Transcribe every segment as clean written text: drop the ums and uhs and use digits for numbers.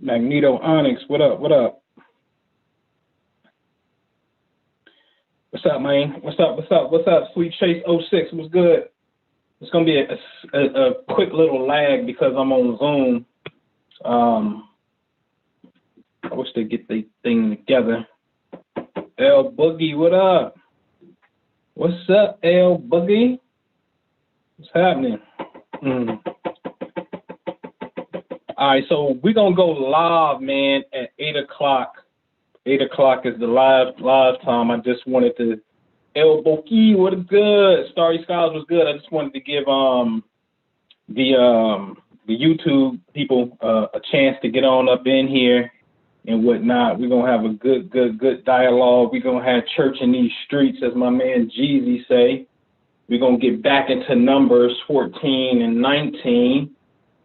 Magneto Onyx, what up? What up? What's up, man? What's up? What's up? What's up? Sweet Chase 06, what's good? It's gonna be a quick little lag because I'm on Zoom. I wish they get the thing together. L Boogie, what up? What's up, L Boogie? What's happening? All right, so we're gonna go live, man, at 8 o'clock. 8 o'clock is the live time. I just wanted to El Boki, what is good? Starry Skies was good. I just wanted to give the YouTube people a chance to get on up in here and whatnot. We're gonna have a good dialogue. We're gonna have church in these streets, as my man Jeezy say. We're gonna get back into Numbers 14 and 19.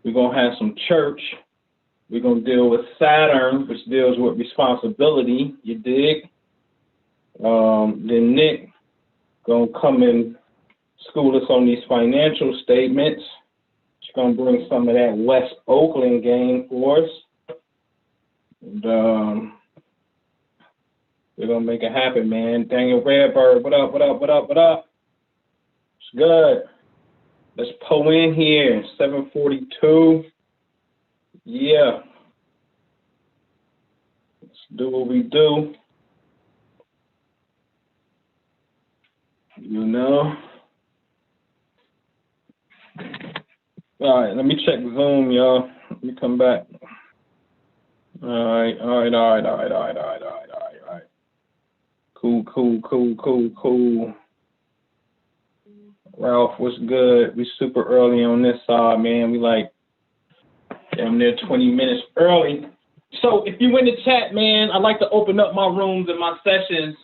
We're gonna have some church. We're gonna deal with Saturn, which deals with responsibility. You dig? Then Nick gonna come and school us on these financial statements. She's gonna bring some of that West Oakland game for us. And we're gonna make it happen, man. Daniel Redbird, what up, what up, what up, what up? It's good. Let's pull in here, 7:42. Yeah. Let's do what we do. You know. All right, let me check Zoom, y'all. Let me come back. All right. Cool. Ralph, what's good? We super early on this side, man. We like damn near 20 minutes early. So if you in the chat, man, I like to open up my rooms and my sessions.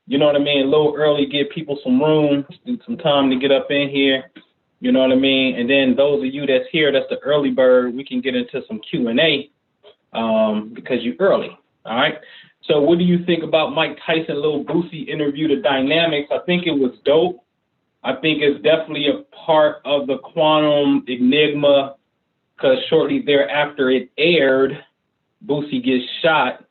You know what I mean? A little early, give people some room, some time to get up in here. You know what I mean? And then those of you that's here, that's the early bird, we can get into some Q&A because you early. All right. So what do you think about Mike Tyson, Lil Boosie interview, the dynamics? I think it was dope. I think it's definitely a part of the quantum enigma because shortly thereafter it aired, Boosie gets shot.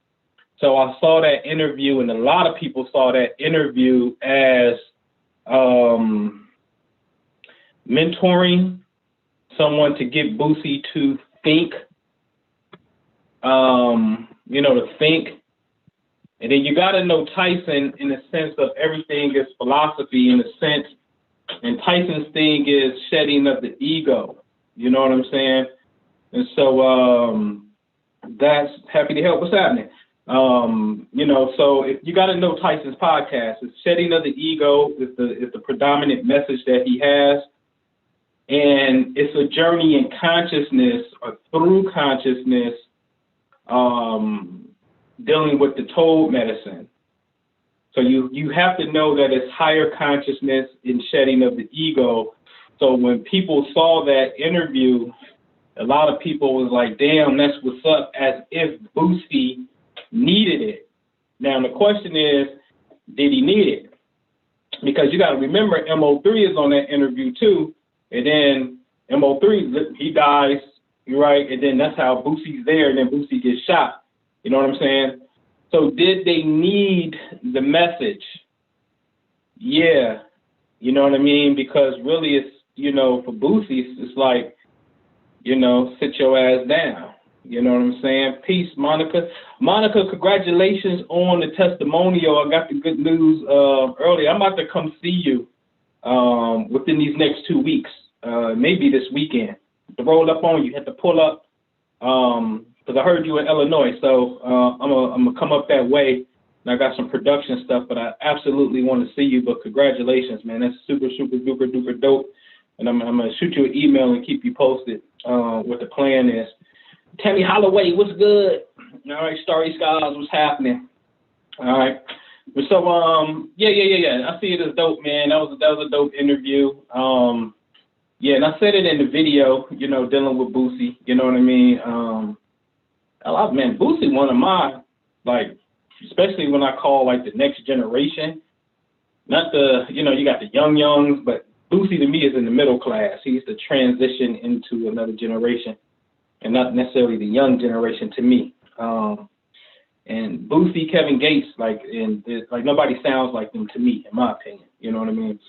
So I saw that interview, and a lot of people saw that interview as mentoring someone to get Boosie to think, to think. And then you got to know Tyson in the sense of everything is philosophy in a sense. And Tyson's thing is shedding of the ego. You know what I'm saying? And so that's happy to help. What's happening? So if you got to know Tyson's podcast, it's shedding of the ego is the predominant message that he has. And it's a journey in consciousness or through consciousness, dealing with the toad medicine. So you have to know that it's higher consciousness in shedding of the ego. So when people saw that interview, a lot of people was like, damn, that's what's up, as if Boosie needed it. Now, the question is, did he need it? Because you got to remember, MO3 is on that interview too. And then MO3, he dies, right? And then that's how Boosie's there, and then Boosie gets shot. You know what I'm saying? So did they need the message? Yeah. You know what I mean? Because really it's, for Boosie, it's like, sit your ass down. You know what I'm saying? Peace, Monica. Monica, congratulations on the testimonial. I got the good news earlier. I'm about to come see you within these next 2 weeks, maybe this weekend. To roll up on you, had to pull up. Because I heard you in Illinois, so I'm gonna come up that way, and I got some production stuff, but I absolutely want to see you. But congratulations, man, that's super duper dope, and I'm gonna shoot you an email and keep you posted what the plan is. Tammy Holloway, what's good? All right, Starry Skies, what's happening? All right, so yeah, I see it as dope, man. That was a dope interview. Yeah, and I said it in the video, dealing with Boosie. You know what I mean? Man, Boosie, one of my, especially when I call, the next generation, not the, you got the youngs, but Boosie to me is in the middle class. He's the transition into another generation. and not necessarily the young generation to me. And Boosie, Kevin Gates, like nobody sounds like them to me, in my opinion. You know what I mean?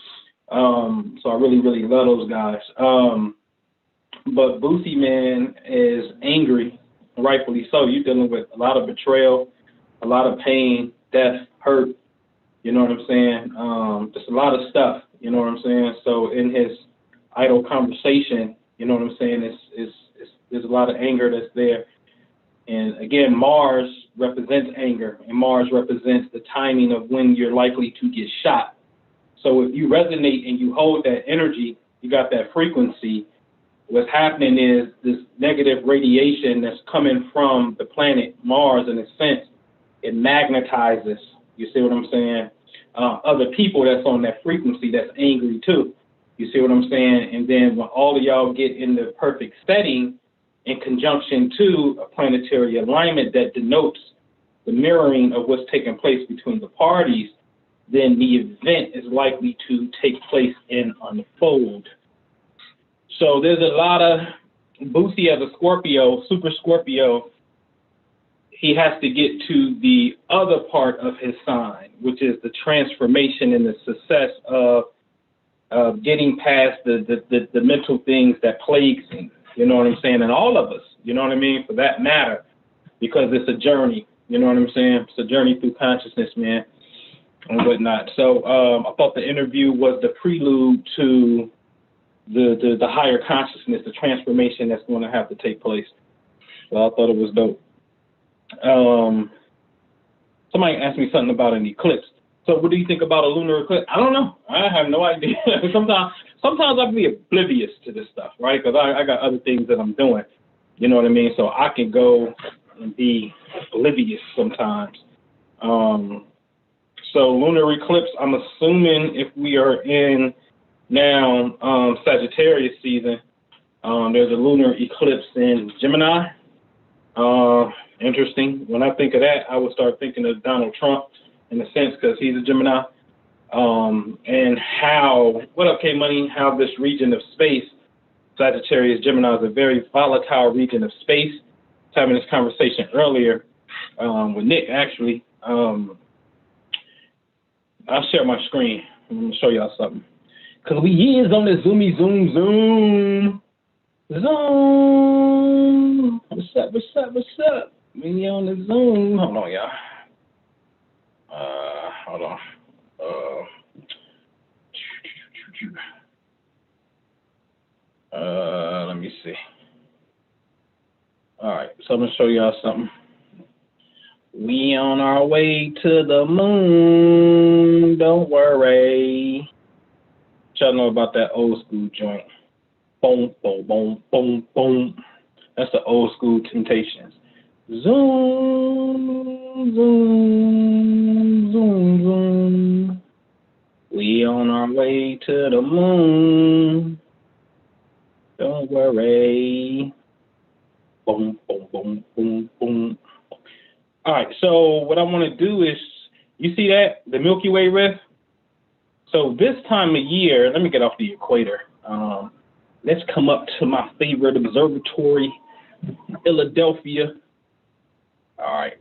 So I really, really love those guys. But Boosie, man, is angry, rightfully so. You're dealing with a lot of betrayal, a lot of pain, death, hurt. You know what I'm saying? Just a lot of stuff. You know what I'm saying? So in his idle conversation, you know what I'm saying? There's a lot of anger that's there. And again, Mars represents anger, and Mars represents the timing of when you're likely to get shot. So if you resonate and you hold that energy, you got that frequency, what's happening is this negative radiation that's coming from the planet Mars, in a sense, it magnetizes, you see what I'm saying, other people that's on that frequency that's angry too. You see what I'm saying? And then when all of y'all get in the perfect setting, in conjunction to a planetary alignment that denotes the mirroring of what's taking place between the parties, then the event is likely to take place and unfold. So there's a lot of Boosie as a Scorpio, super Scorpio. He has to get to the other part of his sign, which is the transformation and the success of getting past the mental things that plagues him. You know what I'm saying? And all of us, you know what I mean, for that matter, because it's a journey, you know what I'm saying? It's a journey through consciousness, man, and whatnot. So I thought the interview was the prelude to the higher consciousness, the transformation that's going to have to take place. So I thought it was dope. Somebody asked me something about an eclipse. So what do you think about a lunar eclipse? I don't know. I have no idea. Sometimes I can be oblivious to this stuff, right? Because I got other things that I'm doing. You know what I mean? So I can go and be oblivious sometimes. So lunar eclipse, I'm assuming if we are in now Sagittarius season, there's a lunar eclipse in Gemini. Interesting. When I think of that, I would start thinking of Donald Trump in a sense because he's a Gemini. And how, what up, K-Money, how this region of space, Sagittarius, Gemini, is a very volatile region of space. I was having this conversation earlier with Nick, actually. I'll share my screen. I'm going to show y'all something. Because we is on the zoomy zoom zoom. Zoom. What's up, what's up, what's up? We on the Zoom. Hold on, y'all. Hold on. Let me see. All right, so I'm gonna show y'all something. We on our way to the moon. Don't worry. Y'all know about that old school joint. Boom, boom, boom, boom, boom. That's the old school Temptations. Zoom, zoom, zoom, zoom. We on our way to the moon. Don't worry. Boom, boom, boom, boom, boom. All right, so what I want to do is, you see that? The Milky Way rift? So this time of year, let me get off the equator. Let's come up to my favorite observatory, Philadelphia. All right.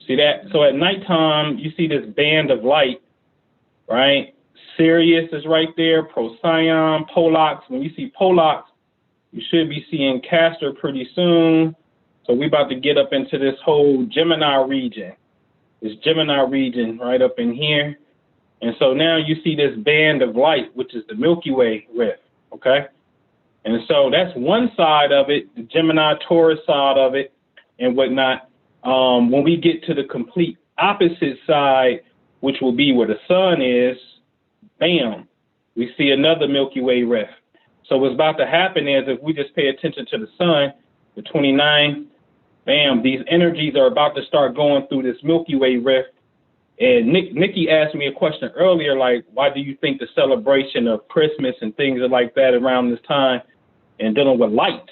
See that? So at nighttime, you see this band of light, right? Sirius is right there, Procyon, Pollux. When you see Pollux, you should be seeing Castor pretty soon. So we're about to get up into this whole Gemini region. This Gemini region right up in here. And so now you see this band of light, which is the Milky Way rift, okay? And so that's one side of it, the Gemini Taurus side of it and whatnot. When we get to the complete opposite side, which will be where the sun is, bam, we see another Milky Way rift. So what's about to happen is if we just pay attention to the sun, the 29th, bam, these energies are about to start going through this Milky Way rift. And Nikki asked me a question earlier, like, why do you think the celebration of Christmas and things like that around this time and dealing with lights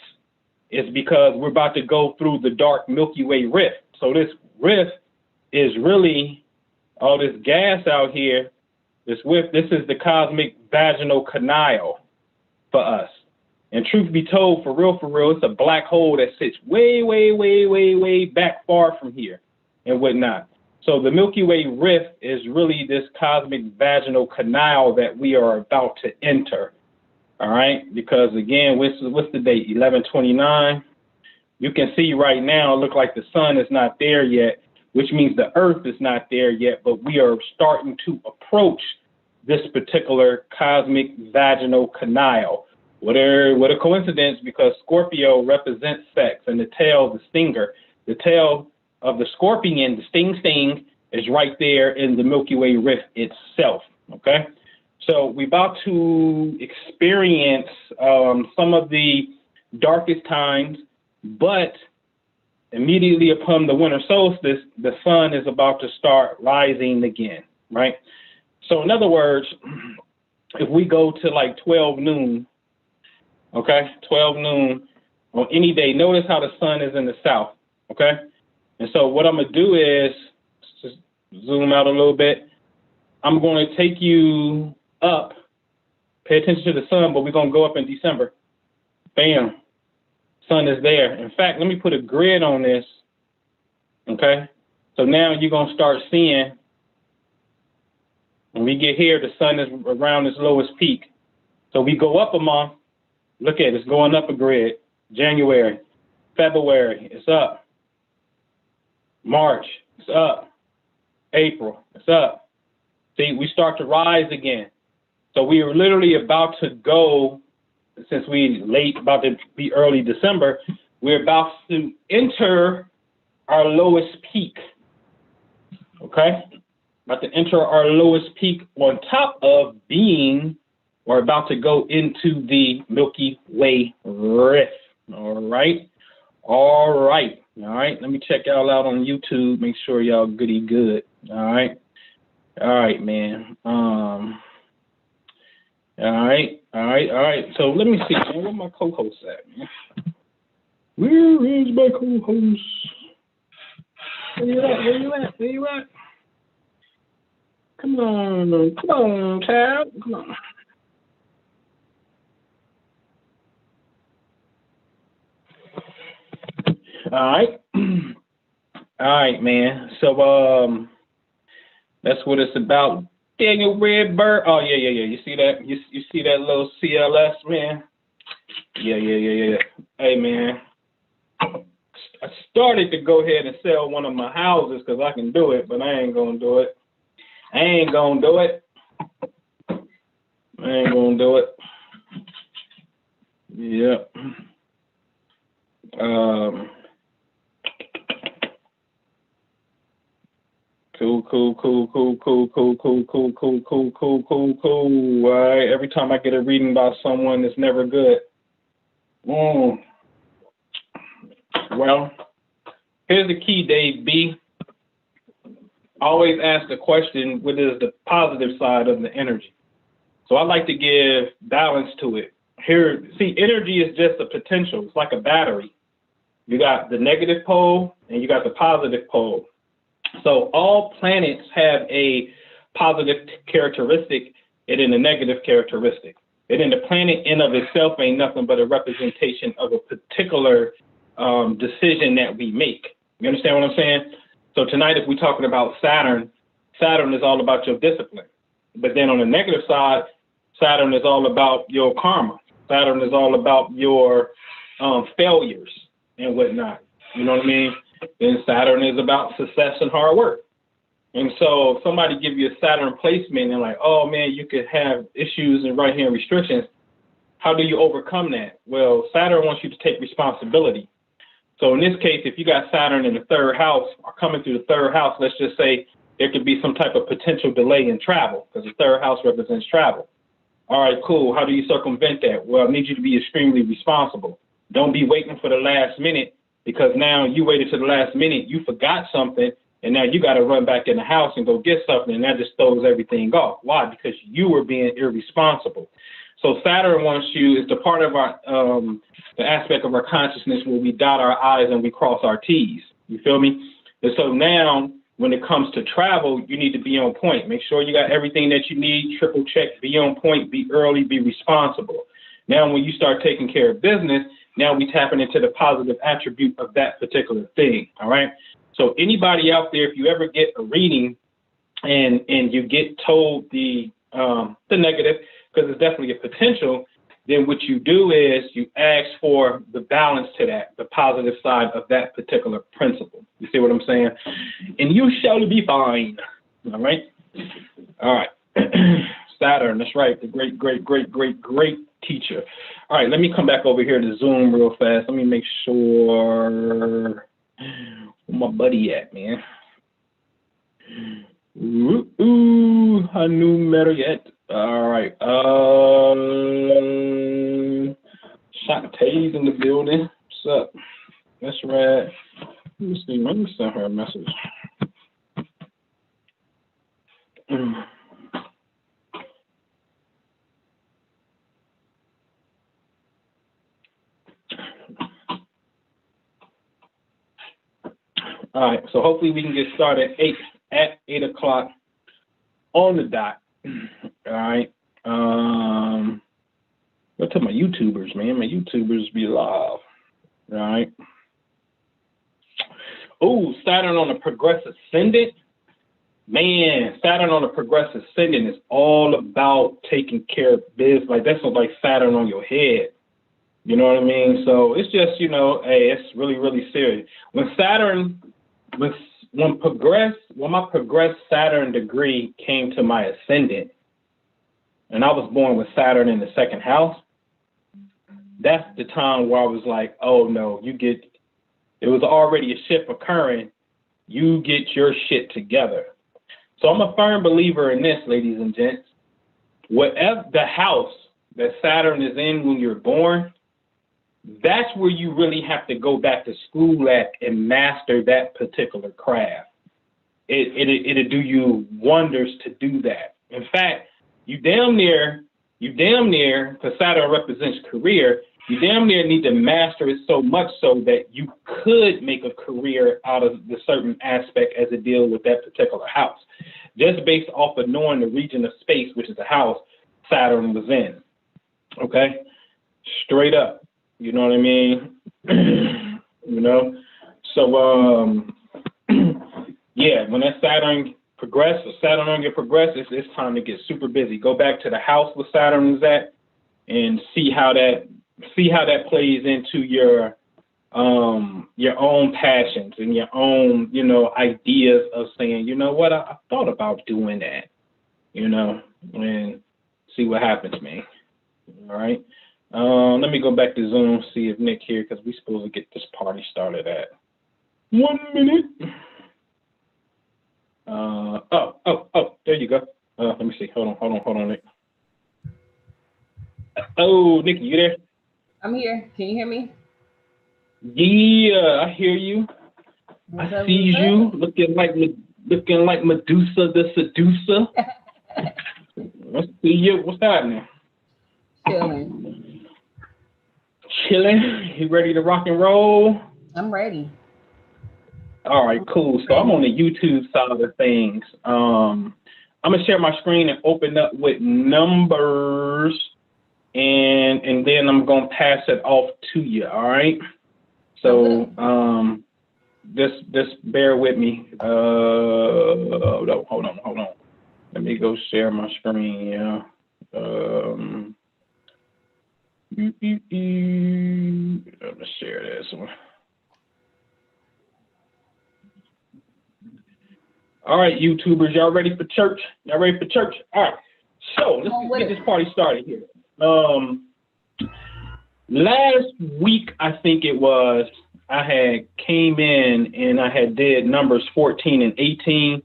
is because we're about to go through the dark Milky Way rift. So this rift is really all this gas out here. This is the cosmic vaginal canal for us. And truth be told, for real, it's a black hole that sits way, way, way, way, way back far from here and whatnot. So the Milky Way rift is really this cosmic vaginal canal that we are about to enter. All right, because again, what's the date? 11/29. You can see right now, it looks like the sun is not there yet, which means the Earth is not there yet. But we are starting to approach this particular cosmic vaginal canal. What a coincidence, because Scorpio represents sex, and the tail, the stinger, the tail of the scorpion, the sting, is right there in the Milky Way rift itself. Okay. So we're about to experience some of the darkest times, but immediately upon the winter solstice, the sun is about to start rising again, right? So in other words, if we go to like 12 noon, okay, 12 noon on any day, notice how the sun is in the south, okay? And so what I'm going to do is, just zoom out a little bit, I'm going to take you up, pay attention to the sun, but we're going to go up in December. Bam. Sun is there. In fact, let me put a grid on this. Okay. So now you're going to start seeing, when we get here, the sun is around its lowest peak. So we go up a month. Look at it. It's going up a grid. January, February, it's up. March, it's up. April, it's up. See, we start to rise again. So we are literally about to go, since we late, about to be early December, we're about to enter our lowest peak. Okay? About to enter our lowest peak on top of being, we're about to go into the Milky Way rift. All right? All right. All right. Let me check y'all out on YouTube. Make sure y'all goody good. All right. All right, man. All right. So let me see, man. Where my co-host at, man? Where is my co-host? Where you at? Come on, Tab. Come on. All right, man. So that's what it's about. Daniel Redbird. Oh yeah. You see that? You see that little CLS, man? Yeah. Hey, man. I started to go ahead and sell one of my houses because I can do it, but I ain't gonna do it. Yep. Cool. All right. Every time I get a reading about someone, it's never good. Well, here's the key, Dave B. Always ask the question, what is the positive side of the energy? So I like to give balance to it. Here, see, energy is just a potential. It's like a battery. You got the negative pole and you got the positive pole. So all planets have a positive characteristic and then a negative characteristic. And then the planet in of itself ain't nothing but a representation of a particular decision that we make. You understand what I'm saying? So tonight, if we're talking about Saturn, Saturn is all about your discipline. But then on the negative side, Saturn is all about your karma. Saturn is all about your failures and whatnot. You know what I mean? Then Saturn is about success and hard work. And so if somebody give you a Saturn placement and like, oh man, you could have issues and right hand restrictions. How do you overcome that? Well, Saturn wants you to take responsibility. So in this case, if you got Saturn in the third house or coming through the third house, let's just say there could be some type of potential delay in travel because the third house represents travel. All right, cool. How do you circumvent that? Well, I need you to be extremely responsible. Don't be waiting for the last minute because now you waited to the last minute, you forgot something, and now you got to run back in the house and go get something, and that just throws everything off. Why? Because you were being irresponsible. So Saturn wants you, it's the part of our, the aspect of our consciousness where we dot our I's and we cross our T's. You feel me? And so now when it comes to travel, you need to be on point. Make sure you got everything that you need, triple check, be on point, be early, be responsible. Now, when you start taking care of business, now we tapping into the positive attribute of that particular thing. All right. So anybody out there, if you ever get a reading and you get told the negative, because it's definitely a potential, then what you do is you ask for the balance to that, the positive side of that particular principle. You see what I'm saying? And you shall be fine. All right. All right. Saturn, that's right. The great teacher. All right. Let me come back over here to Zoom real fast. Let me make sure where my buddy at, man. I knew Mariette. All right. Shantae's in the building. What's up? That's right. Let me see. Let me send her a message. All right. So hopefully we can get started at 8 o'clock on the dot. All right. Go to my YouTubers, man. My YouTubers be live. All right. Oh, Saturn on a progressive ascendant. Man, Saturn on a progressive ascendant is all about taking care of business. Like that's like Saturn on your head. You know what I mean? So it's just, you know, hey, it's really, really serious. When my progressed Saturn degree came to my ascendant, and I was born with Saturn in the second house, that's the time where I was like, oh no, it was already a shift occurring. You get your shit together. So I'm a firm believer in this, ladies and gents. Whatever the house that Saturn is in when you're born, that's where you really have to go back to school at and master that particular craft. It'll do you wonders to do that. In fact, you damn near, because Saturn represents career, you damn near need to master it so much so that you could make a career out of the certain aspect as it deals with that particular house, just based off of knowing the region of space, which is the house Saturn was in. Okay? Straight up. You know what I mean? You know? So, yeah, when that Saturn progresses, Saturn on your progresses, it's time to get super busy. Go back to the house where Saturn is at and see how that plays into your own passions and your own, you know, ideas of saying, you know what, I thought about doing that, you know, and see what happens, man. All right. Let me go back to Zoom, see if Nick here, because we're supposed to get this party started at 1 minute. Oh, there you go. Let me see. Hold on, Nick. Oh, Nikki, you there? I'm here. Can you hear me? Yeah, I hear you. I see you looking like Medusa the seducer. Let's see you. What's happening? Chilling. You ready to rock and roll? I'm ready. All right, cool. So I'm on the YouTube side of things. I'm gonna share my screen and open up with numbers, and then I'm gonna pass it off to you. All right. So just bear with me. Hold on. Let me go share my screen. Yeah. Let's share this one. All right, YouTubers, y'all ready for church? Y'all ready for church? All right. So let's get this party started here. Last week, I think it was, I had came in and I had did numbers 14 and 18,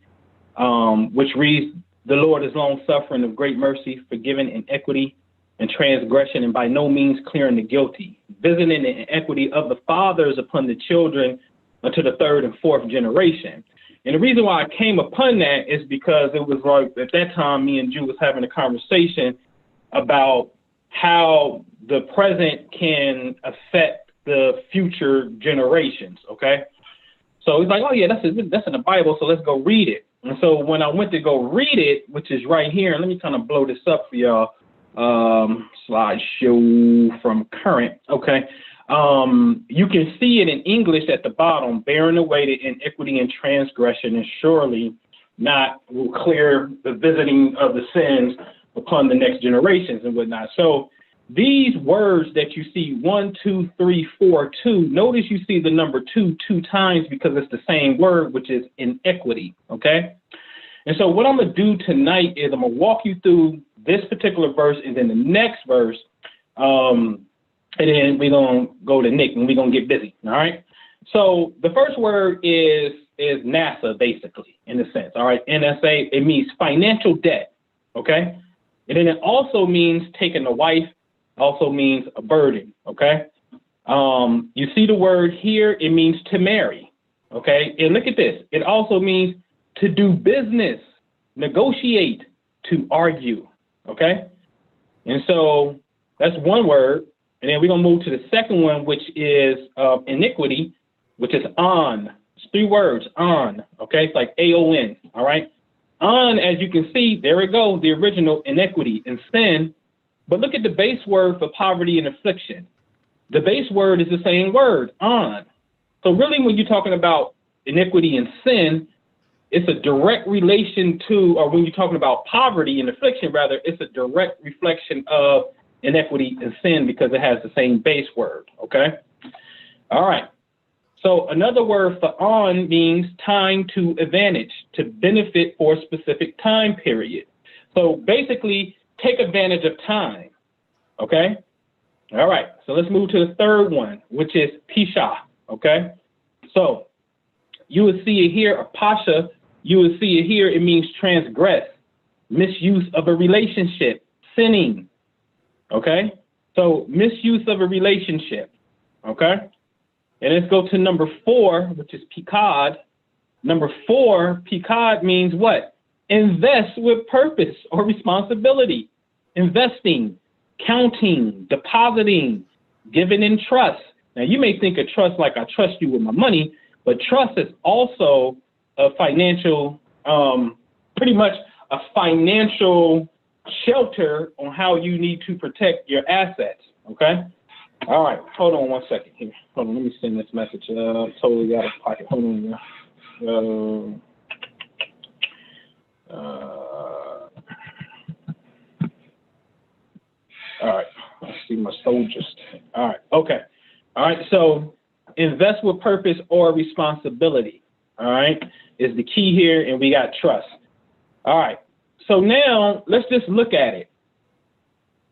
which reads, "The Lord is long suffering, of great mercy, forgiving iniquity and transgression, and by no means clearing the guilty, visiting the iniquity of the fathers upon the children unto the third and fourth generation." And the reason why I came upon that is because it was like, at that time, me and Jew was having a conversation about how the present can affect the future generations, okay? So he's like, oh yeah, that's in the Bible, so let's go read it. And so when I went to go read it, which is right here, and let me kind of blow this up for y'all. slideshow from current. Okay. You can see it in English at the bottom, bearing away to iniquity and transgression, and surely not will clear the visiting of the sins upon the next generations and whatnot. So these words that you see 1, 2, 3, 4, 2, notice you see the number 2 times because it's the same word, which is inequity. Okay. And so what I'm going to do tonight is I'm going to walk you through this particular verse and then the next verse. And then we're going to go to Nick and we're going to get busy. All right. So the first word is NASA, basically, in a sense. All right. NSA, it means financial debt. Okay. And then it also means taking a wife, also means a burden. Okay. You see the word here, it means to marry. Okay. And look at this. It also means to do business, negotiate, to argue. Okay. And so that's one word. And then we're going to move to the second one, which is iniquity, which is on. It's 3 words, on. Okay, it's like AON. All right. On, as you can see, there it goes, the original iniquity and sin. But look at the base word for poverty and affliction. The base word is the same word, on. So really, when you're talking about iniquity and sin, it's a direct relation to, or when you're talking about poverty and affliction, rather, it's a direct reflection of inequity and sin because it has the same base word. Okay. All right. So another word for on means time to advantage, to benefit for a specific time period. So basically take advantage of time. Okay. All right. So let's move to the third one, which is pisha. Okay. So you would see it here, pasha, you would see it here. It means transgress, misuse of a relationship, sinning. Okay, so misuse of a relationship. Okay, and let's go to number 4, which is pikad. Number 4, pikad means what? Invest with purpose or responsibility. Investing, counting, depositing, giving in trust. Now, you may think of trust like I trust you with my money, but trust is also a financial, pretty much a financial shelter on how you need to protect your assets. Okay. All right. Hold on 1 second here. Hold on. Let me send this message. Totally out of pocket. Hold on. All right. I see my soldiers. All right. Okay. All right. So invest with purpose or responsibility. All right. Is the key here. And we got trust. All right. So now let's just look at it.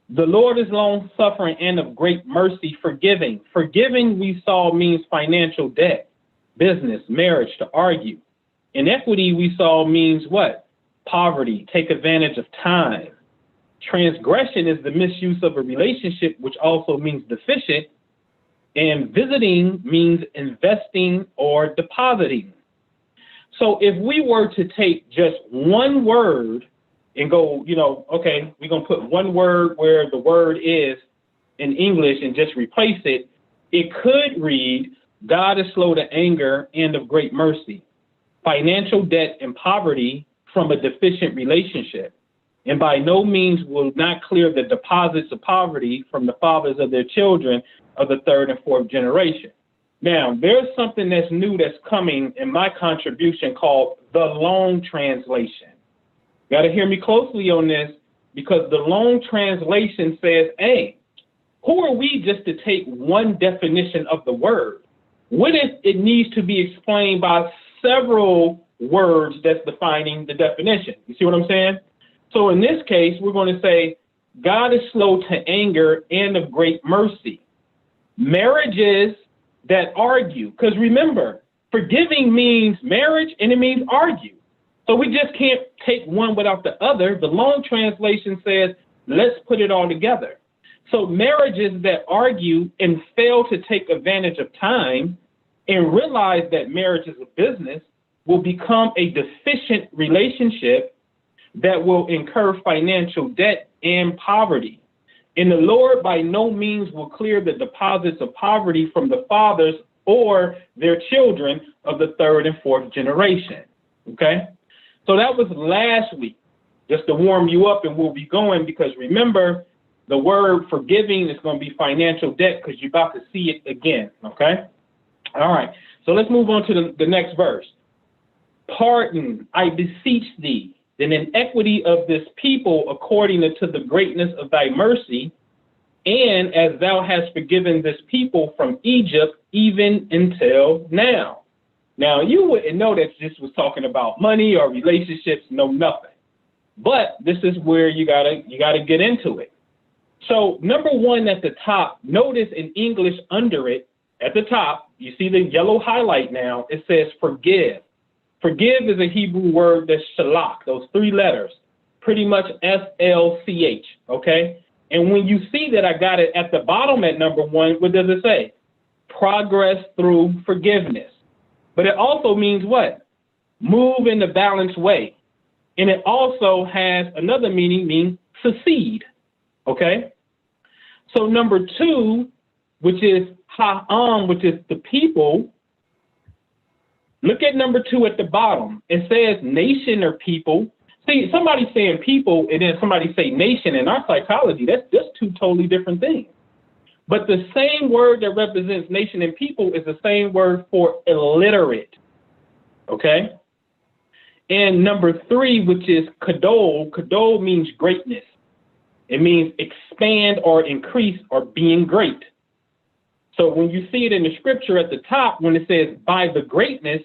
The Lord is long suffering and of great mercy, forgiving. Forgiving, we saw, means financial debt, business, marriage, to argue. Inequity, we saw, means what? Poverty, take advantage of time. Transgression is the misuse of a relationship, which also means deficient. And visiting means investing or depositing. So if we were to take just one word and go, okay, we're going to put one word where the word is in English and just replace it, it could read, God is slow to anger and of great mercy, financial debt and poverty from a deficient relationship, and by no means will not clear the deposits of poverty from the fathers of their children of the 3rd and 4th generation. Now, there's something that's new that's coming in my contribution called the long translation. Got to hear me closely on this because the long translation says, hey, who are we just to take one definition of the word? What if it needs to be explained by several words that's defining the definition? You see what I'm saying? So in this case, we're going to say, God is slow to anger and of great mercy. Marriages that argue, because remember, forgiving means marriage and it means argue. So we just can't take one without the other. The long translation says, let's put it all together. So marriages that argue and fail to take advantage of time and realize that marriage is a business will become a deficient relationship that will incur financial debt and poverty. And the Lord by no means will clear the deposits of poverty from the fathers or their children of the 3rd and 4th generation. Okay? So that was last week, just to warm you up, and we'll be going because remember, the word forgiving is going to be financial debt because you're about to see it again, okay? All right, so let's move on to the next verse. Pardon, I beseech thee, the iniquity of this people according to the greatness of thy mercy, and as thou hast forgiven this people from Egypt, even until now. Now, you wouldn't know that this was talking about money or relationships, no nothing. But this is where you gotta get into it. So number one at the top, notice in English under it, at the top, you see the yellow highlight now, it says forgive. Forgive is a Hebrew word that's shalach, those three letters, pretty much SLCH, okay? And when you see that I got it at the bottom at number one, what does it say? Progress through forgiveness. But it also means what? Move in a balanced way. And it also has another meaning, means succeed, okay? So number two, which is ha'am, which is the people, look at number two at the bottom. It says nation or people. See, somebody saying people and then somebody say nation in our psychology, that's just two totally different things. But the same word that represents nation and people is the same word for illiterate, okay? And number three, which is kadol, kadol means greatness. It means expand or increase or being great. So when you see it in the scripture at the top, when it says by the greatness,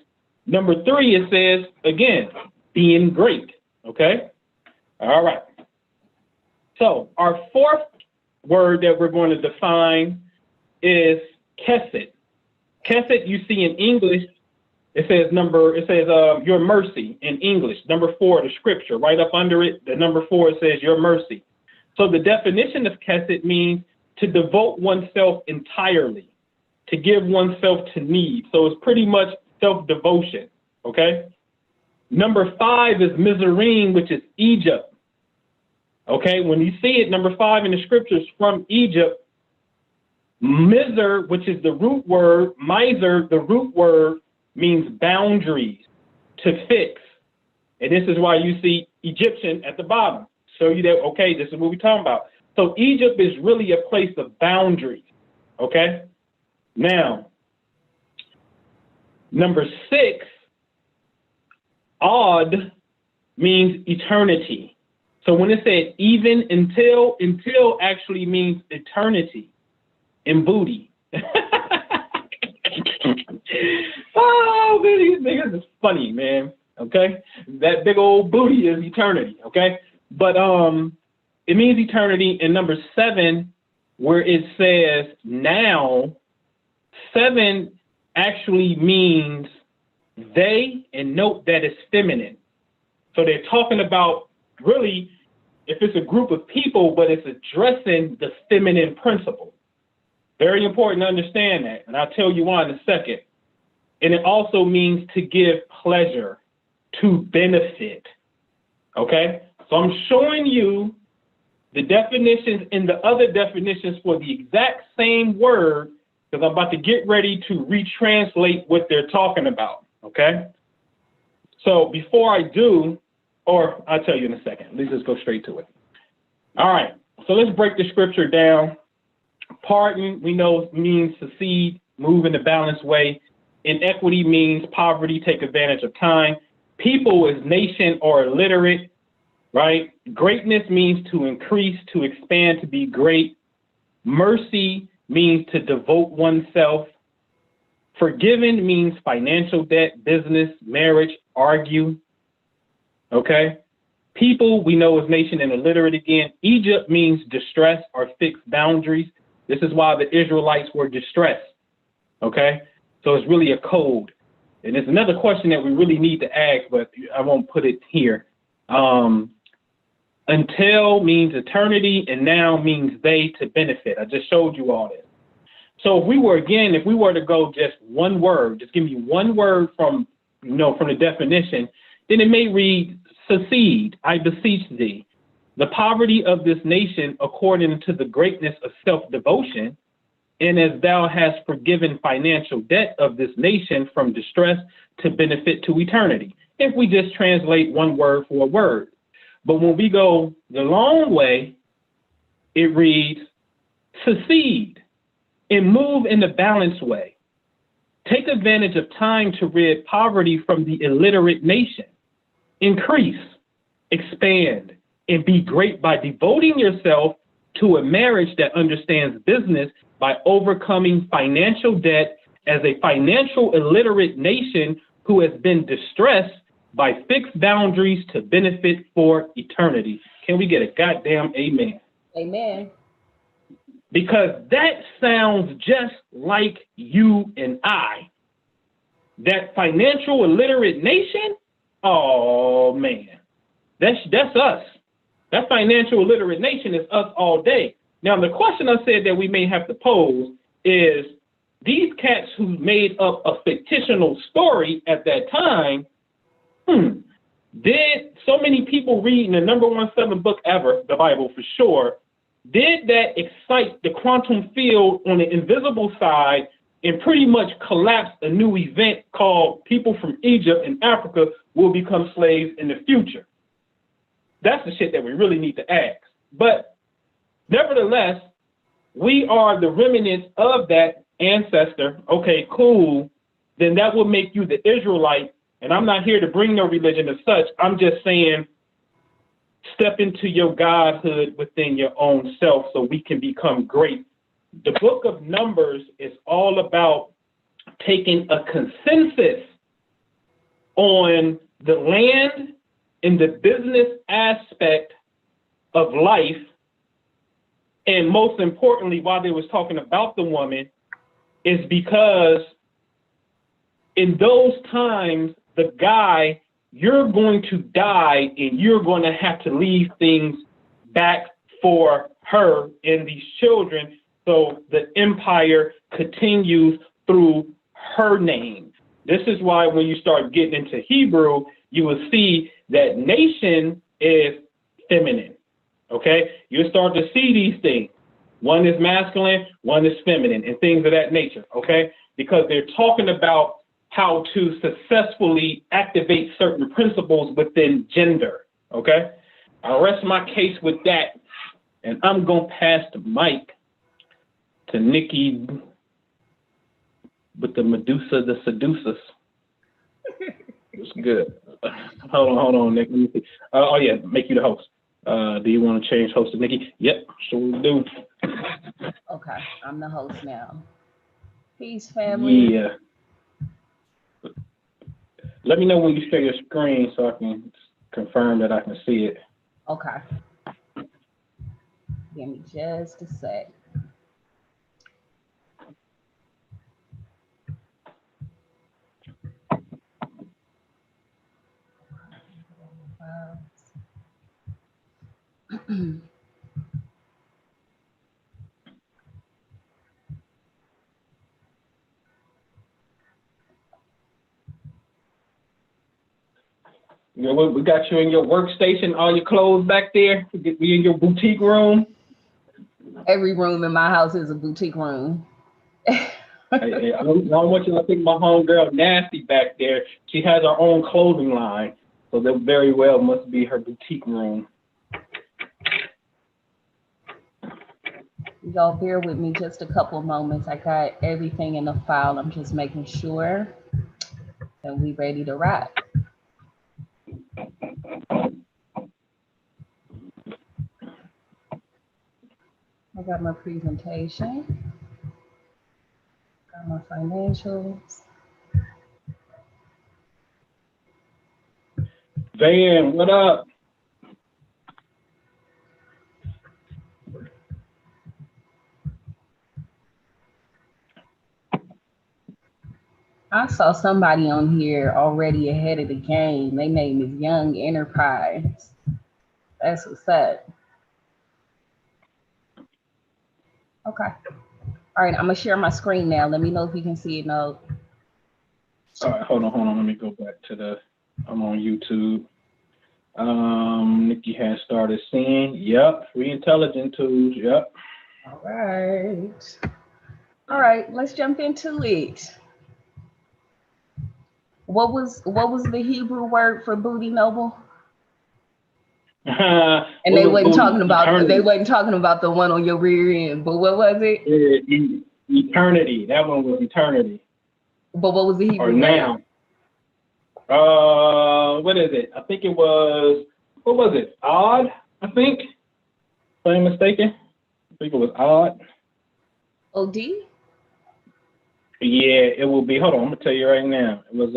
number three, it says, again, being great, okay? All right. So our fourth word that we're going to define is kesed. Kesed, you see in English, it says your mercy in English. Number four, the scripture, right up under it, the number four, it says your mercy. So the definition of kesed means to devote oneself entirely, to give oneself to need. So it's pretty much self-devotion, okay? Number five is Mizraim, which is Egypt. Okay, when you see it, number five in the scriptures from Egypt, miser, which is the root word, miser, the root word means boundaries, to fix. And this is why you see Egyptian at the bottom. Show you that, okay, this is what we're talking about. So Egypt is really a place of boundaries, okay? Now, number six, odd means eternity. So when it says even until actually means eternity in booty. Oh, man, these niggas is funny, man. Okay? That big old booty is eternity, okay? But it means eternity. And number seven, where it says now, seven actually means they, and note that it's feminine. So they're talking about really, if it's a group of people, but it's addressing the feminine principle. Very important to understand that, and I'll tell you why in a second. And it also means to give pleasure, to benefit, okay? So I'm showing you the definitions and the other definitions for the exact same word, because I'm about to get ready to retranslate what they're talking about, okay? So before I do, or I'll tell you in a second. Let's just go straight to it. All right, so let's break the scripture down. Pardon, we know, means succeed, move in a balanced way. Inequity means poverty, take advantage of time. People is nation or illiterate, right? Greatness means to increase, to expand, to be great. Mercy means to devote oneself. Forgiven means financial debt, business, marriage, argue. Okay? People, we know, is nation and illiterate again. Egypt means distress or fixed boundaries. This is why the Israelites were distressed. Okay? So it's really a code. And there's another question that we really need to ask, but I won't put it here. Until means eternity, and now means they, to benefit. I just showed you all this. So if we were to go just one word, just give me one word from the definition, then it may read, succeed, I beseech thee. The poverty of this nation according to the greatness of self-devotion, and as thou hast forgiven financial debt of this nation from distress to benefit to eternity. If we just translate one word for a word. But when we go the long way, It reads, succeed and move in a balanced way. Take advantage of time to rid poverty from the illiterate nation. Increase, expand, and be great by devoting yourself to a marriage that understands business by overcoming financial debt as a financial illiterate nation who has been distressed by fixed boundaries to benefit for eternity. Can we get a goddamn amen? Amen. Because that sounds just like you and I. That financial illiterate nation, oh man, that's us. That financial illiterate nation is us all day. Now, the question I said that we may have to pose is, these cats who made up a fictional story at that time, did so many people reading the #1 selling book ever, the Bible for sure, did that excite the quantum field on the invisible side and pretty much collapse a new event called people from Egypt and Africa will become slaves in the future? That's the shit that we really need to ask. But nevertheless, we are the remnants of that ancestor. Okay, cool. Then that will make you the Israelite. And I'm not here to bring no religion as such. I'm just saying, step into your godhood within your own self so we can become great. The book of Numbers is all about taking a consensus on the land and the business aspect of life. And most importantly, why they was talking about the woman is because in those times, the guy, you're going to die and you're going to have to leave things back for her and these children so the empire continues through her name. This is why when you start getting into Hebrew, you will see that nation is feminine, okay? You'll start to see these things. One is masculine, one is feminine, and things of that nature, okay? Because they're talking about how to successfully activate certain principles within gender, okay? I'll rest my case with that, and I'm going to pass the mic to Nikki with the Medusa, the Seducers. It's good. Hold on, Nick. Let me see. Oh, yeah, make you the host. Do you want to change host to Nikki? Yep, sure do. Okay, I'm the host now. Peace, family. Yeah. Let me know when you share your screen so I can confirm that I can see it. Okay. Give me just a sec. You know, we got you in your workstation, all your clothes back there. We in your boutique room. Every room in my house is a boutique room. I don't want you to think my homegirl nasty back there. She has her own clothing line, so that very well must be her boutique room. Y'all bear with me just a couple of moments. I got everything in the file. I'm just making sure that we ready to rock. I got my presentation, got my financials. Van, what up? I saw somebody on here already ahead of the game. Their name is Young Enterprise. That's what's up. Okay. All right, I'm gonna share my screen now. Let me know if you can see it. No. All right, hold on. Let me go back to I'm on YouTube. Nikki has started seeing. Yep, free intelligence tools. Yep. All right. All right, let's jump into it. What was the Hebrew word for booty, Noble? And they wasn't talking about the one on your rear end. But what was it? Eternity. That one was eternity. But what was the Hebrew or now? What is it? I think it was. What was it? Odd. I think. If I'm mistaken. I think it was odd. OD? Yeah, it will be. Hold on, I'm gonna tell you right now. It was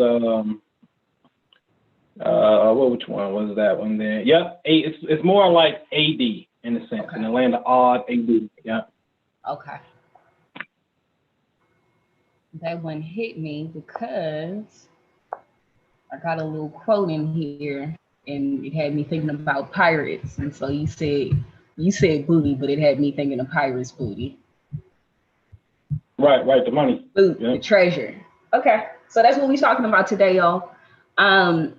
which one was that one there? Yep, it's more like AD in a sense, in the land of odd AD. Yeah. Okay. That one hit me because I got a little quote in here, and it had me thinking about pirates. And so you said booty, but it had me thinking of pirates' booty. Right, the money. Boot, the treasure. Okay, so that's what we're talking about today, y'all.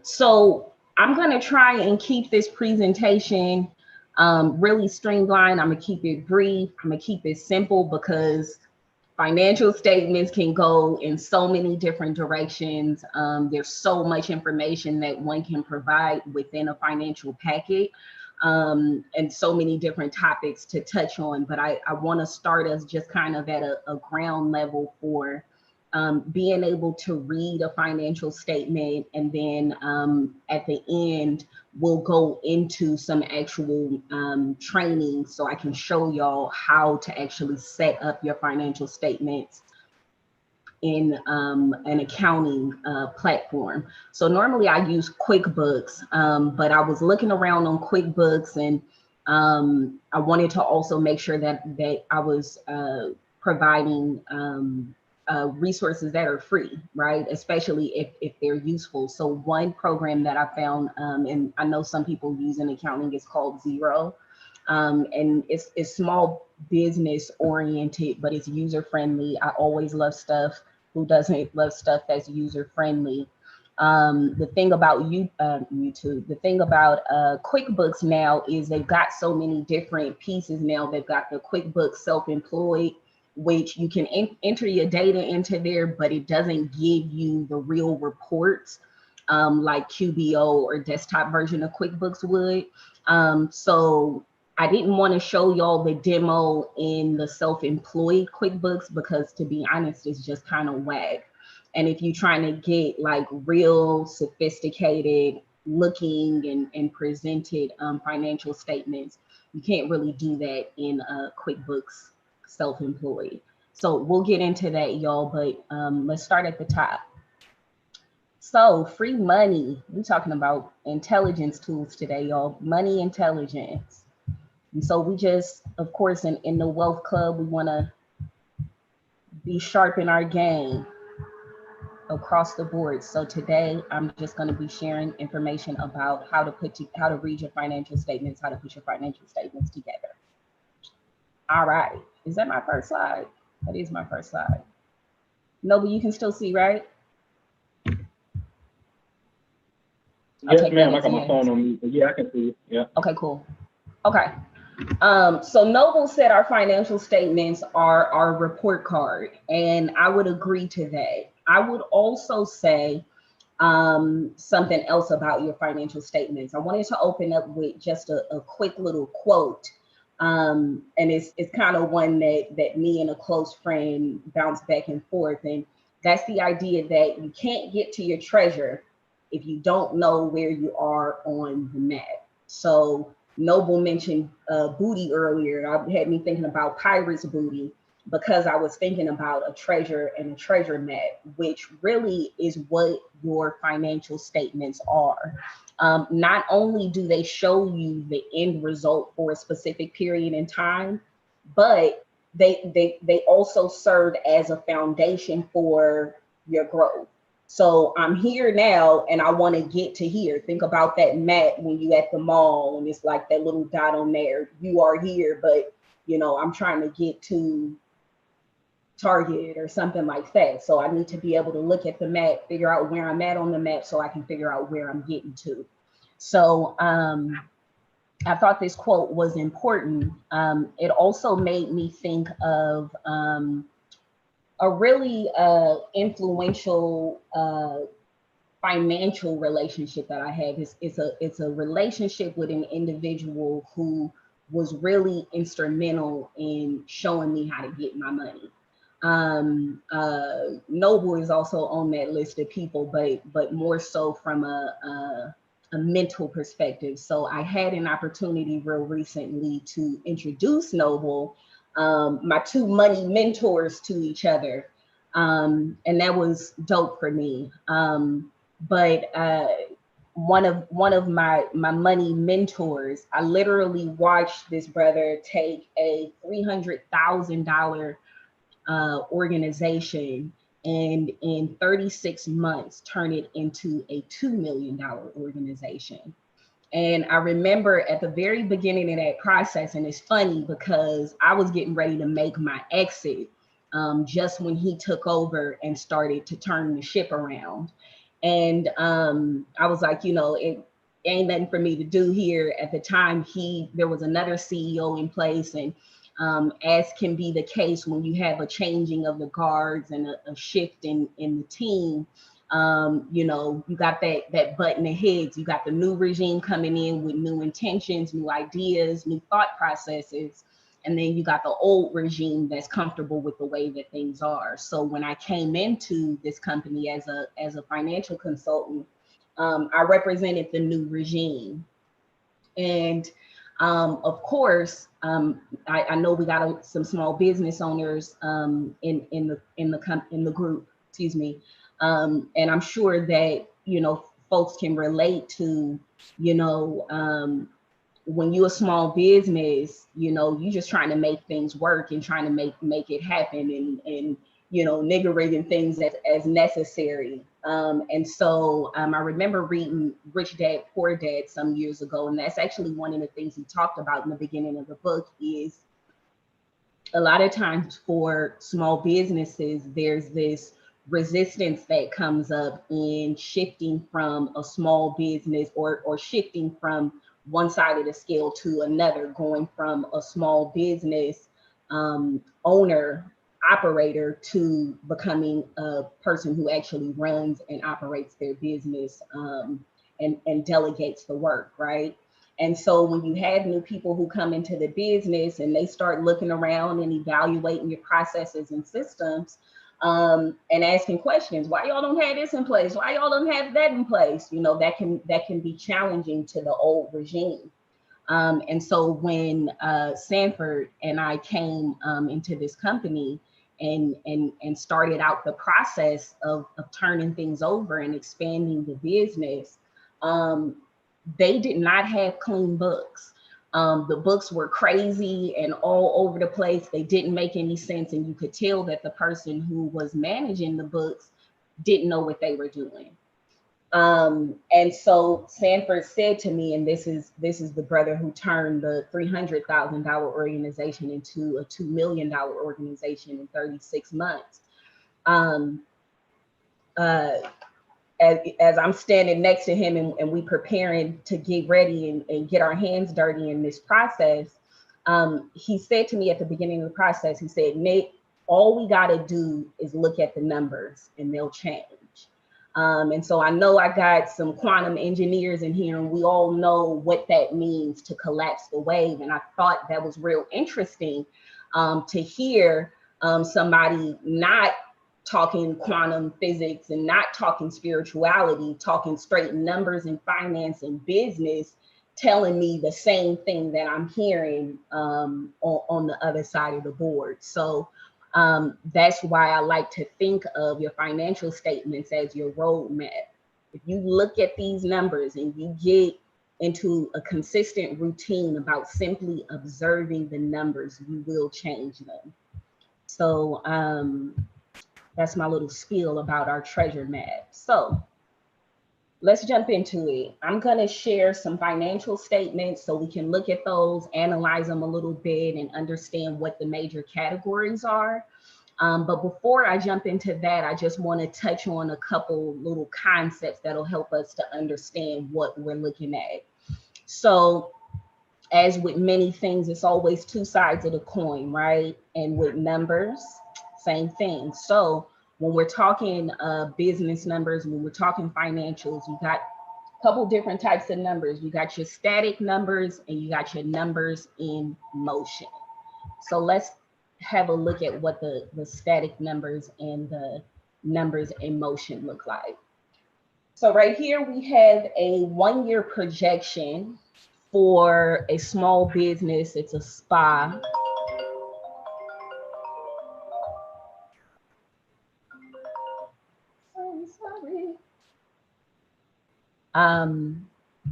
So I'm gonna try and keep this presentation really streamlined. I'm gonna keep it brief. I'm gonna keep it simple because financial statements can go in so many different directions. There's so much information that one can provide within a financial packet, and so many different topics to touch on. But I want to start us just kind of at a ground level for being able to read a financial statement. And then at the end, we'll go into some actual training so I can show y'all how to actually set up your financial statements in an accounting platform. So normally I use QuickBooks, but I was looking around on QuickBooks, and I wanted to also make sure that I was providing resources that are free, right? Especially if they're useful. So one program that I found, and I know some people use in accounting, is called Zero. And it's small business oriented, but it's user friendly. I always love stuff. Who doesn't love stuff that's user friendly? The thing about YouTube, the thing about QuickBooks now is they've got so many different pieces now. They've got the QuickBooks Self-Employed, which you can enter your data into there, but it doesn't give you the real reports like QBO or desktop version of QuickBooks would. So I didn't want to show y'all the demo in the self-employed QuickBooks because, to be honest, it's just kind of whack. And if you're trying to get like real sophisticated looking and presented financial statements, you can't really do that in QuickBooks Self-Employed. So we'll get into that, y'all, but let's start at the top. So free money, we're talking about intelligence tools today, y'all. Money intelligence. And so we just, of course, in the Wealth Club, we want to be sharp in our game across the board. So today, I'm just going to be sharing information about how to read your financial statements, how to put your financial statements together. All right. Is that my first slide? That is my first slide. Noble, you can still see, right? Yes, ma'am. I got my phone on me. Yeah, I can see you. Yeah. Okay, cool. Okay. So Noble said our financial statements are our report card, and I would agree to that. I would also say something else about your financial statements. I wanted to open up with just a quick little quote, and it's kind of one that me and a close friend bounce back and forth, and that's the idea that you can't get to your treasure if you don't know where you are on the map. So Noble mentioned booty earlier. I had me thinking about pirates' booty because I was thinking about a treasure and a treasure map, which really is what your financial statements are. Not only do they show you the end result for a specific period in time, but they also serve as a foundation for your growth. So I'm here now and I want to get to here. Think about that map when you at the mall and it's like that little dot on there. You are here, but I'm trying to get to Target or something like that. So I need to be able to look at the map, figure out where I'm at on the map so I can figure out where I'm getting to. So I thought this quote was important. It also made me think of a really influential financial relationship that I have. It's a relationship with an individual who was really instrumental in showing me how to get my money. Noble is also on that list of people, but more so from a mental perspective. So I had an opportunity real recently to introduce Noble, my two money mentors, to each other, and that was dope for me. But one of my money mentors, I literally watched this brother take a $300,000 organization and in 36 months turn it into a $2 million organization. And I remember at the very beginning of that process, and it's funny because I was getting ready to make my exit just when he took over and started to turn the ship around. And I was like, it ain't nothing for me to do here. At the time, there was another CEO in place, and as can be the case when you have a changing of the guards and a shift in the team, you got that butt in the heads. You got the new regime coming in with new intentions, new ideas, new thought processes. And then you got the old regime that's comfortable with the way that things are. So when I came into this company as a financial consultant, I represented the new regime. And of course, I know we got some small business owners in the group, excuse me, and I'm sure that folks can relate to when you're a small business, you just trying to make things work and trying to make it happen, and niggering things as necessary. And so I remember reading Rich Dad Poor Dad some years ago, and that's actually one of the things he talked about in the beginning of the book. Is a lot of times for small businesses, there's this resistance that comes up in shifting from a small business or shifting from one side of the scale to another, going from a small business owner, operator, to becoming a person who actually runs and operates their business, and delegates the work, right? And so when you have new people who come into the business and they start looking around and evaluating your processes and systems, and asking questions, why y'all don't have this in place? Why y'all don't have that in place? That can be challenging to the old regime. And so when Sanford and I came into this company and started out the process of turning things over and expanding the business, they did not have clean books. The books were crazy and all over the place. They didn't make any sense. And you could tell that the person who was managing the books didn't know what they were doing. And so Sanford said to me, and this is the brother who turned the $300,000 organization into a $2 million organization in 36 months. As I'm standing next to him and we preparing to get ready and get our hands dirty in this process, he said to me at the beginning of the process, he said, Nick, all we got to do is look at the numbers and they'll change. And so I know I got some quantum engineers in here, and we all know what that means to collapse the wave. And I thought that was real interesting to hear somebody not talking quantum physics and not talking spirituality, talking straight numbers and finance and business, telling me the same thing that I'm hearing on the other side of the board. So that's why I like to think of your financial statements as your roadmap. If you look at these numbers and you get into a consistent routine about simply observing the numbers, you will change them. So that's my little spiel about our treasure map. So let's jump into it. I'm going to share some financial statements so we can look at those, analyze them a little bit, and understand what the major categories are. But before I jump into that, I just want to touch on a couple little concepts that'll help us to understand what we're looking at. So as with many things, it's always 2 sides of the coin, right? And with numbers, same thing. So When we're talking business numbers, when we're talking financials, you got a couple different types of numbers. You got your static numbers and you got your numbers in motion. So let's have a look at what the static numbers and the numbers in motion look like. So right here we have a 1-year projection for a small business. It's a spa.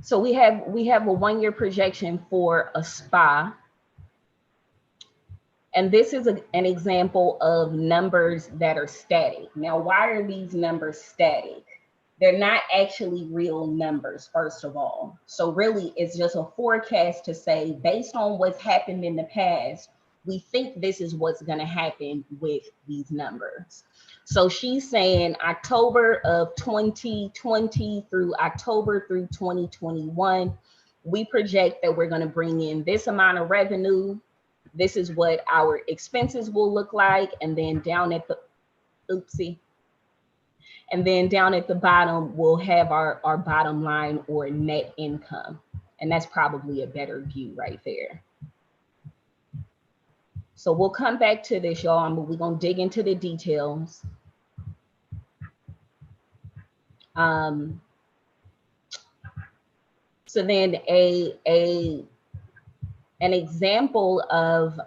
So we have a 1-year projection for a spa. And this is an example of numbers that are static. Now, why are these numbers static? They're not actually real numbers, first of all. So really, it's just a forecast to say, based on what's happened in the past, we think this is what's going to happen with these numbers. So she's saying October of 2020 through October through 2021, we project that we're going to bring in this amount of revenue. This is what our expenses will look like. And then down at the, oopsie. And then down at the bottom, we'll have our bottom line or net income. And that's probably a better view right there. So we'll come back to this, y'all. We're going to dig into the details. So then an example of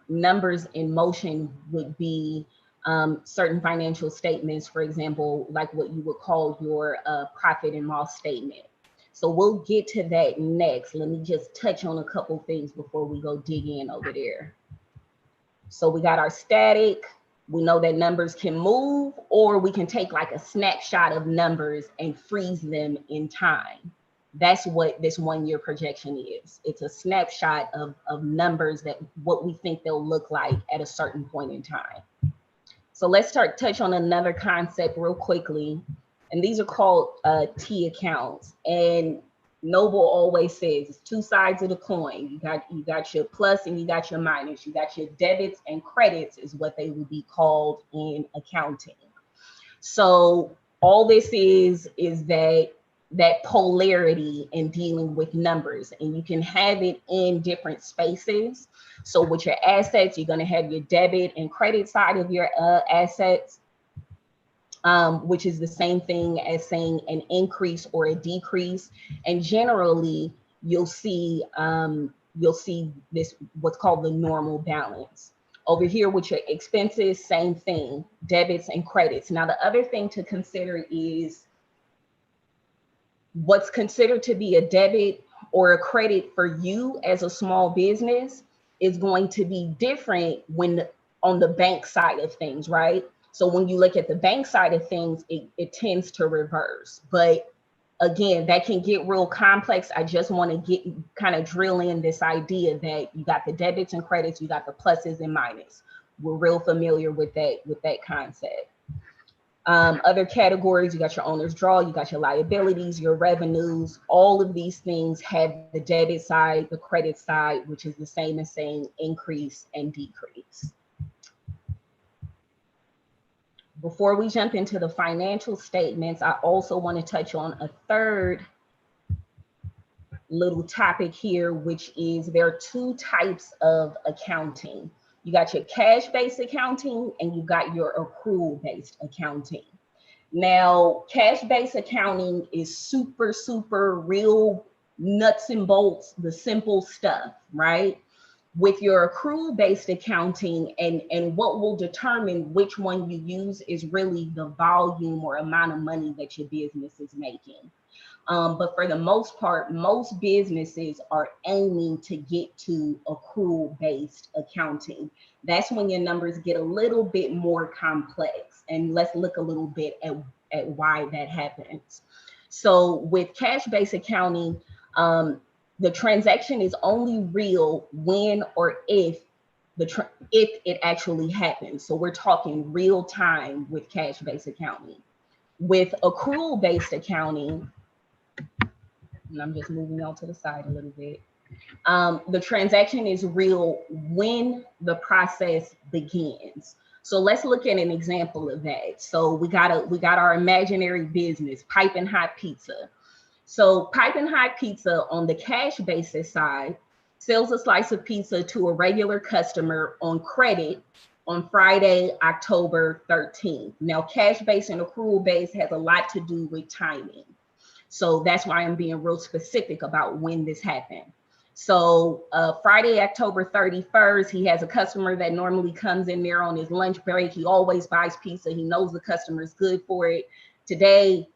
numbers in motion would be certain financial statements, for example, like what you would call your profit and loss statement. So we'll get to that next. Let me just touch on a couple things before we go dig in over there. So we got our static. We know that numbers can move, or we can take like a snapshot of numbers and freeze them in time. That's what this 1-year projection is. It's a snapshot of numbers, that what we think they'll look like at a certain point in time. So let's touch on another concept real quickly. And these are called T accounts. And Noble always says it's two sides of the coin. You got your plus and you got your minus. You got your debits and credits is what they would be called in accounting. So all this is that polarity in dealing with numbers, and you can have it in different spaces. So with your assets, you're going to have your debit and credit side of your assets, which is the same thing as saying an increase or a decrease. And generally, you'll see this what's called the normal balance. Over here with your expenses, same thing, debits and credits. Now, the other thing to consider is what's considered to be a debit or a credit for you as a small business is going to be different when on the bank side of things, right? So when you look at the bank side of things, it tends to reverse. But again, that can get real complex. I just want to kind of drill in this idea that you got the debits and credits, you got the pluses and minuses. We're real familiar with that concept. Other categories, you got your owner's draw, you got your liabilities, your revenues. All of these things have the debit side, the credit side, which is the same as saying increase and decrease. Before we jump into the financial statements, I also want to touch on a third little topic here, which is there are two types of accounting. You got your cash-based accounting and you got your accrual-based accounting. Now, cash-based accounting is super real nuts and bolts, the simple stuff, right? With your accrual-based accounting, and what will determine which one you use is really the volume or amount of money that your business is making. But for the most part, most businesses are aiming to get to accrual-based accounting. That's when your numbers get a little bit more complex. And let's look a little bit at why that happens. So with cash-based accounting, the transaction is only real when or if it actually happens. So we're talking real time with cash-based accounting. With accrual-based accounting, and I'm just moving on to the side a little bit. The transaction is real when the process begins. So let's look at an example of that. So we got our imaginary business, Piping Hot Pizza. So Piping Hot Pizza on the cash basis side sells a slice of pizza to a regular customer on credit on Friday, October 13th. Now, cash base and accrual base has a lot to do with timing. So that's why I'm being real specific about when this happened. So Friday, October 31st, he has a customer that normally comes in there on his lunch break. He always buys pizza. He knows the customer is good for it. Today,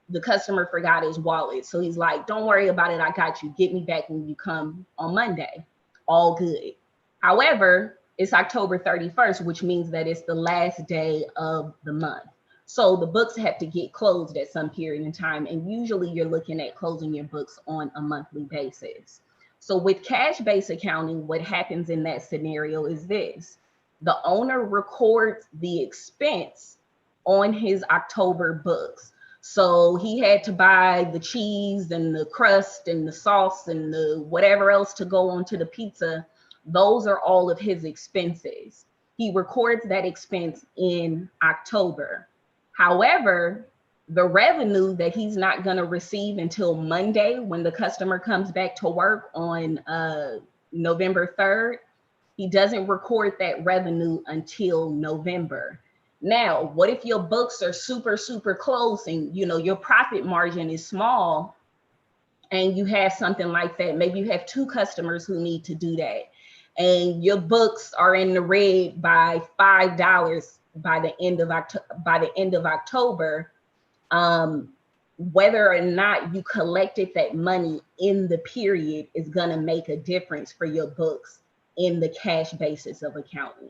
the customer forgot his wallet. So he's like, don't worry about it. I got you. Get me back when you come on Monday. All good. However, it's October 31st, which means that it's the last day of the month. So the books have to get closed at some period in time. And usually you're looking at closing your books on a monthly basis. So with cash-based accounting, what happens in that scenario is this. The owner records the expense on his October books. So he had to buy the cheese and the crust and the sauce and the whatever else to go onto the pizza. Those are all of his expenses. He records that expense in October. However, the revenue that he's not going to receive until Monday when the customer comes back to work on November 3rd, he doesn't record that revenue until November. Now, what if your books are super, super close and your profit margin is small and you have something like that? Maybe you have 2 customers who need to do that and your books are in the red by $5 by the end of October. Whether or not you collected that money in the period is going to make a difference for your books in the cash basis of accounting.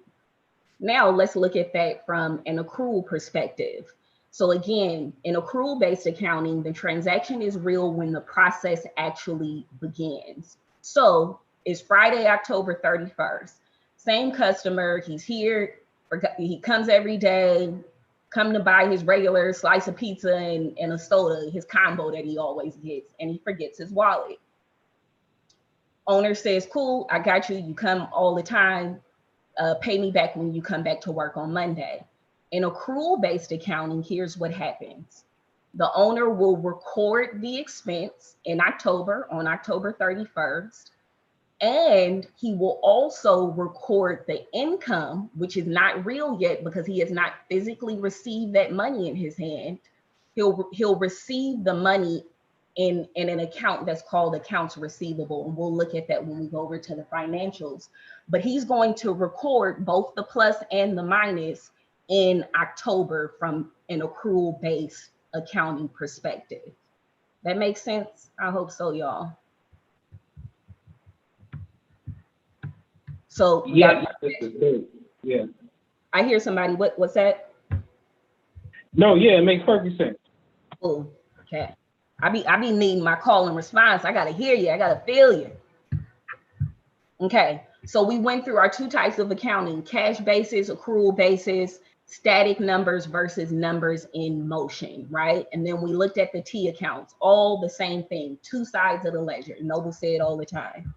Now let's look at that from an accrual perspective. So again, in accrual-based accounting, the transaction is real when the process actually begins. So it's Friday, October 31st. Same customer, he's here, he comes every day, come to buy his regular slice of pizza and a soda, his combo that he always gets, and he forgets his wallet. Owner says, cool, I got you, you come all the time, pay me back when you come back to work on Monday. In accrual-based accounting, here's what happens. The owner will record the expense in October, on October 31st, and he will also record the income, which is not real yet because he has not physically received that money in his hand. He'll receive the money in an account that's called accounts receivable. And we'll look at that when we go over to the financials. But he's going to record both the plus and the minus in October from an accrual-based accounting perspective. That makes sense? I hope so, y'all. So yeah, this is good. Yeah. I hear somebody. What's that? No, yeah, it makes perfect sense. Oh, okay. I be needing my call and response. I gotta hear you. I gotta feel you. Okay. So we went through our 2 types of accounting: cash basis, accrual basis, static numbers versus numbers in motion, right? And then we looked at the T accounts, all the same thing, 2 sides of the ledger. Noble said all the time.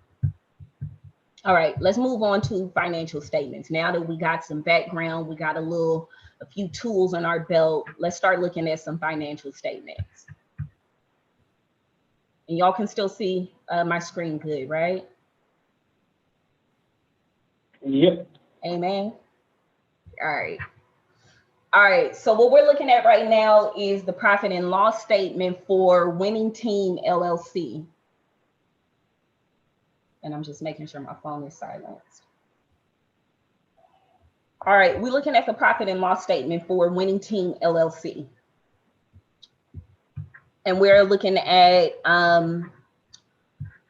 All right, let's move on to financial statements. Now that we got some background, we got a few tools on our belt, let's start looking at some financial statements. And y'all can still see my screen good, right? Yep. Amen. All right, so what we're looking at right now is the profit and loss statement for Winning Team LLC. And I'm just making sure my phone is silenced. All right, we're looking at the profit and loss statement for Winning Team LLC. And we're looking at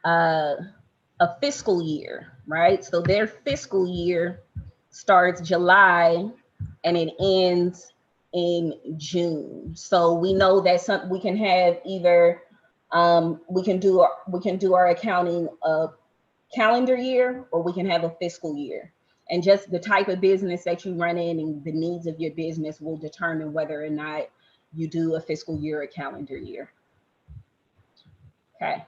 a fiscal year, right? So their fiscal year starts July and it ends in June. So we know that we can have either we can do our accounting calendar year, or we can have a fiscal year. And just the type of business that you run in and the needs of your business will determine whether or not you do a fiscal year or calendar year. Okay.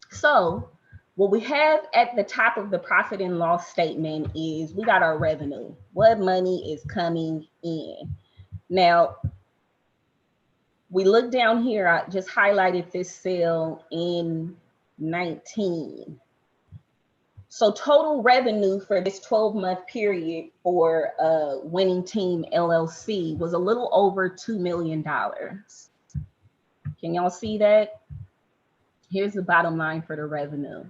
So What we have at the top of the profit and loss statement is we got our revenue. What money is coming in? Now, we look down here, I just highlighted this sale in 19. So total revenue for this 12-month period for Winning Team LLC was a little over $2 million. Can y'all see that? Here's the bottom line for the revenue.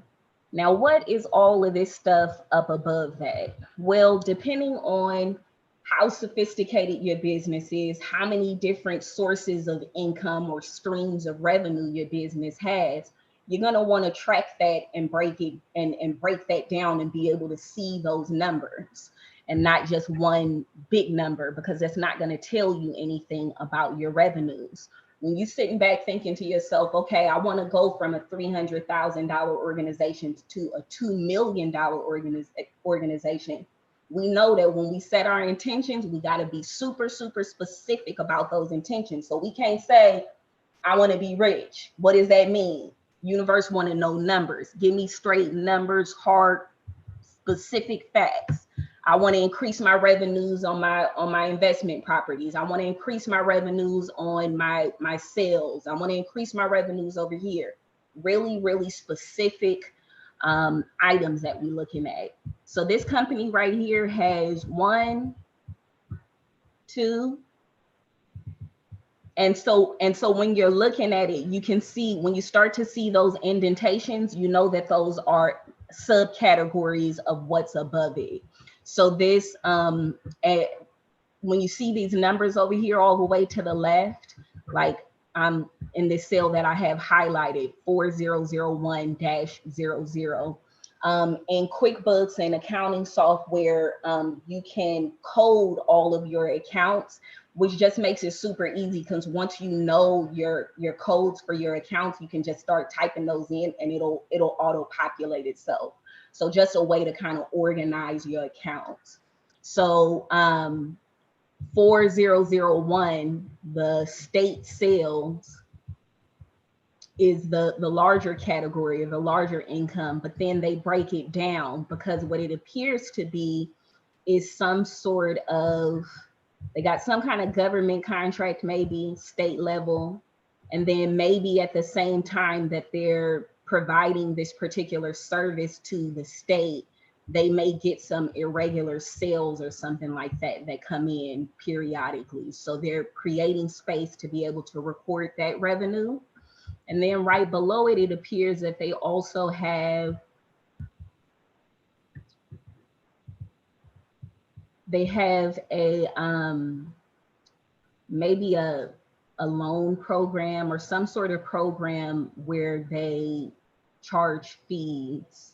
Now, what is all of this stuff up above that? Well, depending on how sophisticated your business is, how many different sources of income or streams of revenue your business has, you're going to want to track that and break it and break that down and be able to see those numbers and not just one big number, because that's not going to tell you anything about your revenues. When you're sitting back thinking to yourself, okay, I want to go from a $300,000 organization to a $2 million organization, we know that when we set our intentions, we got to be super, super specific about those intentions. So we can't say, I want to be rich. What does that mean? Universe want to know numbers. Give me straight numbers, hard, specific facts. I want to increase my revenues on my investment properties. I want to increase my revenues on my sales. I want to increase my revenues over here. Really, really specific items that we're looking at. So this company right here has 1, 2, and so when you're looking at it, you can see when you start to see those indentations, you know that those are subcategories of what's above it. So this, when you see these numbers over here all the way to the left, like I'm in this cell that I have highlighted, 4001-00. In QuickBooks and accounting software, you can code all of your accounts, which just makes it super easy, because once you know your codes for your accounts, you can just start typing those in and it'll auto populate itself. So just a way to kind of organize your accounts. So 4001, the state sales, is the larger category or the larger income, but then they break it down because what it appears to be is some sort of, they got some kind of government contract, maybe state level, and then maybe at the same time that they're providing this particular service to the state, they may get some irregular sales or something like that that come in periodically. So they're creating space to be able to record that revenue. And then right below it, it appears that they also have, a maybe a loan program or some sort of program where they charge fees.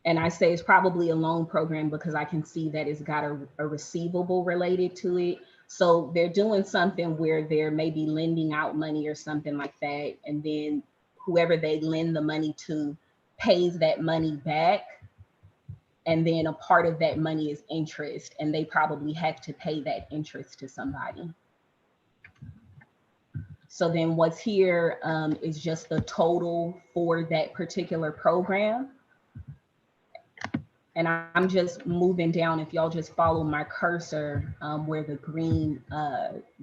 And I say it's probably a loan program because I can see that it's got a receivable related to it. So they're doing something where they're maybe lending out money or something like that. And then whoever they lend the money to pays that money back. And then a part of that money is interest, and they probably have to pay that interest to somebody. So then what's here is just the total for that particular program. And I'm just moving down. If y'all just follow my cursor where the green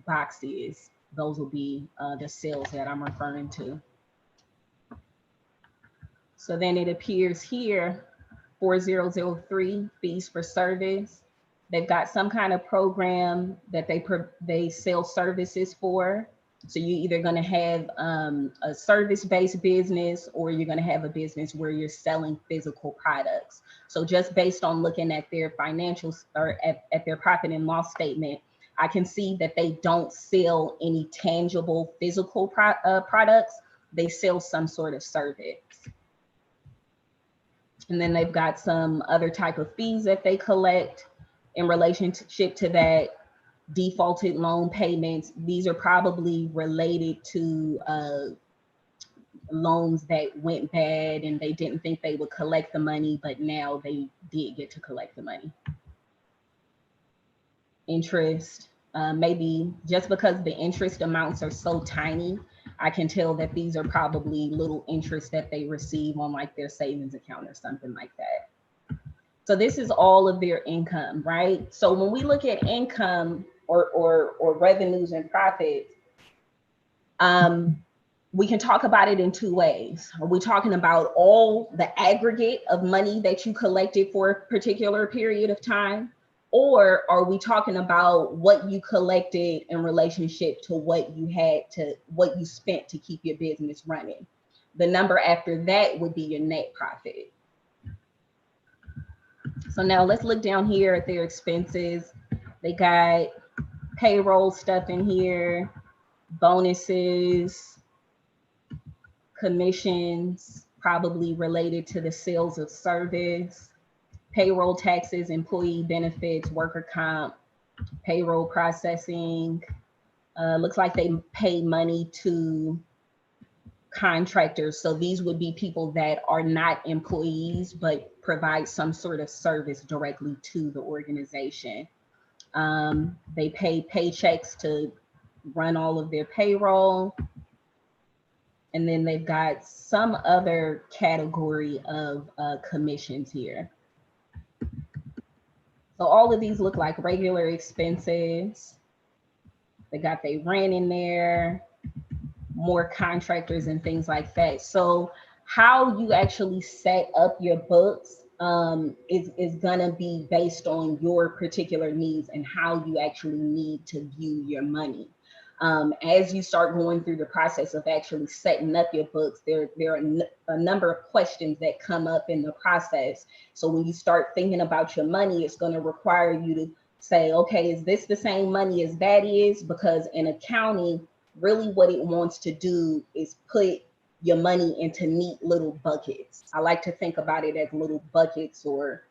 box is, those will be the sales that I'm referring to. So then it appears here, 4003, fees for service. They've got some kind of program that they sell services for. So you're either going to have a service-based business, or you're going to have a business where you're selling physical products. So just based on looking at their financials or at their profit and loss statement, I can see that they don't sell any tangible physical products. They sell some sort of service. And then they've got some other type of fees that they collect in relationship to that. Defaulted loan payments. These are probably related to loans that went bad and they didn't think they would collect the money, but now they did get to collect the money. Interest, maybe just because the interest amounts are so tiny, I can tell that these are probably little interest that they receive on like their savings account or something like that. So this is all of their income, right? So when we look at income or revenues and profits, we can talk about it in two ways. Are we talking about all the aggregate of money that you collected for a particular period of time? Or are we talking about what you collected in relationship to what you spent to keep your business running? The number after that would be your net profit. So now let's look down here at their expenses. They got payroll stuff in here, bonuses, commissions, probably related to the sales of service, payroll taxes, employee benefits, worker comp, payroll processing. Looks like they pay money to contractors. So these would be people that are not employees, but provide some sort of service directly to the organization. They pay paychecks to run all of their payroll. And then they've got some other category of commissions here. So all of these look like regular expenses. They got their rent in there, more contractors and things like that. So how you actually set up your books is gonna be based on your particular needs and how you actually need to view your money. As you start going through the process of actually setting up your books, there are a number of questions that come up in the process. So when you start thinking about your money, it's going to require you to say, okay, is this the same money as that is? Because in accounting, really what it wants to do is put your money into neat little buckets. I like to think about it as little buckets or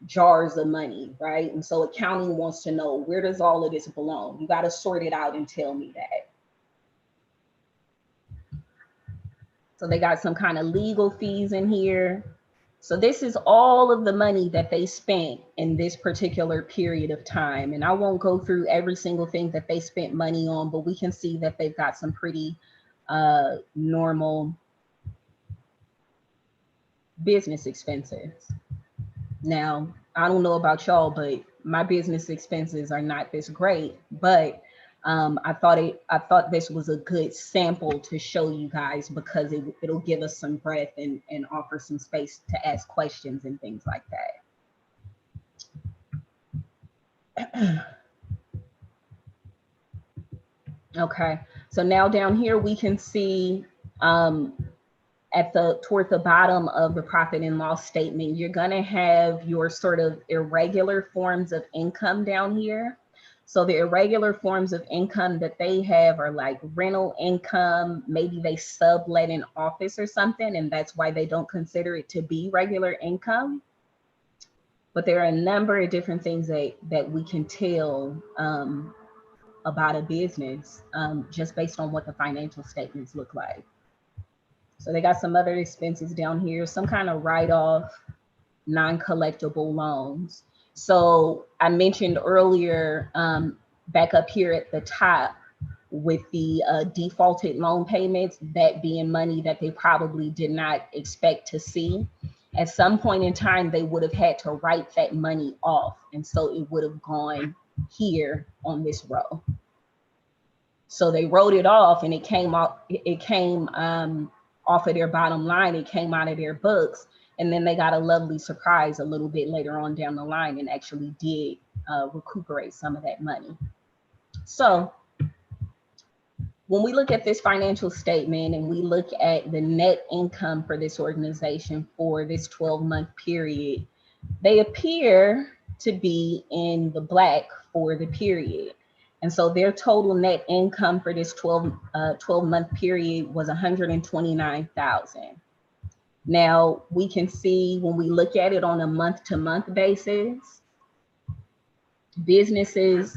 jars of money, right? And so accounting wants to know, where does all of this belong? You got to sort it out and tell me that. So they got some kind of legal fees in here. So this is all of the money that they spent in this particular period of time. And I won't go through every single thing that they spent money on, but we can see that they've got some pretty normal business expenses. Now, I don't know about y'all, but my business expenses are not this great, but I thought this was a good sample to show you guys because it'll give us some breath and offer some space to ask questions and things like that. Okay, so now down here we can see toward the bottom of the profit and loss statement, you're gonna have your sort of irregular forms of income down here. So the irregular forms of income that they have are like rental income, maybe they sublet an office or something, and that's why they don't consider it to be regular income. But there are a number of different things that we can tell about a business just based on what the financial statements look like. So they got some other expenses down here, some kind of write-off, non-collectible loans. So I mentioned earlier, back up here at the top with the defaulted loan payments, that being money that they probably did not expect to see. At some point in time, they would have had to write that money off. And so it would have gone here on this row. So they wrote it off and it came off of their bottom line, it came out of their books, and then they got a lovely surprise a little bit later on down the line and actually did recuperate some of that money. So when we look at this financial statement and we look at the net income for this organization for this 12-month period, they appear to be in the black for the period. And so their total net income for this 12-month period was $129,000. Now we can see when we look at it on a month-to-month basis, businesses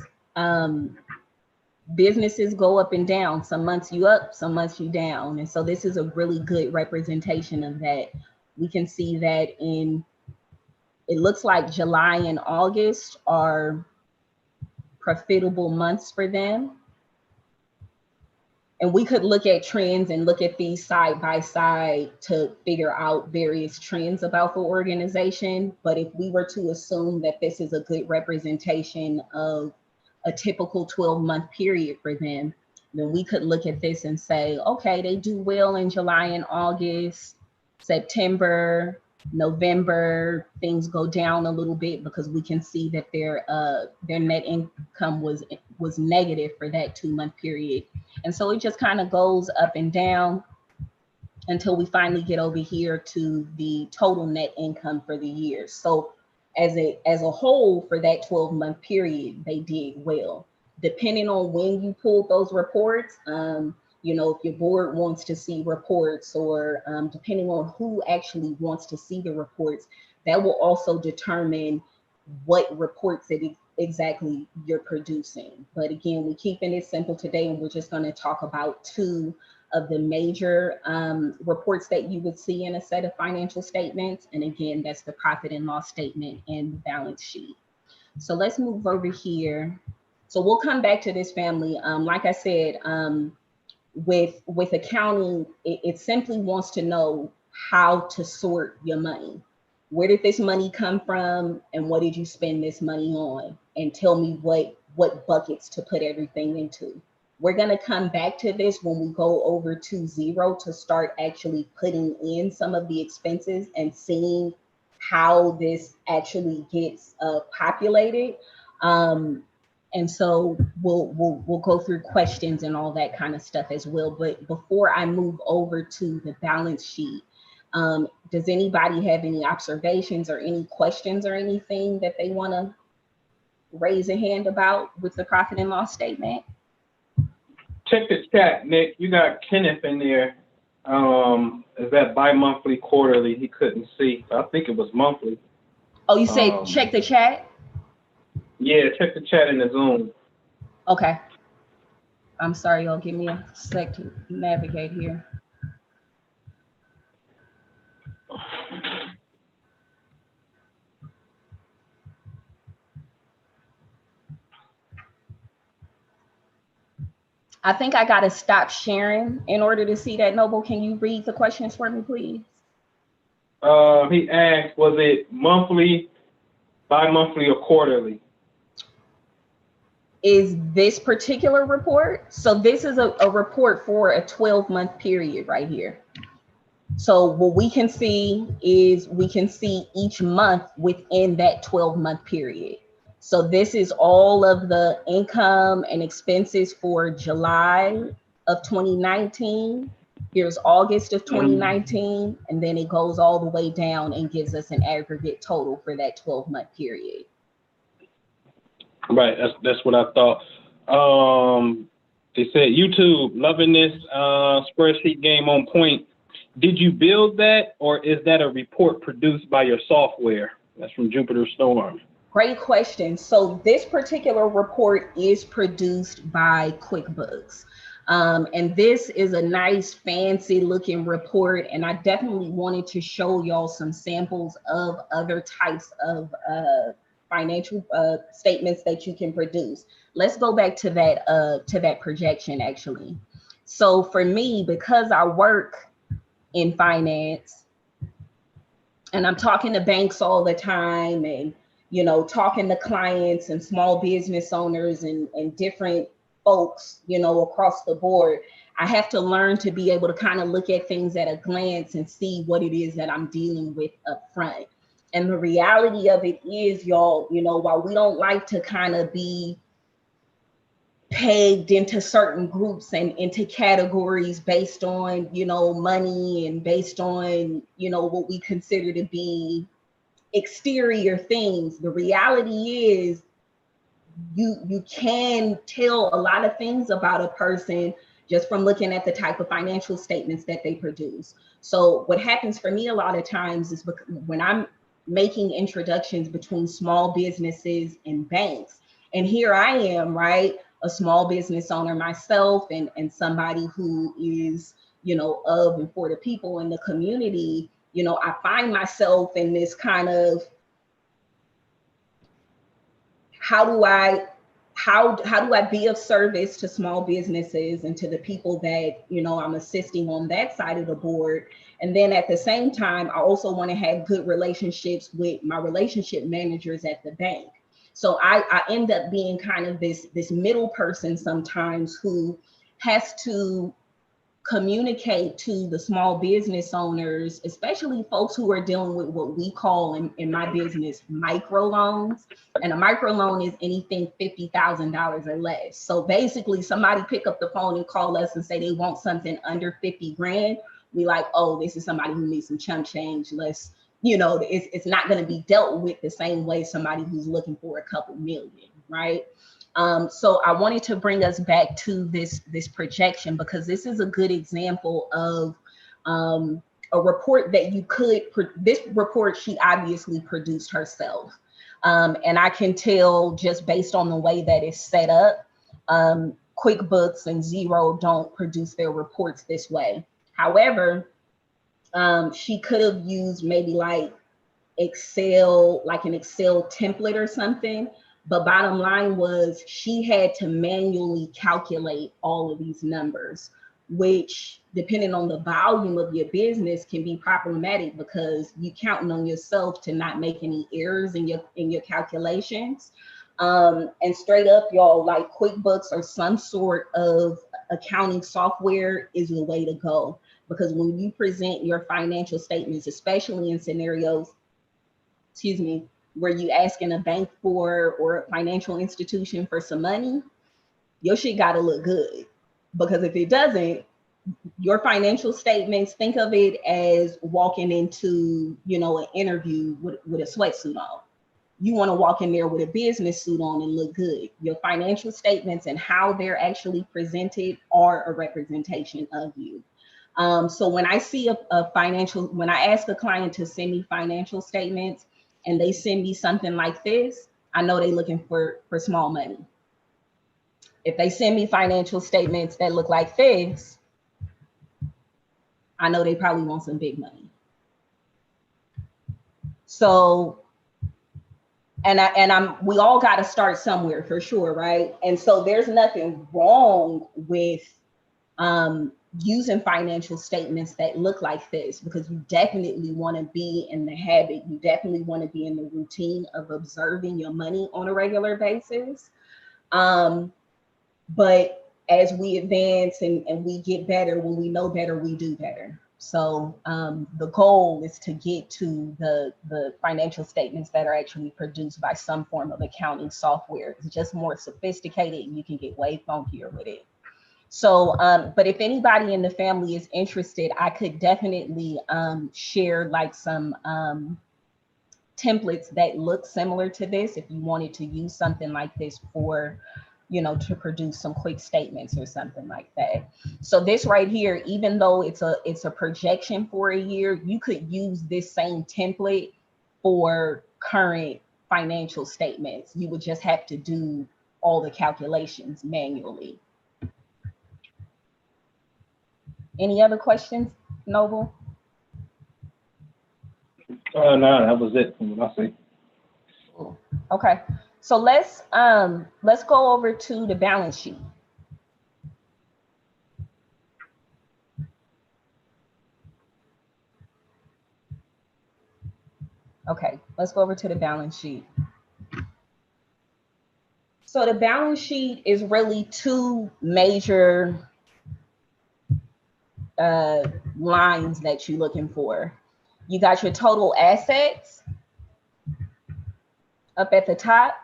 go up and down. Some months you up, some months you down. And so this is a really good representation of that. We can see that it looks like July and August are profitable months for them. And we could look at trends and look at these side by side to figure out various trends about the organization. But if we were to assume that this is a good representation of a typical 12-month period for them, then we could look at this and say, okay, they do well in July and August. September, November, things go down a little bit because we can see that their net income was negative for that 2-month period. And so it just kind of goes up and down until we finally get over here to the total net income for the year. So as a whole, for that 12-month period, they did well. Depending on when you pulled those reports, if your board wants to see reports, or depending on who actually wants to see the reports, that will also determine what reports exactly you're producing. But again, we're keeping it simple today, and we're just going to talk about two of the major reports that you would see in a set of financial statements. And again, that's the profit and loss statement and the balance sheet. So let's move over here. So we'll come back to this, family. Like I said, with accounting, it simply wants to know how to sort your money. Where did this money come from, and what did you spend this money on? And tell me what buckets to put everything into. We're going to come back to this when we go over to zero to start actually putting in some of the expenses and seeing how this actually gets populated. And so we'll go through questions and all that kind of stuff as well. But before I move over to the balance sheet, does anybody have any observations or any questions or anything that they want to raise a hand about with the profit and loss statement? Check the chat, Nick. You got Kenneth in there. Is that bi-monthly, quarterly? He couldn't see. I think it was monthly. Oh, you said check the chat? Yeah, check the chat in the Zoom. Okay. I'm sorry, y'all. Give me a sec to navigate here. I think I got to stop sharing in order to see that. Noble, can you read the questions for me, please? He asked, was it monthly, bi-monthly, or quarterly? Is this particular report? So this is a report for a 12-month period right here. So what we can see is we can see each month within that 12-month period. So this is all of the income and expenses for July of 2019. Here's August of 2019, and then it goes all the way down and gives us an aggregate total for that 12-month period. Right, that's what I thought. They said, YouTube, loving this spreadsheet game on point. Did you build that, or is that a report produced by your software? That's from Jupiter Storm. Great question. So this particular report is produced by QuickBooks. And this is a nice, fancy looking report. And I definitely wanted to show y'all some samples of other types of financial statements that you can produce. Let's go back to that projection, actually. So for me, because I work in finance and I'm talking to banks all the time, and talking to clients and small business owners and different folks, across the board, I have to learn to be able to kind of look at things at a glance and see what it is that I'm dealing with up front. And the reality of it is, y'all, while we don't like to kind of be pegged into certain groups and into categories based on, money and based on, what we consider to be exterior things, the reality is you can tell a lot of things about a person just from looking at the type of financial statements that they produce. So what happens for me a lot of times is when I'm making introductions between small businesses and banks, and here I am, right, a small business owner myself, and somebody who is, of and for the people in the community, I find myself in this kind of, how do I how do I be of service to small businesses and to the people that, you know, I'm assisting on that side of the board. And then at the same time, I also want to have good relationships with my relationship managers at the bank. So I end up being kind of this middle person sometimes who has to communicate to the small business owners, especially folks who are dealing with what we call in my business micro loans. And a micro loan is anything $50,000 or less. So basically, somebody pick up the phone and call us and say they want something under 50 grand. We like, oh, this is somebody who needs some chump change. Let's, you know, it's not going to be dealt with the same way somebody who's looking for a couple million, right? So I wanted to bring us back to this projection, because this is a good example of a report that you could, this report she obviously produced herself. And I can tell just based on the way that it's set up, QuickBooks and Xero don't produce their reports this way. However, she could have used maybe like Excel, like an Excel template or something. But bottom line was she had to manually calculate all of these numbers, which depending on the volume of your business can be problematic, because you counting on yourself to not make any errors in your calculations. And straight up, y'all, like QuickBooks or some sort of accounting software is the way to go. Because when you present your financial statements, especially in scenarios, excuse me, where you asking a bank for or a financial institution for some money, your shit gotta look good. Because if it doesn't, your financial statements, think of it as walking into, you know, an interview with a sweatsuit on. You want to walk in there with a business suit on and look good. Your financial statements and how they're actually presented are a representation of you. So when I see a financial, when I ask a client to send me financial statements and they send me something like this, I know they're looking for small money. If they send me financial statements that look like this, I know they probably want some big money. So, we all got to start somewhere for sure, right? And so there's nothing wrong with using financial statements that look like this, because you definitely want to be in the habit, you definitely want to be in the routine of observing your money on a regular basis. But as we advance and we get better, when we know better, we do better. So the goal is to get to the financial statements that are actually produced by some form of accounting software. It's just more sophisticated and you can get way funkier with it. So, but if anybody in the family is interested, I could definitely share like some templates that look similar to this if you wanted to use something like this for, you know, to produce some quick statements or something like that. So this right here, even though it's a projection for a year, you could use this same template for current financial statements. You would just have to do all the calculations manually. Any other questions, Noble? No, that was it from what I see. Okay, so let's go over to the balance sheet. Okay, let's go over to the balance sheet. So the balance sheet is really two major lines that you're looking for. You got your total assets up at the top,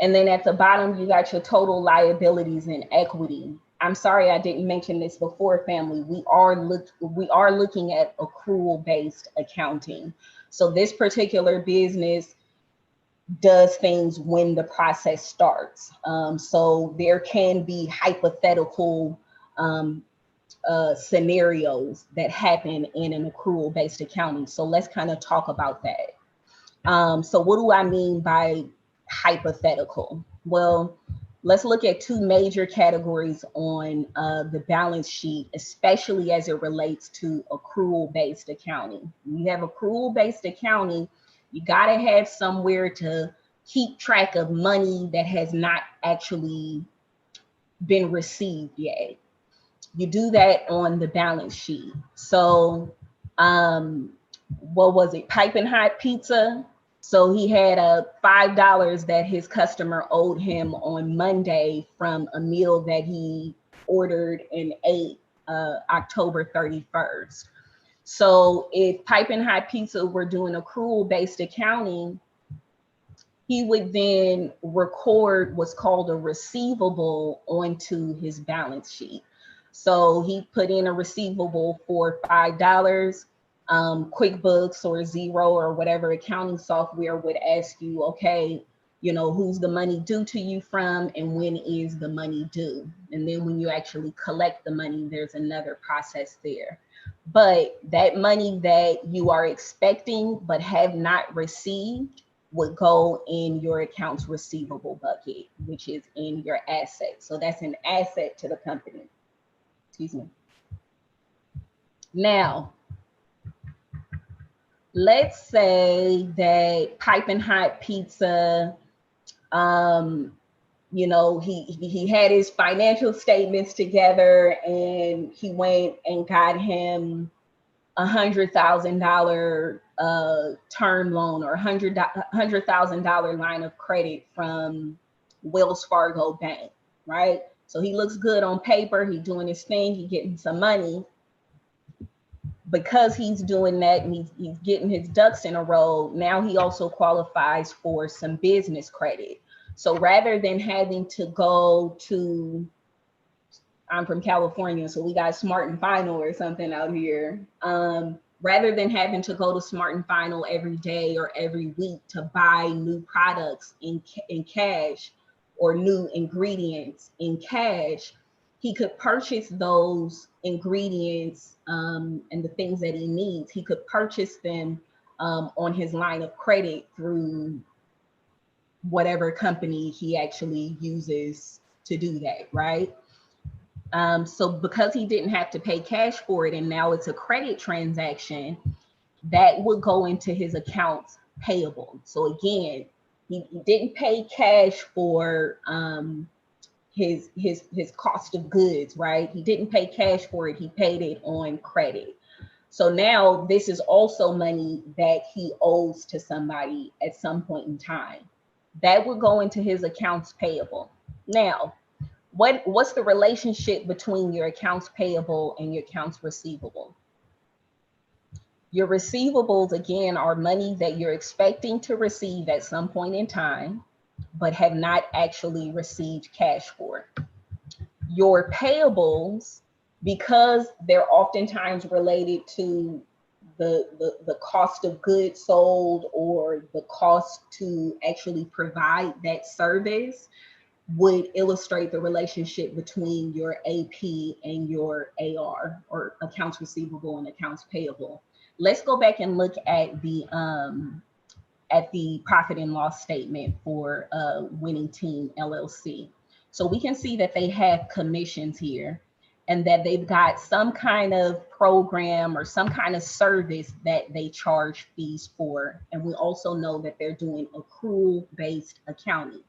and then at the bottom you got your total liabilities and equity. I'm sorry I didn't mention this before, family. We are looking at accrual-based accounting. So this particular business does things when the process starts. So there can be hypothetical scenarios that happen in an accrual-based accounting. So let's kind of talk about that. So what do I mean by hypothetical? Well, let's look at two major categories on the balance sheet, especially as it relates to accrual-based accounting. When you have accrual-based accounting, you got to have somewhere to keep track of money that has not actually been received yet. You do that on the balance sheet. So, what was it? Piping Hot Pizza. So he had a $5 that his customer owed him on Monday from a meal that he ordered and ate October 31st. So if Piping Hot Pizza were doing accrual-based accounting, he would then record what's called a receivable onto his balance sheet. So he put in a receivable for $5. QuickBooks or Xero or whatever accounting software would ask you, okay, you know, who's the money due to you from and when is the money due? And then when you actually collect the money, there's another process there. But that money that you are expecting but have not received would go in your accounts receivable bucket, which is in your asset. So that's an asset to the company. Excuse me. Now, let's say that Piping Hot Pizza, you know, he had his financial statements together and he went and got him $100,000 term loan or $100,000 line of credit from Wells Fargo Bank, right? So he looks good on paper. He's doing his thing. He's getting some money. Because he's doing that and he's getting his ducks in a row, now he also qualifies for some business credit. So rather than having to go to, I'm from California, so we got Smart and Final or something out here. Rather than having to go to Smart and Final every day or every week to buy new products in cash or new ingredients in cash, he could purchase those ingredients and the things that he needs. He could purchase them on his line of credit through whatever company he actually uses to do that, right? So because he didn't have to pay cash for it and now it's a credit transaction, that would go into his accounts payable. So again, he didn't pay cash for his cost of goods, right? He didn't pay cash for it. He paid it on credit. So now this is also money that he owes to somebody at some point in time. That would go into his accounts payable. Now, what's the relationship between your accounts payable and your accounts receivable? Your receivables, again, are money that you're expecting to receive at some point in time, but have not actually received cash for. Your payables, because they're oftentimes related to the cost of goods sold or the cost to actually provide that service, would illustrate the relationship between your AP and your AR, or accounts receivable and accounts payable. Let's go back and look at the profit and loss statement for Winning Team LLC. So we can see that they have commissions here and that they've got some kind of program or some kind of service that they charge fees for. And we also know that they're doing accrual-based accounting.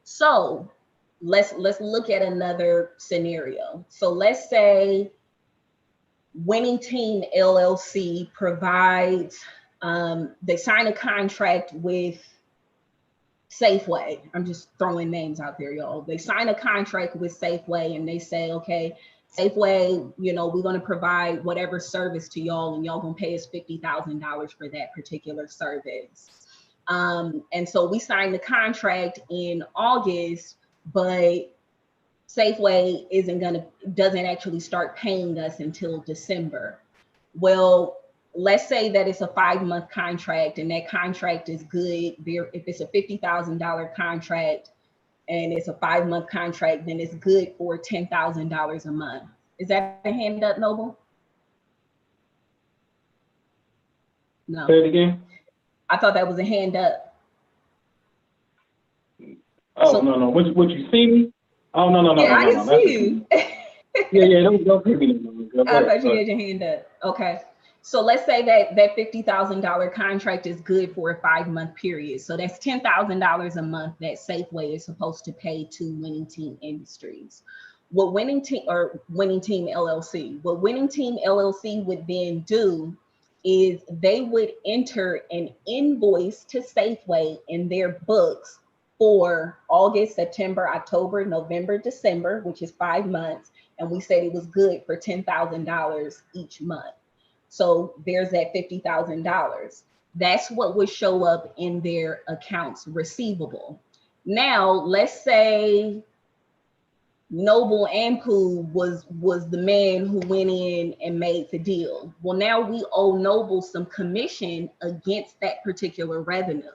So let's look at another scenario. So let's say Winning Team LLC provides, they sign a contract with Safeway. I'm just throwing names out there, y'all. They sign a contract with Safeway and they say, okay, Safeway, you know, we're going to provide whatever service to y'all and y'all going to pay us $50,000 for that particular service. And so we signed the contract in August, but Safeway doesn't actually start paying us until December. Well, let's say that it's a 5-month contract and that contract is good. If it's a $50,000 contract and it's a 5-month contract, then it's good for $10,000 a month. Is that a hand up, Noble? No. Say it again. I thought that was a hand up. Oh, so, no. What you see me? Oh, no. Yeah, I can see you. Yeah, don't hit me. I thought you had your hand up. Okay. So let's say that $50,000 contract is good for a 5-month period. So that's $10,000 a month that Safeway is supposed to pay to Winning Team Industries. What Winning Team LLC, what Winning Team LLC would then do is they would enter an invoice to Safeway in their books for August, September, October, November, December, which is 5 months. And we said it was good for $10,000 each month. So there's that $50,000. That's what would show up in their accounts receivable. Now, let's say Noble Ampu was the man who went in and made the deal. Well, now we owe Noble some commission against that particular revenue.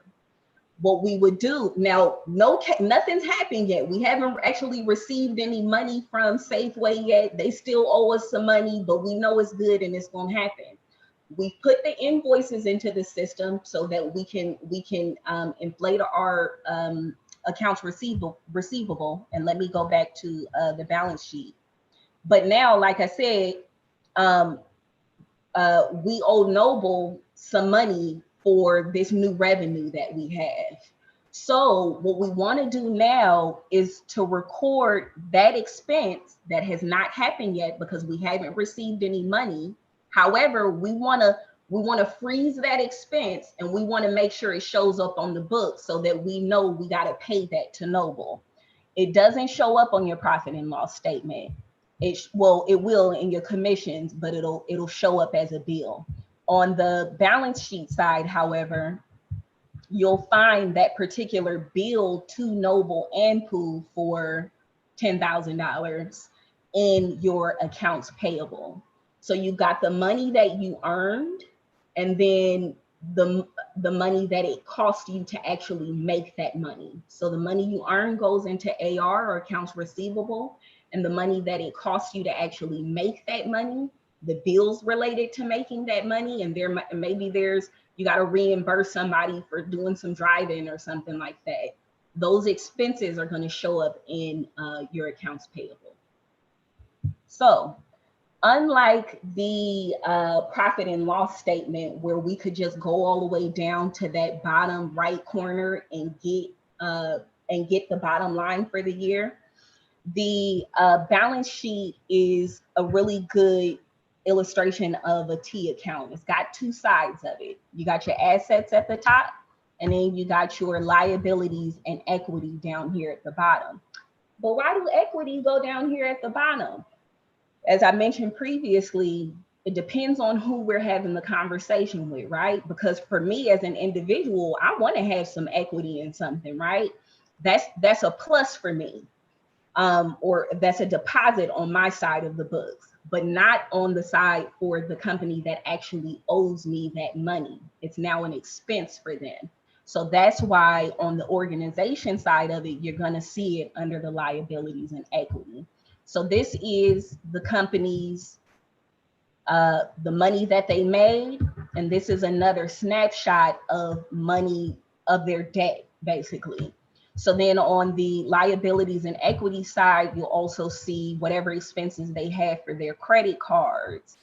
What we would do now, nothing's happened yet. We haven't actually received any money from Safeway yet. They still owe us some money, but we know it's good and it's going to happen. We put the invoices into the system so that we can inflate our accounts receivable. And let me go back to the balance sheet. But now, like I said, we owe Noble some money for this new revenue that we have. So what we want to do now is to record that expense that has not happened yet because we haven't received any money. However, we want to freeze that expense and we want to make sure it shows up on the book so that we know we got to pay that to Noble. It doesn't show up on your profit and loss statement. It will in your commissions, but it'll show up as a bill. On the balance sheet side, however, you'll find that particular bill to Noble Ampu for $10,000 in your accounts payable. So you got the money that you earned, and then the money that it cost you to actually make that money. So the money you earn goes into AR or accounts receivable, and the money that it costs you to actually make that money, the bills related to making that money, and maybe you got to reimburse somebody for doing some driving or something like that. Those expenses are going to show up in your accounts payable. So unlike the profit and loss statement where we could just go all the way down to that bottom right corner and get the bottom line for the year, the balance sheet is a really good illustration of a T account. It's got two sides of it. You got your assets at the top, and then you got your liabilities and equity down here at the bottom. But why do equity go down here at the bottom? As I mentioned previously, it depends on who we're having the conversation with, right? Because for me as an individual, I want to have some equity in something, right? That's a plus for me. Or that's a deposit on my side of the books, but not on the side for the company that actually owes me that money. It's now an expense for them. So that's why on the organization side of it, you're going to see it under the liabilities and equity. So this is the company's, the money that they made. And this is another snapshot of money of their debt, basically. So then on the liabilities and equity side, you'll also see whatever expenses they have for their credit cards.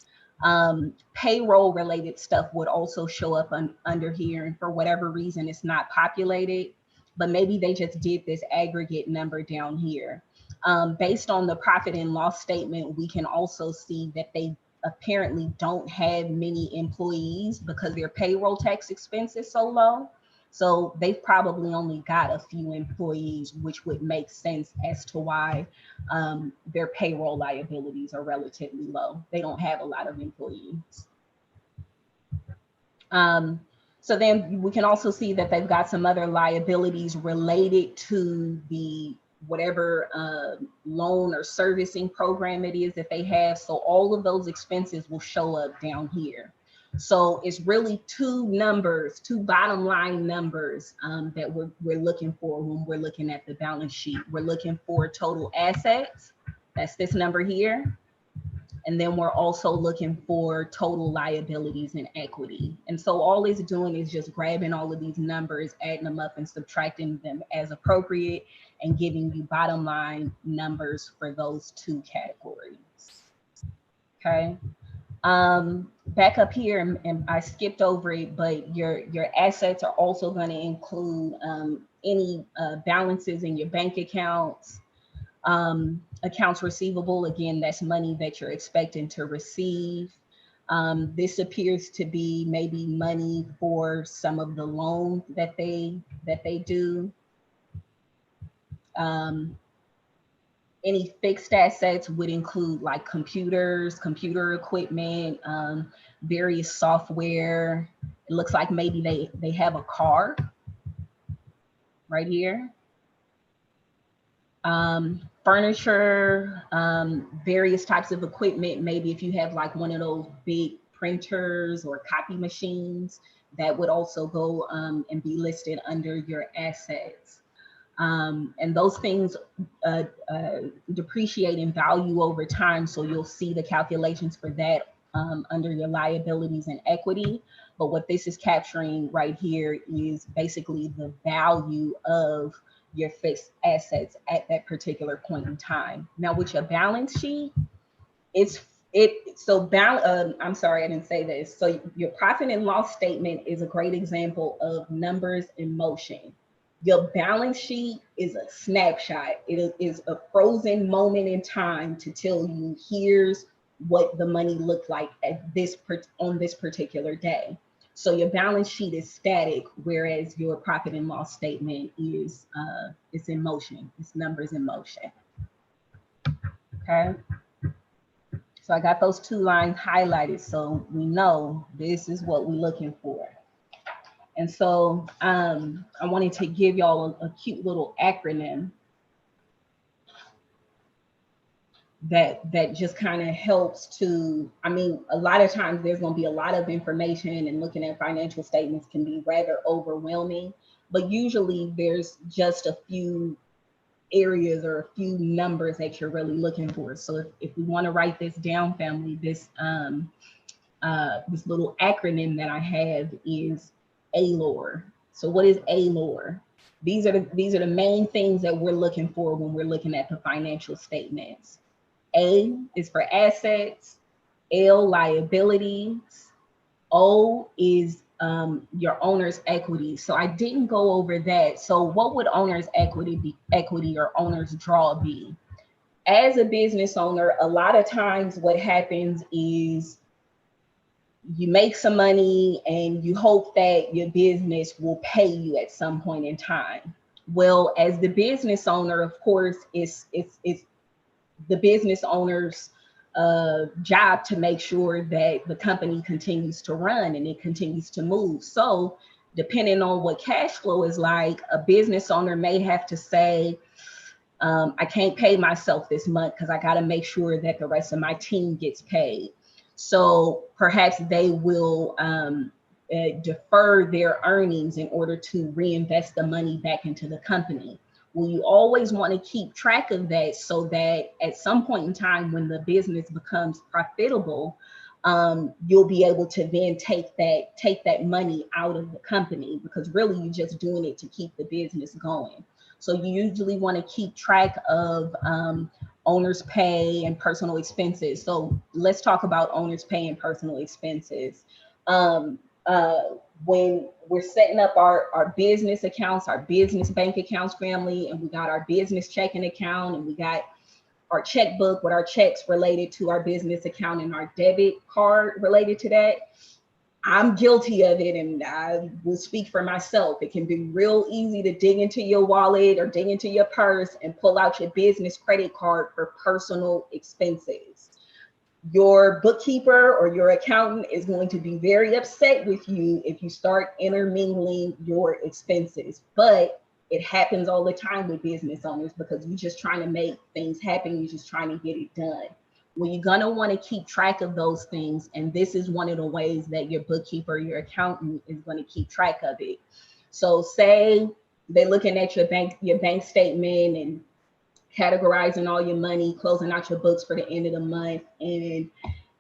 Payroll related stuff would also show up under here. And for whatever reason, it's not populated, but maybe they just did this aggregate number down here. Based on the profit and loss statement, we can also see that they apparently don't have many employees because their payroll tax expense is so low. So they've probably only got a few employees, which would make sense as to why their payroll liabilities are relatively low. They don't have a lot of employees. So then we can also see that they've got some other liabilities related to the whatever loan or servicing program it is that they have. So all of those expenses will show up down here. So it's really two bottom line numbers that we're looking for when we're looking at the balance sheet. We're looking for total assets, that's this number here. And then we're also looking for total liabilities and equity. And so all it's doing is just grabbing all of these numbers, adding them up and subtracting them as appropriate and giving you bottom line numbers for those two categories. Okay. Back up here, and I skipped over it, but your assets are also going to include any balances in your bank accounts, accounts receivable. Again, that's money that you're expecting to receive. This appears to be maybe money for some of the loans that they do. Any fixed assets would include like computers, computer equipment, various software. It looks like maybe they have a car right here. Furniture, various types of equipment. Maybe if you have like one of those big printers or copy machines, that would also go and be listed under your assets. And those things depreciate in value over time. So you'll see the calculations for that under your liabilities and equity. But what this is capturing right here is basically the value of your fixed assets at that particular point in time. Now with your balance sheet, I'm sorry, I didn't say this. So your profit and loss statement is a great example of numbers in motion. Your balance sheet is a snapshot. It is a frozen moment in time to tell you here's what the money looked like on this particular day. So your balance sheet is static, whereas your profit and loss statement is it's in motion. It's numbers in motion. Okay. So I got those two lines highlighted, so we know this is what we're looking for. And so I wanted to give y'all a cute little acronym that just kind of helps to, I mean, a lot of times there's going to be a lot of information, and looking at financial statements can be rather overwhelming, but usually there's just a few areas or a few numbers that you're really looking for. So if we want to write this down, family, this little acronym that I have is ALOR. So what is ALOR? These are the main things that we're looking for when we're looking at the financial statements. A is for assets, L liabilities, O is your owner's equity. So I didn't go over that. So what would owner's equity or owner's draw be? As a business owner, a lot of times what happens is you make some money and you hope that your business will pay you at some point in time. Well, as the business owner, of course, it's the business owner's job to make sure that the company continues to run and it continues to move. So depending on what cash flow is like, a business owner may have to say, I can't pay myself this month because I got to make sure that the rest of my team gets paid. So perhaps they will defer their earnings in order to reinvest the money back into the company. Well, you always want to keep track of that so that at some point in time when the business becomes profitable, you'll be able to then take that money out of the company, because really you're just doing it to keep the business going. So you usually want to keep track of owner's pay and personal expenses. So let's talk about owner's pay and personal expenses. When we're setting up our business accounts, our business bank accounts, family, and we got our business checking account, and we got our checkbook with our checks related to our business account and our debit card related to that. I'm guilty of it, and I will speak for myself. It can be real easy to dig into your wallet or dig into your purse and pull out your business credit card for personal expenses. Your bookkeeper or your accountant is going to be very upset with you if you start intermingling your expenses. But it happens all the time with business owners because you're just trying to make things happen. You're just trying to get it done. Well, you're going to want to keep track of those things. And this is one of the ways that your bookkeeper, your accountant is going to keep track of it. So say they're looking at your bank statement and categorizing all your money, closing out your books for the end of the month. And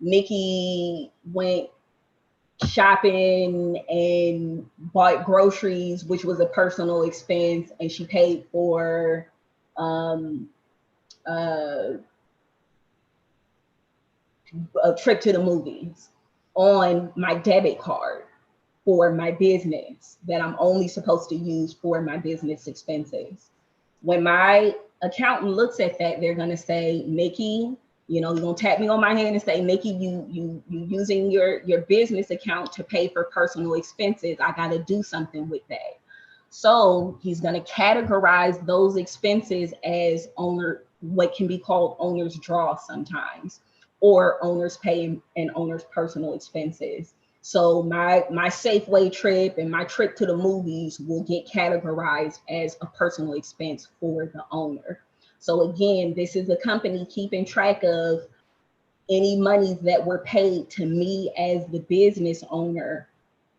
Nikki went shopping and bought groceries, which was a personal expense, and she paid for a trip to the movies on my debit card for my business that I'm only supposed to use for my business expenses. When my accountant looks at that, they're gonna say, Nikki, you're gonna tap me on my hand and say, Nikki, you using your business account to pay for personal expenses. I gotta do something with that. So he's gonna categorize those expenses as what can be called owner's draw sometimes, or owner's pay and owner's personal expenses. So my Safeway trip and my trip to the movies will get categorized as a personal expense for the owner. So again, this is a company keeping track of any monies that were paid to me as the business owner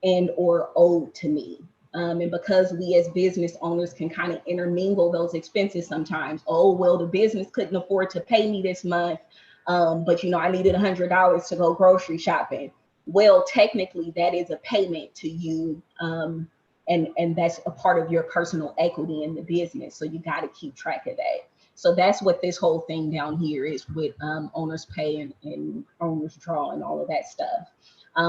and or owed to me. And because we as business owners can kind of intermingle those expenses sometimes. Oh, well, the business couldn't afford to pay me this month, but I needed $100 to go grocery shopping. Well, technically, that is a payment to you, and that's a part of your personal equity in the business. So you got to keep track of that. So that's what this whole thing down here is with owner's pay and owner's draw and all of that stuff.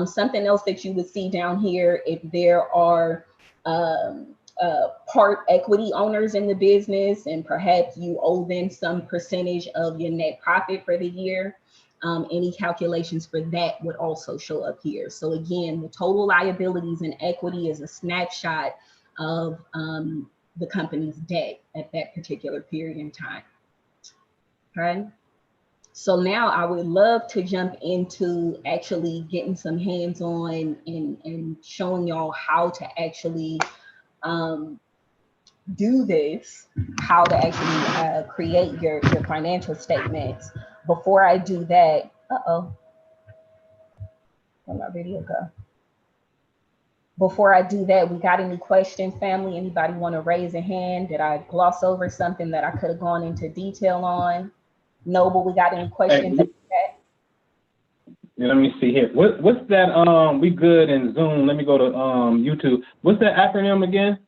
Something else that you would see down here, if there are part equity owners in the business and perhaps you owe them some percentage of your net profit for the year, any calculations for that would also show up here. So again, the total liabilities and equity is a snapshot of the company's debt at that particular period in time. Okay. So now I would love to jump into actually getting some hands-on and showing y'all how to actually do this, how to actually create your financial statements. Before I do that, where'd my video go? Before I do that, we got any questions, family? Anybody want to raise a hand? Did I gloss over something that I could have gone into detail on? No, but we got any questions? Yeah, let me see here. What's that? We good in Zoom. Let me go to YouTube. What's that acronym again?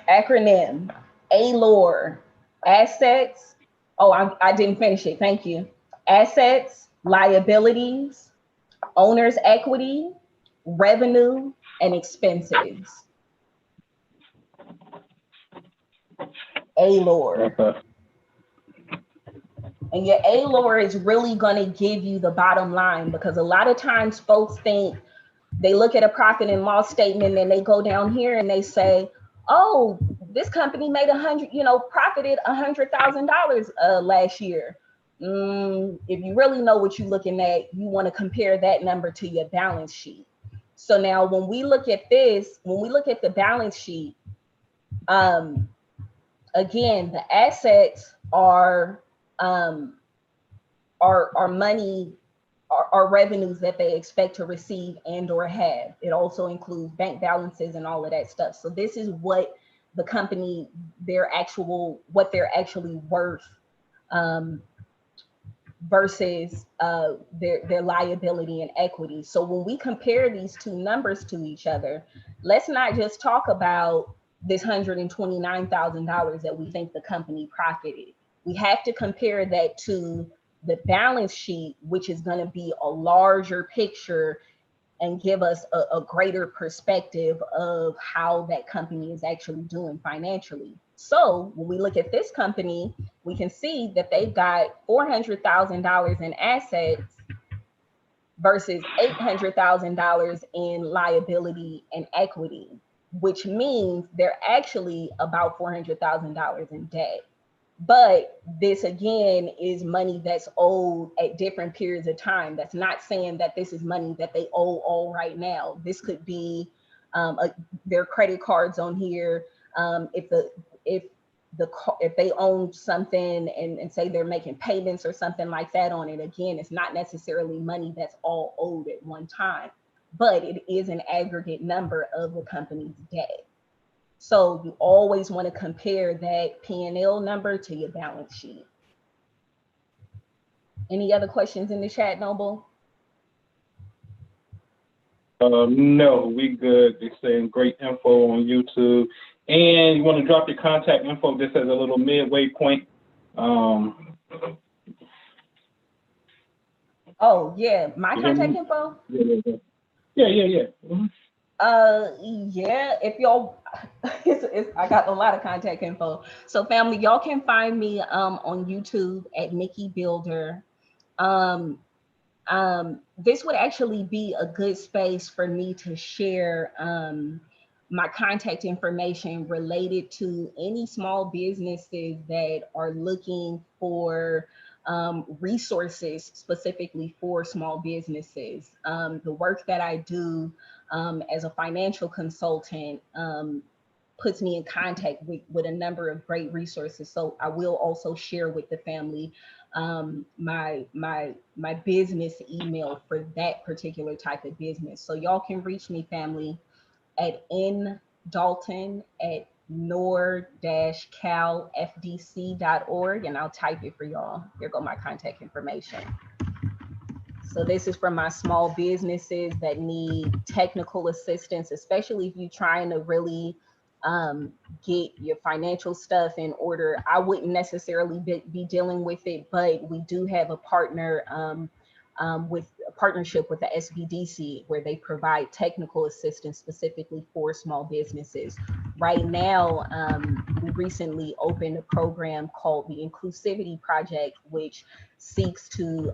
Acronym ALOR. Assets. Oh, I didn't finish it. Thank you. Assets, liabilities, owner's equity, revenue, and expenses. ALOR. Okay. And your ALOR is really going to give you the bottom line, because a lot of times folks think, they look at a profit and loss statement and they go down here and they say, oh, this company made profited $100,000 last year. If you really know what you're looking at, you want to compare that number to your balance sheet. So now when we look at this, when we look at the balance sheet, again, the assets are money, are revenues that they expect to receive and or have. It also includes bank balances and all of that stuff. So this is what the company, what they're actually worth versus their liability and equity. So when we compare these two numbers to each other, let's not just talk about this $129,000 that we think the company profited. We have to compare that to the balance sheet, which is going to be a larger picture and give us a greater perspective of how that company is actually doing financially. So when we look at this company, we can see that they've got $400,000 in assets versus $800,000 in liability and equity, which means they're actually about $400,000 in debt. But this again is money that's owed at different periods of time. That's not saying that this is money that they owe all right now. This could be their credit cards on here. If they own something and say they're making payments or something like that on it, again, it's not necessarily money that's all owed at one time, but it is an aggregate number of the company's debt. So you always want to compare that P&L number to your balance sheet. Any other questions in the chat, Noble? No, we good. They're saying great info on YouTube. And you want to drop your contact info just as a little midway point. Oh yeah, my You hear contact me? info. Yeah. Mhm. Yeah, if y'all, I got a lot of contact info. So family, y'all can find me on YouTube at Nikki Builder. Um, this would actually be a good space for me to share my contact information related to any small businesses that are looking for resources specifically for small businesses. The work that I do as a financial consultant puts me in contact with a number of great resources. So I will also share with the family my business email for that particular type of business. So y'all can reach me, family, at ndalton at nor-calfdc.org, and I'll type it for y'all. Here go my contact information. So this is for my small businesses that need technical assistance, especially if you're trying to really get your financial stuff in order. I wouldn't necessarily be dealing with it, but we do have a with a partnership with the SBDC where they provide technical assistance specifically for small businesses. Right now, we recently opened a program called the Inclusivity Project, which seeks to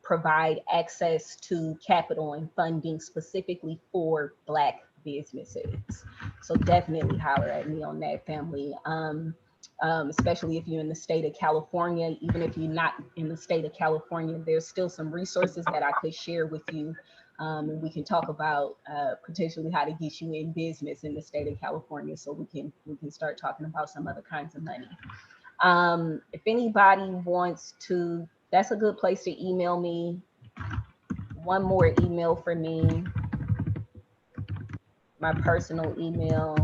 provide access to capital and funding specifically for Black businesses. So definitely holler at me on that, family. Especially if you're in the state of California. Even if you're not in the state of California, there's still some resources that I could share with you. And we can talk about potentially how to get you in business in the state of California, so we can start talking about some other kinds of money. If anybody wants to, that's a good place to email me. One more email for me, my personal email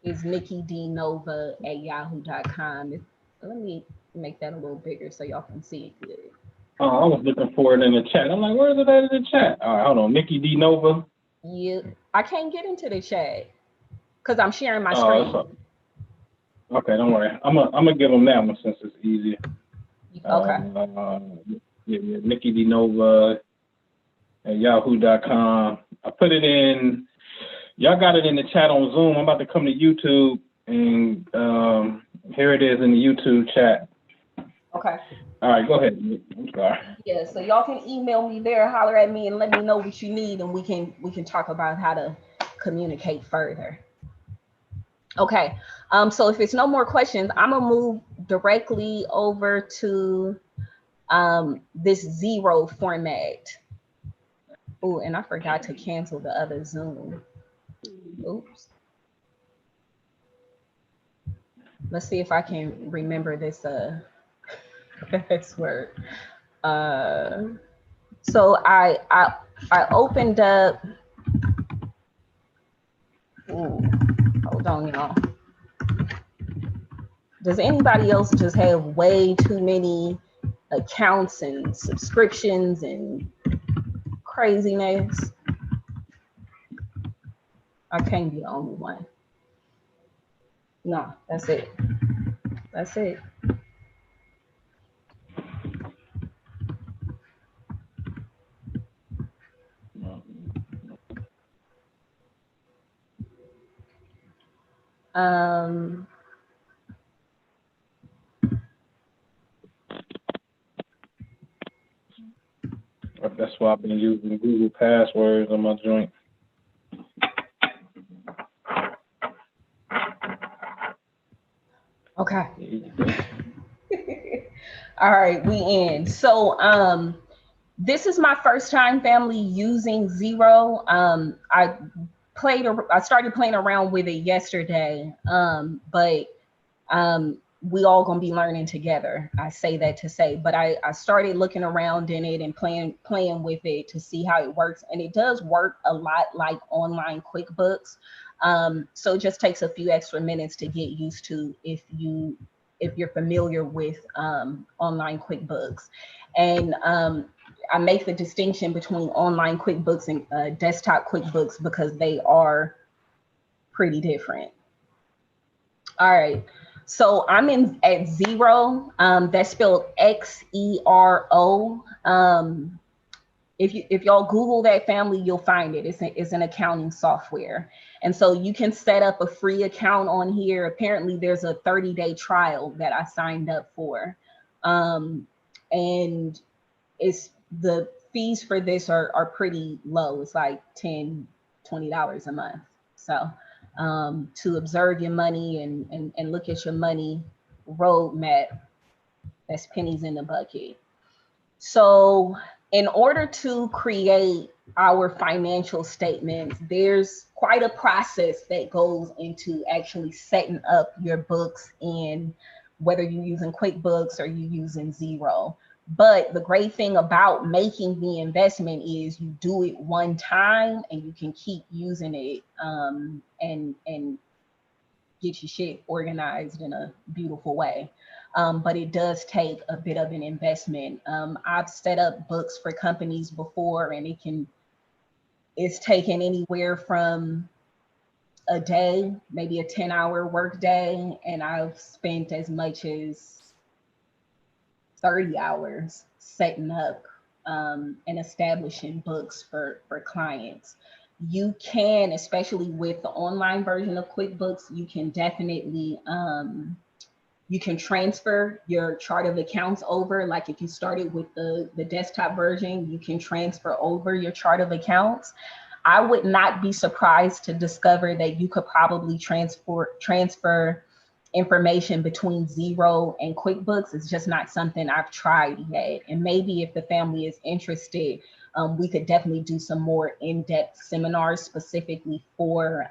is nikkidnova@yahoo.com. Let me make that a little bigger so y'all can see it good. Oh, I was looking for it in the chat. I'm like, where is it at in the chat? All right, hold on. Nikki D Nova. Yeah, I can't get into the chat because I'm sharing my screen. Okay, don't worry. I'm gonna give them that one since it's easier. Okay. Yeah, Nikki D Nova at yahoo.com. I put it in. Y'all got it in the chat on Zoom. I'm about to come to YouTube, and here it is in the YouTube chat. Okay. All right, go ahead. I'm sorry. Yeah, so y'all can email me there, holler at me, and let me know what you need, and we can talk about how to communicate further. Okay. So if it's no more questions, I'm gonna move directly over to this zero format. Oh, and I forgot to cancel the other Zoom. Oops. Let's see if I can remember this password. So I opened up. Ooh, hold on, y'all. Does anybody else just have way too many accounts and subscriptions and craziness? I can't be the only one. No, that's it. That's it. That's why I've been using Google passwords on my joint. Okay. All right, we in. So this is my first time, family, using Zero. I started playing around with it yesterday, but we all gonna be learning together. I say that to say, but I started looking around in it and playing with it to see how it works, and it does work a lot like online QuickBooks. So it just takes a few extra minutes to get used to if you're familiar with online QuickBooks. And I make the distinction between online QuickBooks and desktop QuickBooks because they are pretty different. All right. So I'm in at Zero. That's spelled Xero. If y'all Google that family, you'll find it. It's an accounting software. And so you can set up a free account on here. Apparently there's a 30-day trial that I signed up for. And it's the fees for this are pretty low. It's like $10-20 a month. So to observe your money and look at your money roadmap, that's pennies in the bucket. So in order to create our financial statements, there's quite a process that goes into actually setting up your books in whether you're using QuickBooks or you're using Zero. But the great thing about making the investment is you do it one time and you can keep using it and get your shit organized in a beautiful way. But it does take a bit of an investment. I've set up books for companies before, and it's taken anywhere from a day, maybe a 10-hour work day, and I've spent as much as 30 hours setting up and establishing books for clients. You can, especially with the online version of QuickBooks, you can definitely you can transfer your chart of accounts over. Like if you started with the desktop version, you can transfer over your chart of accounts. I would not be surprised to discover that you could probably transfer information between Zero and QuickBooks. It's just not something I've tried yet. And maybe if the family is interested, we could definitely do some more in-depth seminars specifically for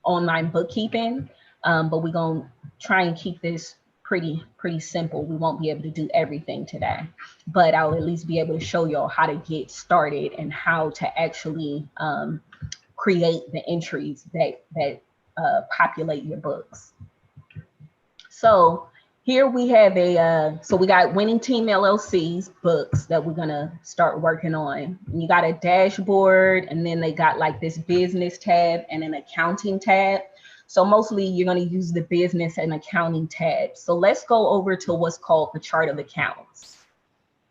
online bookkeeping. But we're gonna try and keep this pretty simple. We won't be able to do everything today, but I'll at least be able to show y'all how to get started and how to actually create the entries that populate your books. So here we have so we got Winning Team LLC's books that we're gonna start working on. And you got a dashboard, and then they got like this business tab and an accounting tab. So mostly you're gonna use the business and accounting tab. So let's go over to what's called the chart of accounts.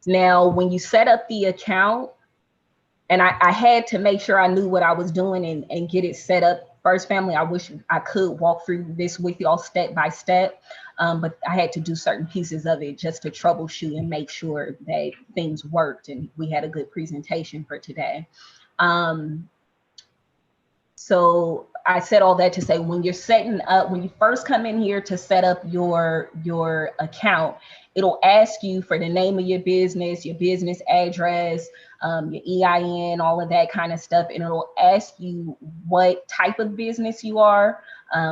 Now, when you set up the account, and I had to make sure I knew what I was doing and get it set up. First, family, I wish I could walk through this with y'all step by step, but I had to do certain pieces of it just to troubleshoot and make sure that things worked and we had a good presentation for today. So I said all that to say, when you're setting up, when you first come in here to set up your account, it'll ask you for the name of your business address, your EIN, all of that kind of stuff. And it'll ask you what type of business you are,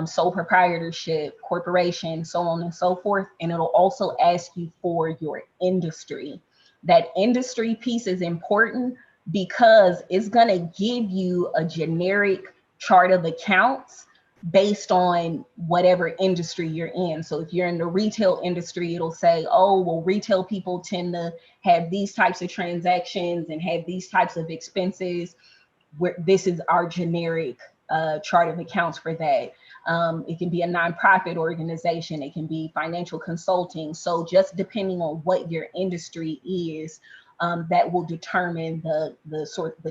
sole proprietorship, corporation, so on and so forth. And it'll also ask you for your industry. That industry piece is important because it's going to give you a generic chart of accounts based on whatever industry you're in. So if you're in the retail industry, it'll say, oh, well, retail people tend to have these types of transactions and have these types of expenses. Where this is our generic chart of accounts for that. It can be a nonprofit organization. It can be financial consulting. So just depending on what your industry is, that will determine the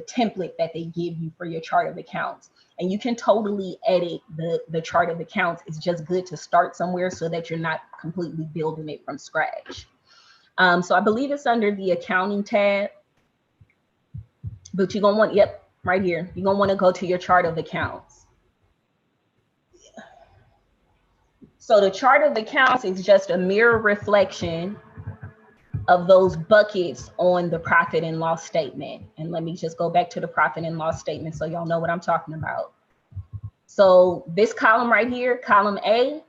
template that they give you for your chart of accounts. And you can totally edit the chart of accounts. It's just good to start somewhere so that you're not completely building it from scratch. So I believe it's under the accounting tab, but you're gonna want, yep, right here. You're gonna want to go to your chart of accounts. So the chart of accounts is just a mirror reflection of those buckets on the profit and loss statement. And let me just go back to the profit and loss statement so y'all know what I'm talking about. So this column right here, column A,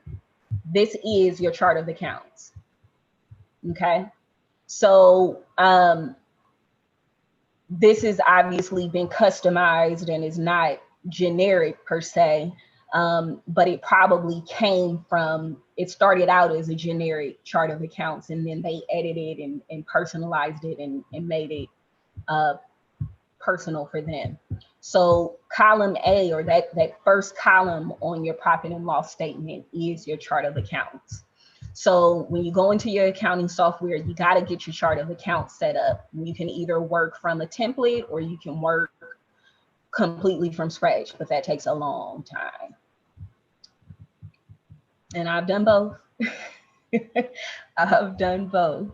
this is your chart of accounts. Okay. So this has obviously been customized and is not generic per se, but it probably came from, it started out as a generic chart of accounts, and then they edited and personalized it and made it personal for them. So column A, or that first column on your profit and loss statement, is your chart of accounts. So when you go into your accounting software, you got to get your chart of accounts set up. You can either work from a template or you can work completely from scratch, but that takes a long time. And I've done both. I've done both.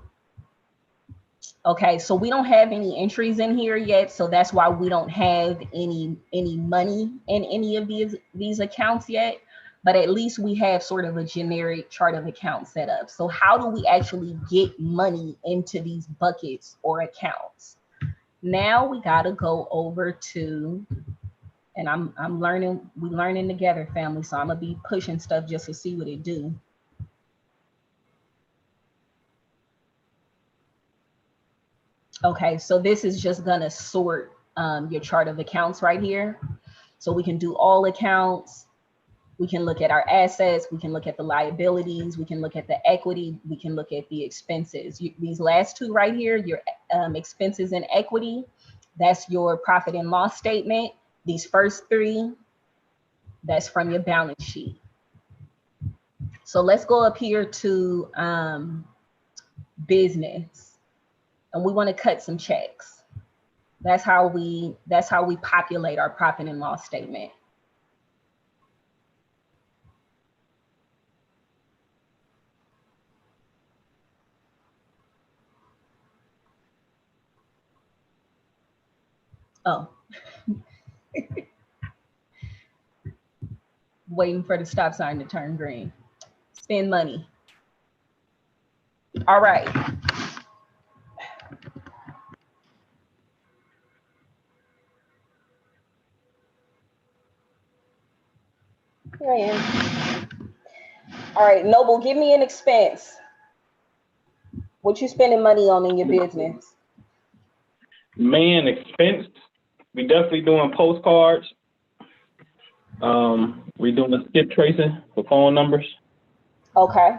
Okay, so we don't have any entries in here yet, so that's why we don't have any money in any of these accounts yet. But at least we have sort of a generic chart of accounts set up. So how do we actually get money into these buckets or accounts? Now we got to go over to, and I'm learning, we learning together, family. So I'm gonna be pushing stuff just to see what it do. Okay, so this is just gonna sort your chart of accounts right here. So we can do all accounts. We can look at our assets. We can look at the liabilities. We can look at the equity. We can look at the expenses. These last two right here, your expenses and equity, that's your profit and loss statement. These first three, that's from your balance sheet. So let's go up here to business, and we want to cut some checks. That's how we populate our profit and loss statement. Oh, waiting for the stop sign to turn green. Spend money. All right. Here I am. All right, Noble, give me an expense. What you spending money on in your business? Man, expense. We definitely doing postcards. We doing the skip tracing for phone numbers. Okay.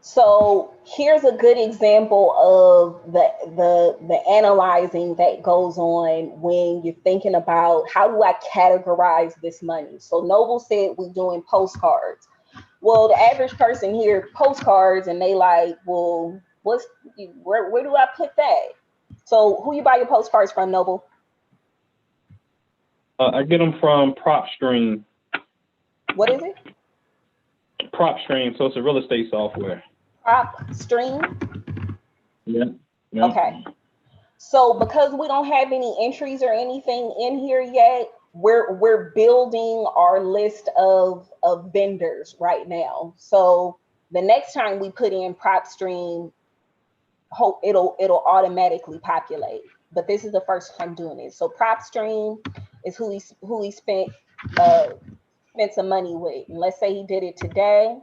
So here's a good example of the analyzing that goes on when you're thinking about, how do I categorize this money? So Noble said we're doing postcards. Well, the average person here, postcards, and they like, well, where do I put that? So who you buy your postcards from, Noble? I get them from PropStream. What is it? PropStream, so it's a real estate software. PropStream? Yeah. Okay. So because we don't have any entries or anything in here yet, we're building our list of vendors right now. So the next time we put in PropStream, hope it'll automatically populate. But this is the first time doing it. So PropStream is who he spent some money with. And let's say he did it today.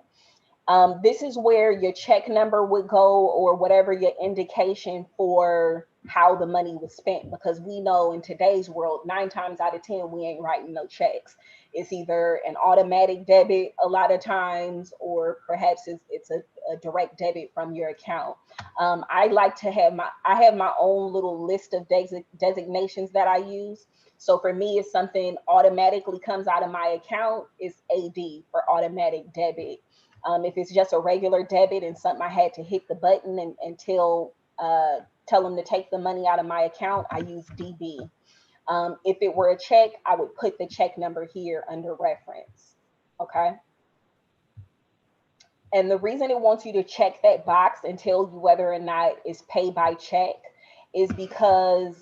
This is where your check number would go, or whatever your indication for how the money was spent, because we know in today's world, 9 times out of 10, we ain't writing no checks. It's either an automatic debit a lot of times, or perhaps it's a direct debit from your account. I like to have my own little list of designations that I use. So for me, if something automatically comes out of my account, it's AD for automatic debit. If it's just a regular debit and something I had to hit the button and tell them to take the money out of my account, I use DB. If it were a check, I would put the check number here under reference. Okay. And the reason it wants you to check that box and tell you whether or not it's paid by check is because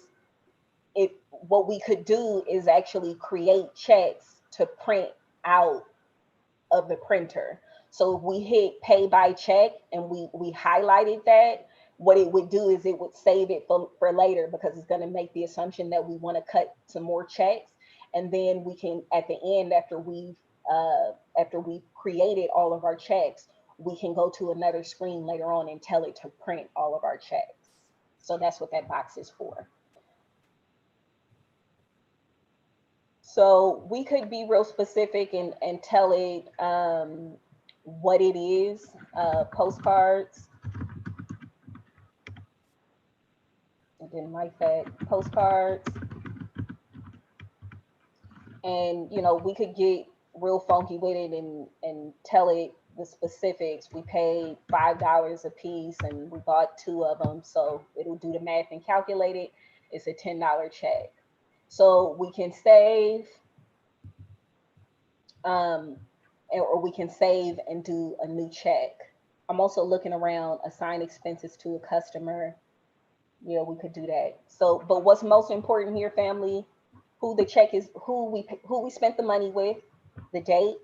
what we could do is actually create checks to print out of the printer. So if we hit pay by check and we highlighted that, what it would do is it would save it for later, because it's going to make the assumption that we want to cut some more checks. And then we can, at the end, after we've created all of our checks, we can go to another screen later on and tell it to print all of our checks. So that's what that box is for. So we could be real specific and tell it what it is, postcards. I didn't like that. Postcards. And we could get real funky with it and tell it the specifics. We paid $5 a piece and we bought two of them, so it'll do the math and calculate it. It's a $10 check. So we can save, or we can save and do a new check. I'm also looking around, assign expenses to a customer. Yeah, we could do that. So, but what's most important here, family, who the check is, who we spent the money with, the date,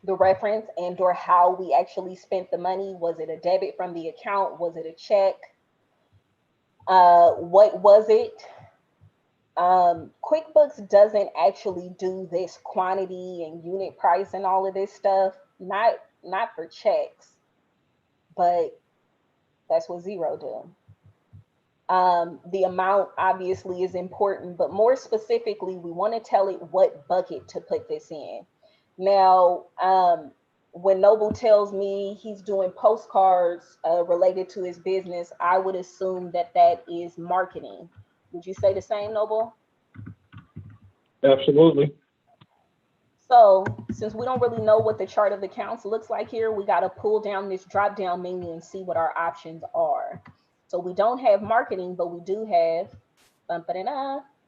the reference, and or how we actually spent the money. Was it a debit from the account? Was it a check? What was it? QuickBooks doesn't actually do this quantity and unit price and all of this stuff. Not for checks, but that's what Zero do. The amount obviously is important, but more specifically, we want to tell it what bucket to put this in. Now, when Noble tells me he's doing postcards related to his business, I would assume that that is marketing. Would you say the same, Noble? Absolutely. So since we don't really know what the chart of accounts looks like here, we got to pull down this drop down menu and see what our options are. So we don't have marketing, but we do have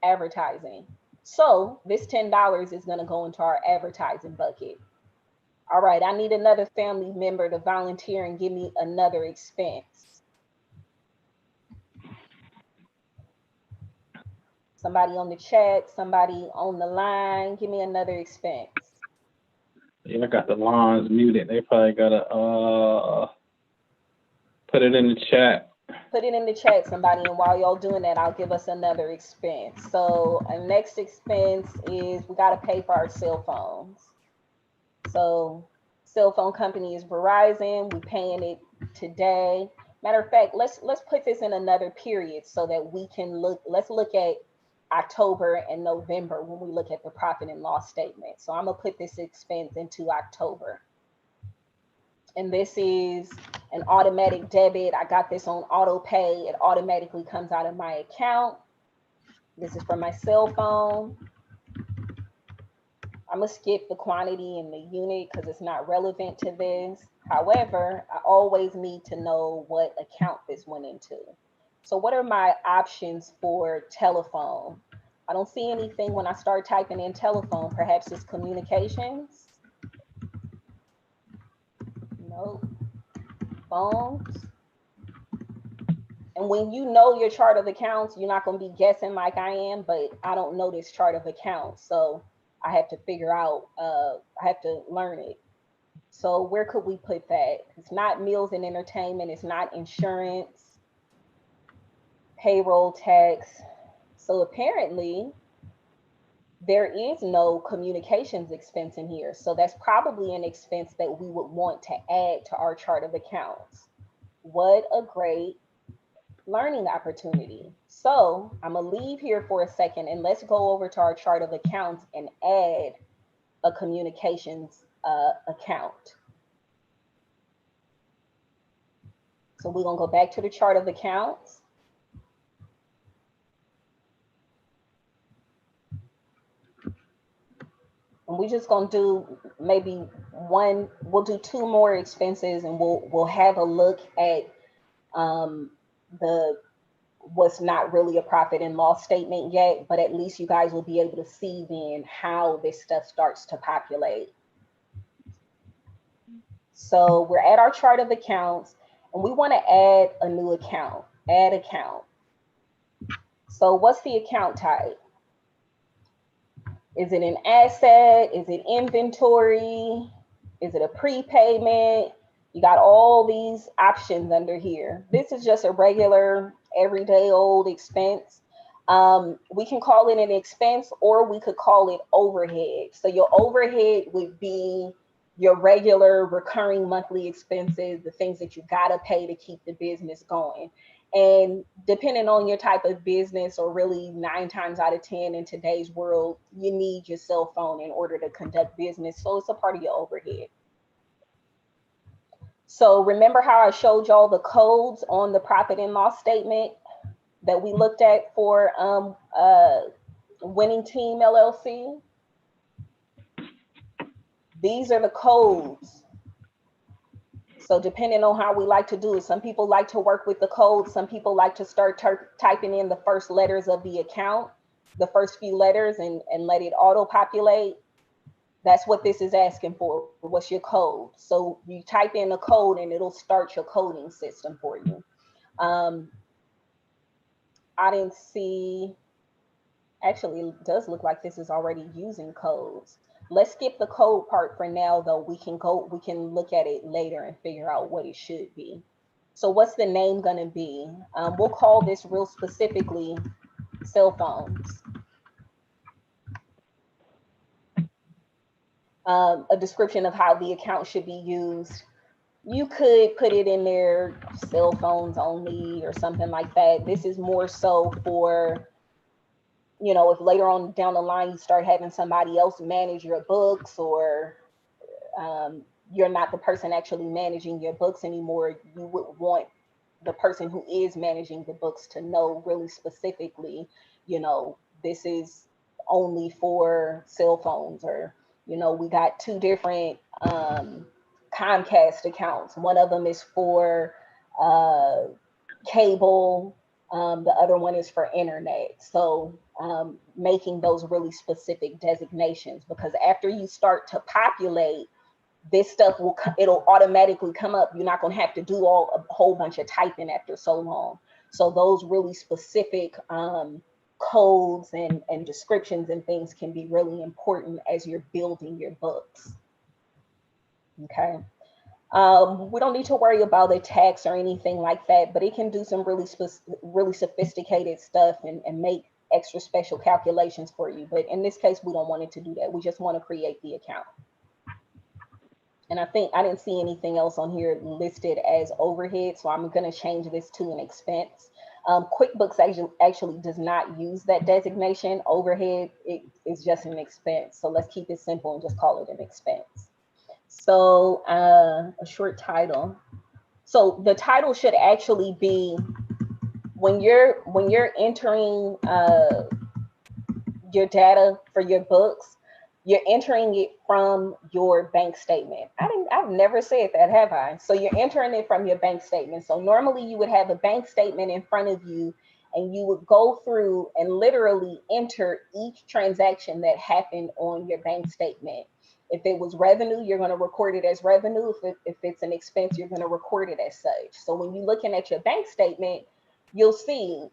advertising. So this $10 is going to go into our advertising bucket. All right, I need another family member to volunteer and give me another expense. Somebody on the chat, somebody on the line, give me another expense. Yeah, I got the lines muted. They probably gotta put it in the chat. Put it in the chat, somebody, and while y'all doing that, I'll give us another expense. So our next expense is we gotta pay for our cell phones. So cell phone company is Verizon. We paying it today. Matter of fact, let's put this in another period so that we can look. Let's look at October and November when we look at the profit and loss statement. So I'm gonna put this expense into October. And this is an automatic debit. I got this on auto pay. It automatically comes out of my account. This is from my cell phone. I'm gonna skip the quantity and the unit because it's not relevant to this. However, I always need to know what account this went into. So what are my options for telephone? I don't see anything when I start typing in telephone. Perhaps it's communications. Nope. Phones. And when you know your chart of accounts, you're not going to be guessing like I am, but I don't know this chart of accounts. So I have to figure out, I have to learn it. So where could we put that? It's not meals and entertainment. It's not insurance, payroll tax. So apparently there is no communications expense in here. So that's probably an expense that we would want to add to our chart of accounts. What a great learning opportunity. So I'm gonna leave here for a second and let's go over to our chart of accounts and add a communications account. So we're gonna go back to the chart of accounts. And we're just gonna do maybe one, we'll do two more expenses and we'll have a look at the what's not really a profit and loss statement yet, but at least you guys will be able to see then how this stuff starts to populate. So we're at our chart of accounts and we want to add a new account, add account. So what's the account type? Is it an asset? Is it inventory? Is it a prepayment? You got all these options under here. This is just a regular, everyday old expense. We can call it an expense or we could call it overhead. So your overhead would be your regular recurring monthly expenses, the things that you gotta pay to keep the business going. And depending on your type of business, or really 9 times out of 10 in today's world, you need your cell phone in order to conduct business. So it's a part of your overhead. So remember how I showed y'all the codes on the profit and loss statement that we looked at for Winning Team LLC? These are the codes. So depending on how we like to do it, some people like to work with the code. Some people like to start typing in the first letters of the account, the first few letters, and let it auto populate. That's what this is asking for. What's your code? So you type in the code and it'll start your coding system for you. I didn't see, actually, it does look like this is already using codes. Let's skip the code part for now, though. We can look at it later and figure out what it should be. So what's the name gonna be? We'll call this real specifically cell phones. A description of how the account should be used. You could put it in there, cell phones only or something like that. This is more so for, if later on down the line you start having somebody else manage your books, or you're not the person actually managing your books anymore, you would want the person who is managing the books to know really specifically, this is only for cell phones, or, we got two different Comcast accounts. One of them is for cable, the other one is for internet. So making those really specific designations, because after you start to populate, this stuff it'll automatically come up. You're not going to have to do a whole bunch of typing after so long. So those really specific codes and descriptions and things can be really important as you're building your books. Okay. We don't need to worry about the tax or anything like that, but it can do some really sophisticated stuff and make extra special calculations for you. But in this case, we don't want it to do that. We just want to create the account. And I think I didn't see anything else on here listed as overhead, so I'm going to change this to an expense. QuickBooks actually does not use that designation. Overhead, it is just an expense. So let's keep it simple and just call it an expense. So a short title. So the title should actually be, when you're entering your data for your books, you're entering it from your bank statement. I've never said that, have I? So you're entering it from your bank statement. So normally you would have a bank statement in front of you, and you would go through and literally enter each transaction that happened on your bank statement. If it was revenue, you're going to record it as revenue. If it's an expense, you're going to record it as such. So when you're looking at your bank statement, you'll see,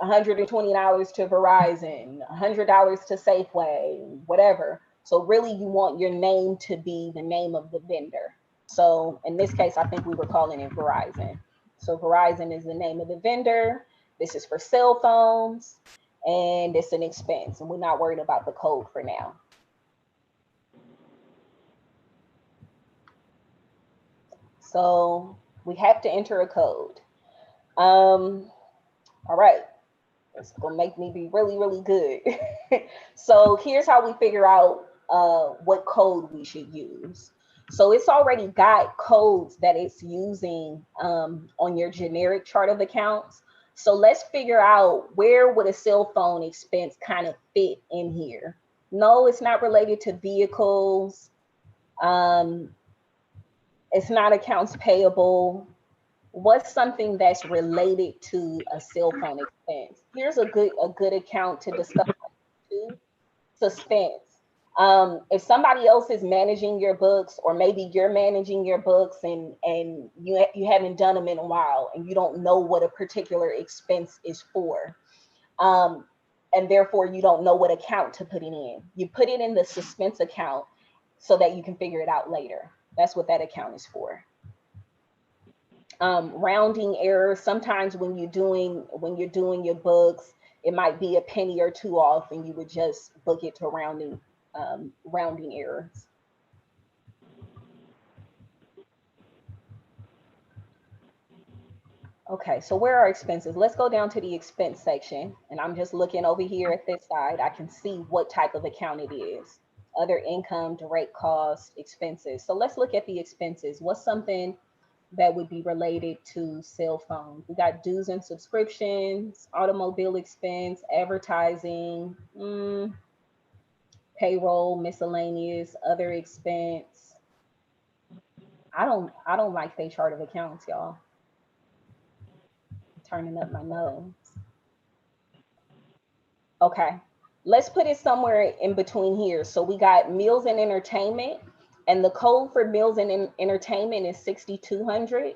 $120 to Verizon, $100 to Safeway, whatever. So really you want your name to be the name of the vendor. So in this case, I think we were calling it Verizon. So Verizon is the name of the vendor. This is for cell phones, and it's an expense, and we're not worried about the code for now. So we have to enter a code. All right. It's gonna make me be really, really good. So here's how we figure out what code we should use. So it's already got codes that it's using on your generic chart of accounts. So let's figure out, where would a cell phone expense kind of fit in here? No, it's not related to vehicles. It's not accounts payable. What's something that's related to a cell phone expense? Here's a good account to discuss too. Suspense. If somebody else is managing your books, or maybe you're managing your books and you haven't done them in a while, and you don't know what a particular expense is for, and therefore you don't know what account to put it in, you put it in the suspense account so that you can figure it out later. That's what that account is for. Rounding errors. Sometimes when you're doing your books, it might be a penny or two off, and you would just book it to rounding errors. Okay, so where are expenses? Let's go down to the expense section, and I'm just looking over here at this side. I can see what type of account it is. Other income, direct costs, expenses. So let's look at the expenses. What's something that would be related to cell phones? We got dues and subscriptions, automobile expense, advertising. Payroll, miscellaneous, other expense. I don't like they chart of accounts, y'all. Turning up my nose. Okay. Let's put it somewhere in between here. So we got meals and entertainment, and the code for meals and entertainment is 6200.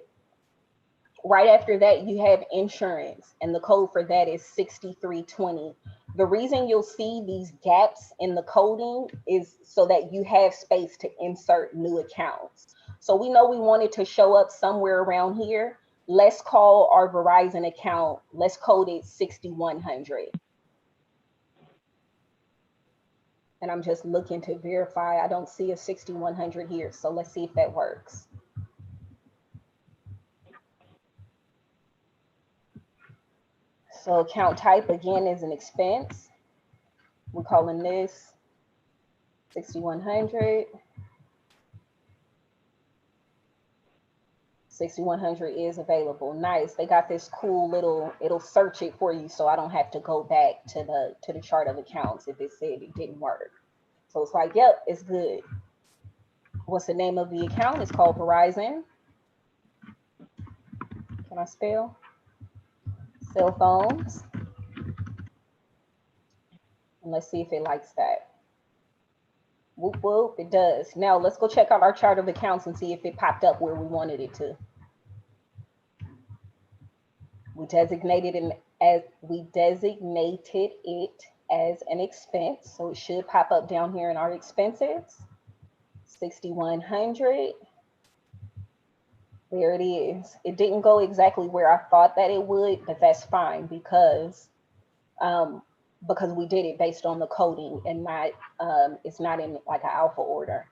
Right after that, you have insurance, and the code for that is 6320. The reason you'll see these gaps in the coding is so that you have space to insert new accounts. So we know we wanted to show up somewhere around here. Let's call our Verizon account, let's code it 6100. And I'm just looking to verify. I don't see a 6100 here. So let's see if that works. So account type again is an expense. We're calling this 6100. 6100 is available. Nice. They got this cool little, it'll search it for you so I don't have to go back to the chart of accounts if it said it didn't work. So it's like, yep, it's good. What's the name of the account? It's called Verizon. Can I spell? Cell phones. And let's see if it likes that. Whoop, whoop, it does. Now let's go check out our chart of accounts and see if it popped up where we wanted it to. We designated it as an expense, so it should pop up down here in our expenses. 6100. There it is. It didn't go exactly where I thought that it would, but that's fine because we did it based on the coding and not it's not in like an alpha order.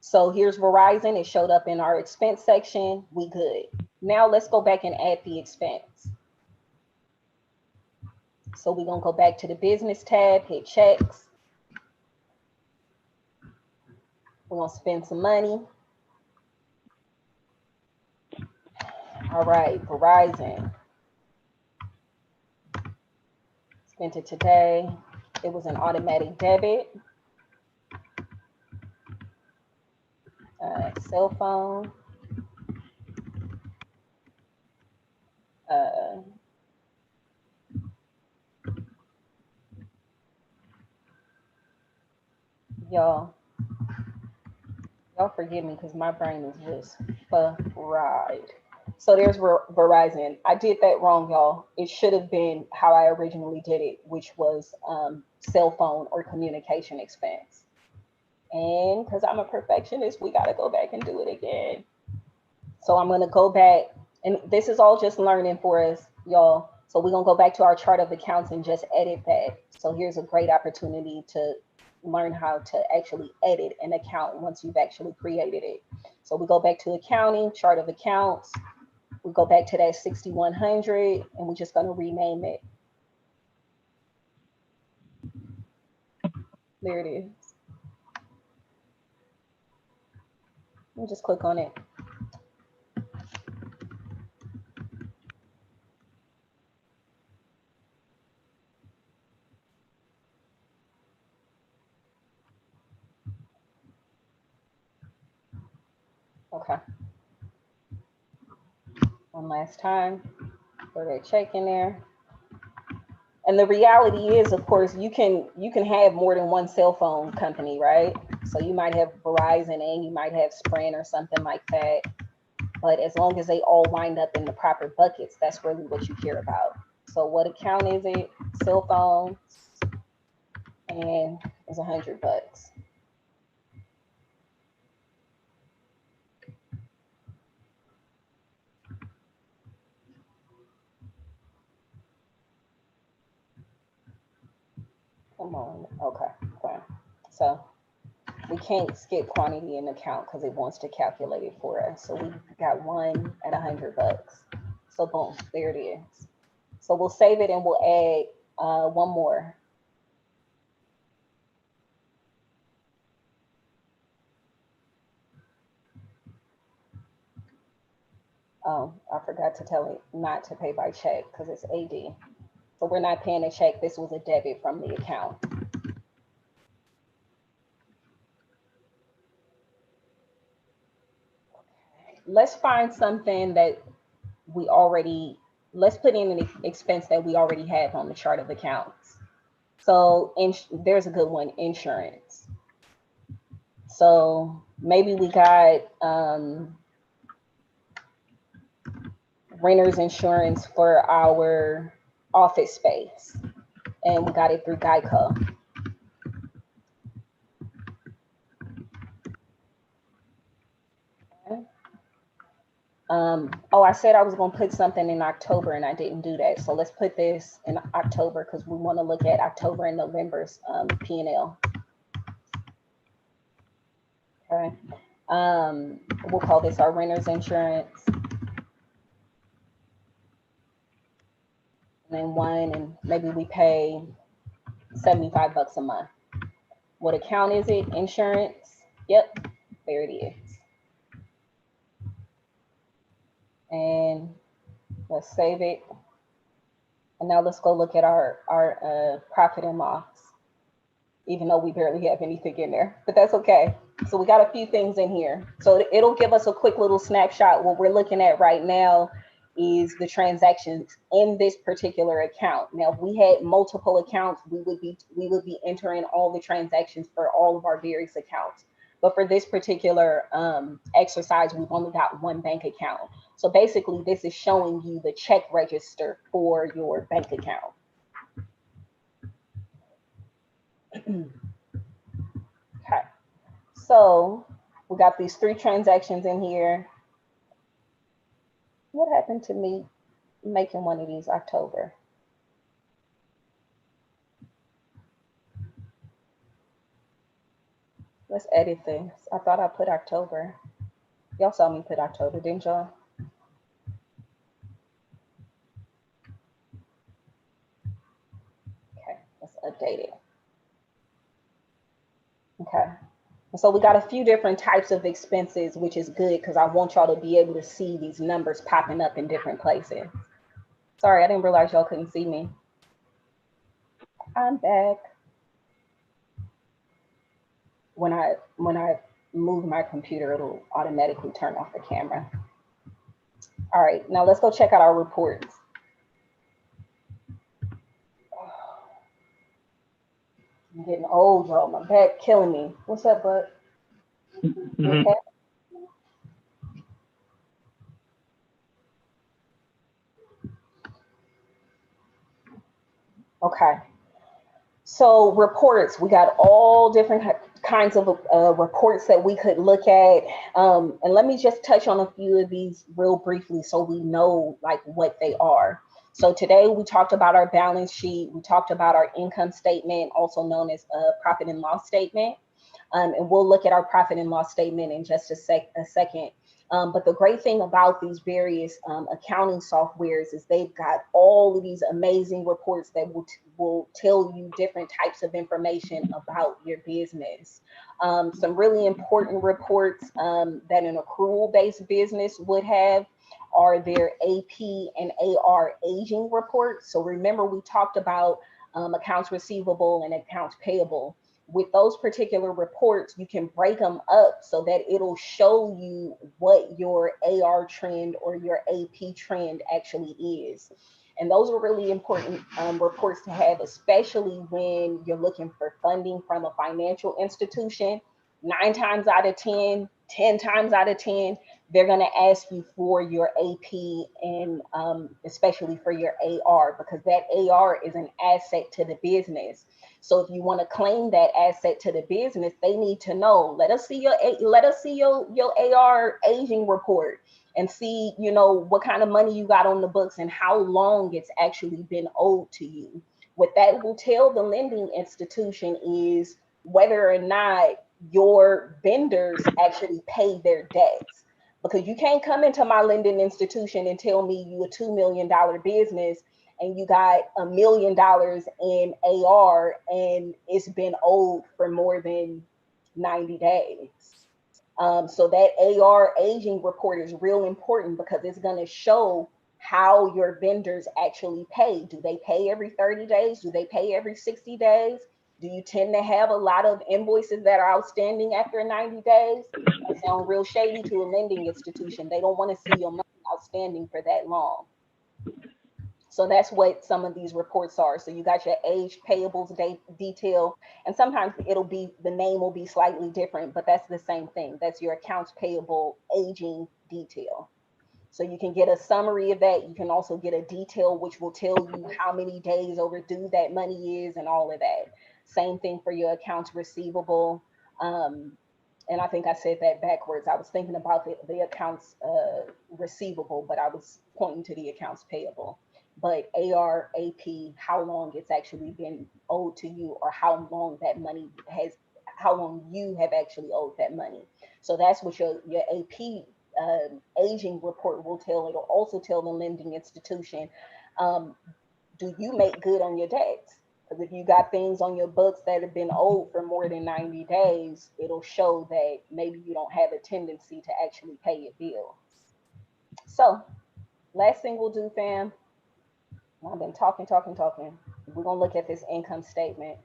So here's Verizon. It showed up in our expense section. We good. Now let's go back and add the expense. So we're going to go back to the business tab, hit checks. We're going to spend some money. All right, Verizon. Spent it today. It was an automatic debit. Cell phone. Y'all forgive me because my brain is just fried. So there's Verizon. I did that wrong, y'all. It should have been how I originally did it, which was cell phone or communication expense. And because I'm a perfectionist, we got to go back and do it again. So I'm going to go back, and this is all just learning for us, y'all. So we're going to go back to our chart of accounts and just edit that. So here's a great opportunity to learn how to actually edit an account once you've actually created it. So we go back to accounting, chart of accounts. We go back to that 6100, and we're just going to rename it. There it is. Let me just click on it. Okay. One last time. Throw that check in there. And the reality is, of course, you can have more than one cell phone company, right? So you might have Verizon and you might have Sprint or something like that. But as long as they all wind up in the proper buckets, that's really what you care about. So what account is it? Cell phones, and it's $100. Come on. Okay. Fine. So we can't skip quantity in account because it wants to calculate it for us. So we got one at $100. So boom, there it is. So we'll save it and we'll add one more. Oh, I forgot to tell it not to pay by check because it's AD. So we're not paying a check. This was a debit from the account. let's find something that we already, let's put in an expense that we already have on the chart of accounts. So there's a good one, insurance. So maybe we got renter's insurance for our office space, and we got it through Geico. Okay. Oh, I said I was going to put something in October and I didn't do that. So let's put this in October because we want to look at October and November's P&L. Okay. We'll call this our renter's insurance. And then one, and maybe we pay $75 a month. What account is it? Insurance. Yep, there it is. And let's save it. And now let's go look at our profit and loss, even though we barely have anything in there, but that's okay. So we got a few things in here. So it'll give us a quick little snapshot. What we're looking at right now is the transactions in this particular account. Now, if we had multiple accounts, we would be entering all the transactions for all of our various accounts. But for this particular exercise, we've only got one bank account. So basically, this is showing you the check register for your bank account. Okay, so we got these 3 transactions in here. What happened to me making one of these October? Let's edit this. I thought I put October. Y'all saw me put October, didn't y'all? Okay, let's update it. Okay. So we got a few different types of expenses, which is good because I want y'all to be able to see these numbers popping up in different places. Sorry, I didn't realize y'all couldn't see me. I'm back. When I move my computer, it'll automatically turn off the camera. All right, now let's go check out our reports. I'm getting old, y'all. My back killing me. What's up, bud? Okay. Okay. So reports, we got all different kinds of reports that we could look at. And let me just touch on a few of these real briefly so we know like what they are. So today we talked about our balance sheet. We talked about our income statement, also known as a profit and loss statement. And we'll look at our profit and loss statement in just a second. But the great thing about these various accounting softwares is they've got all of these amazing reports that will tell you different types of information about your business. Some really important reports that an accrual-based business would have are their AP and AR aging reports. So remember, we talked about accounts receivable and accounts payable. With those particular reports, you can break them up so that it'll show you what your AR trend or your AP trend actually is. And those are really important reports to have, especially when you're looking for funding from a financial institution. 9 times out of 10, 10 times out of 10, they're going to ask you for your AP and especially for your AR, because that AR is an asset to the business. So if you want to claim that asset to the business, they need to know, let us see your AR aging report and see, you know, what kind of money you got on the books and how long it's actually been owed to you. What that will tell the lending institution is whether or not your vendors actually pay their debts. Because you can't come into my lending institution and tell me you a $2 million business and you got $1 million in AR and it's been owed for more than 90 days. So that AR aging report is real important because it's going to show how your vendors actually pay. Do they pay every 30 days? Do they pay every 60 days? Do you tend to have a lot of invoices that are outstanding after 90 days? That sound real shady to a lending institution. They don't want to see your money outstanding for that long. So that's what some of these reports are. So you got your age payables detail, and sometimes it'll be, the name will be slightly different, but that's the same thing. That's your accounts payable aging detail. So you can get a summary of that. You can also get a detail which will tell you how many days overdue that money is and all of that. Same thing for your accounts receivable. And I think I said that backwards. I was thinking about the accounts receivable, but I was pointing to the accounts payable. But AR, AP, how long it's actually been owed to you, or how long that money has, how long you have actually owed that money. So that's what your AP aging report will tell. It'll also tell the lending institution, um, do you make good on your debts? Because if you got things on your books that have been owed for more than 90 days, it'll show that maybe you don't have a tendency to actually pay your bill. So, last thing we'll do, fam, I've been talking. We're going to look at this income statement.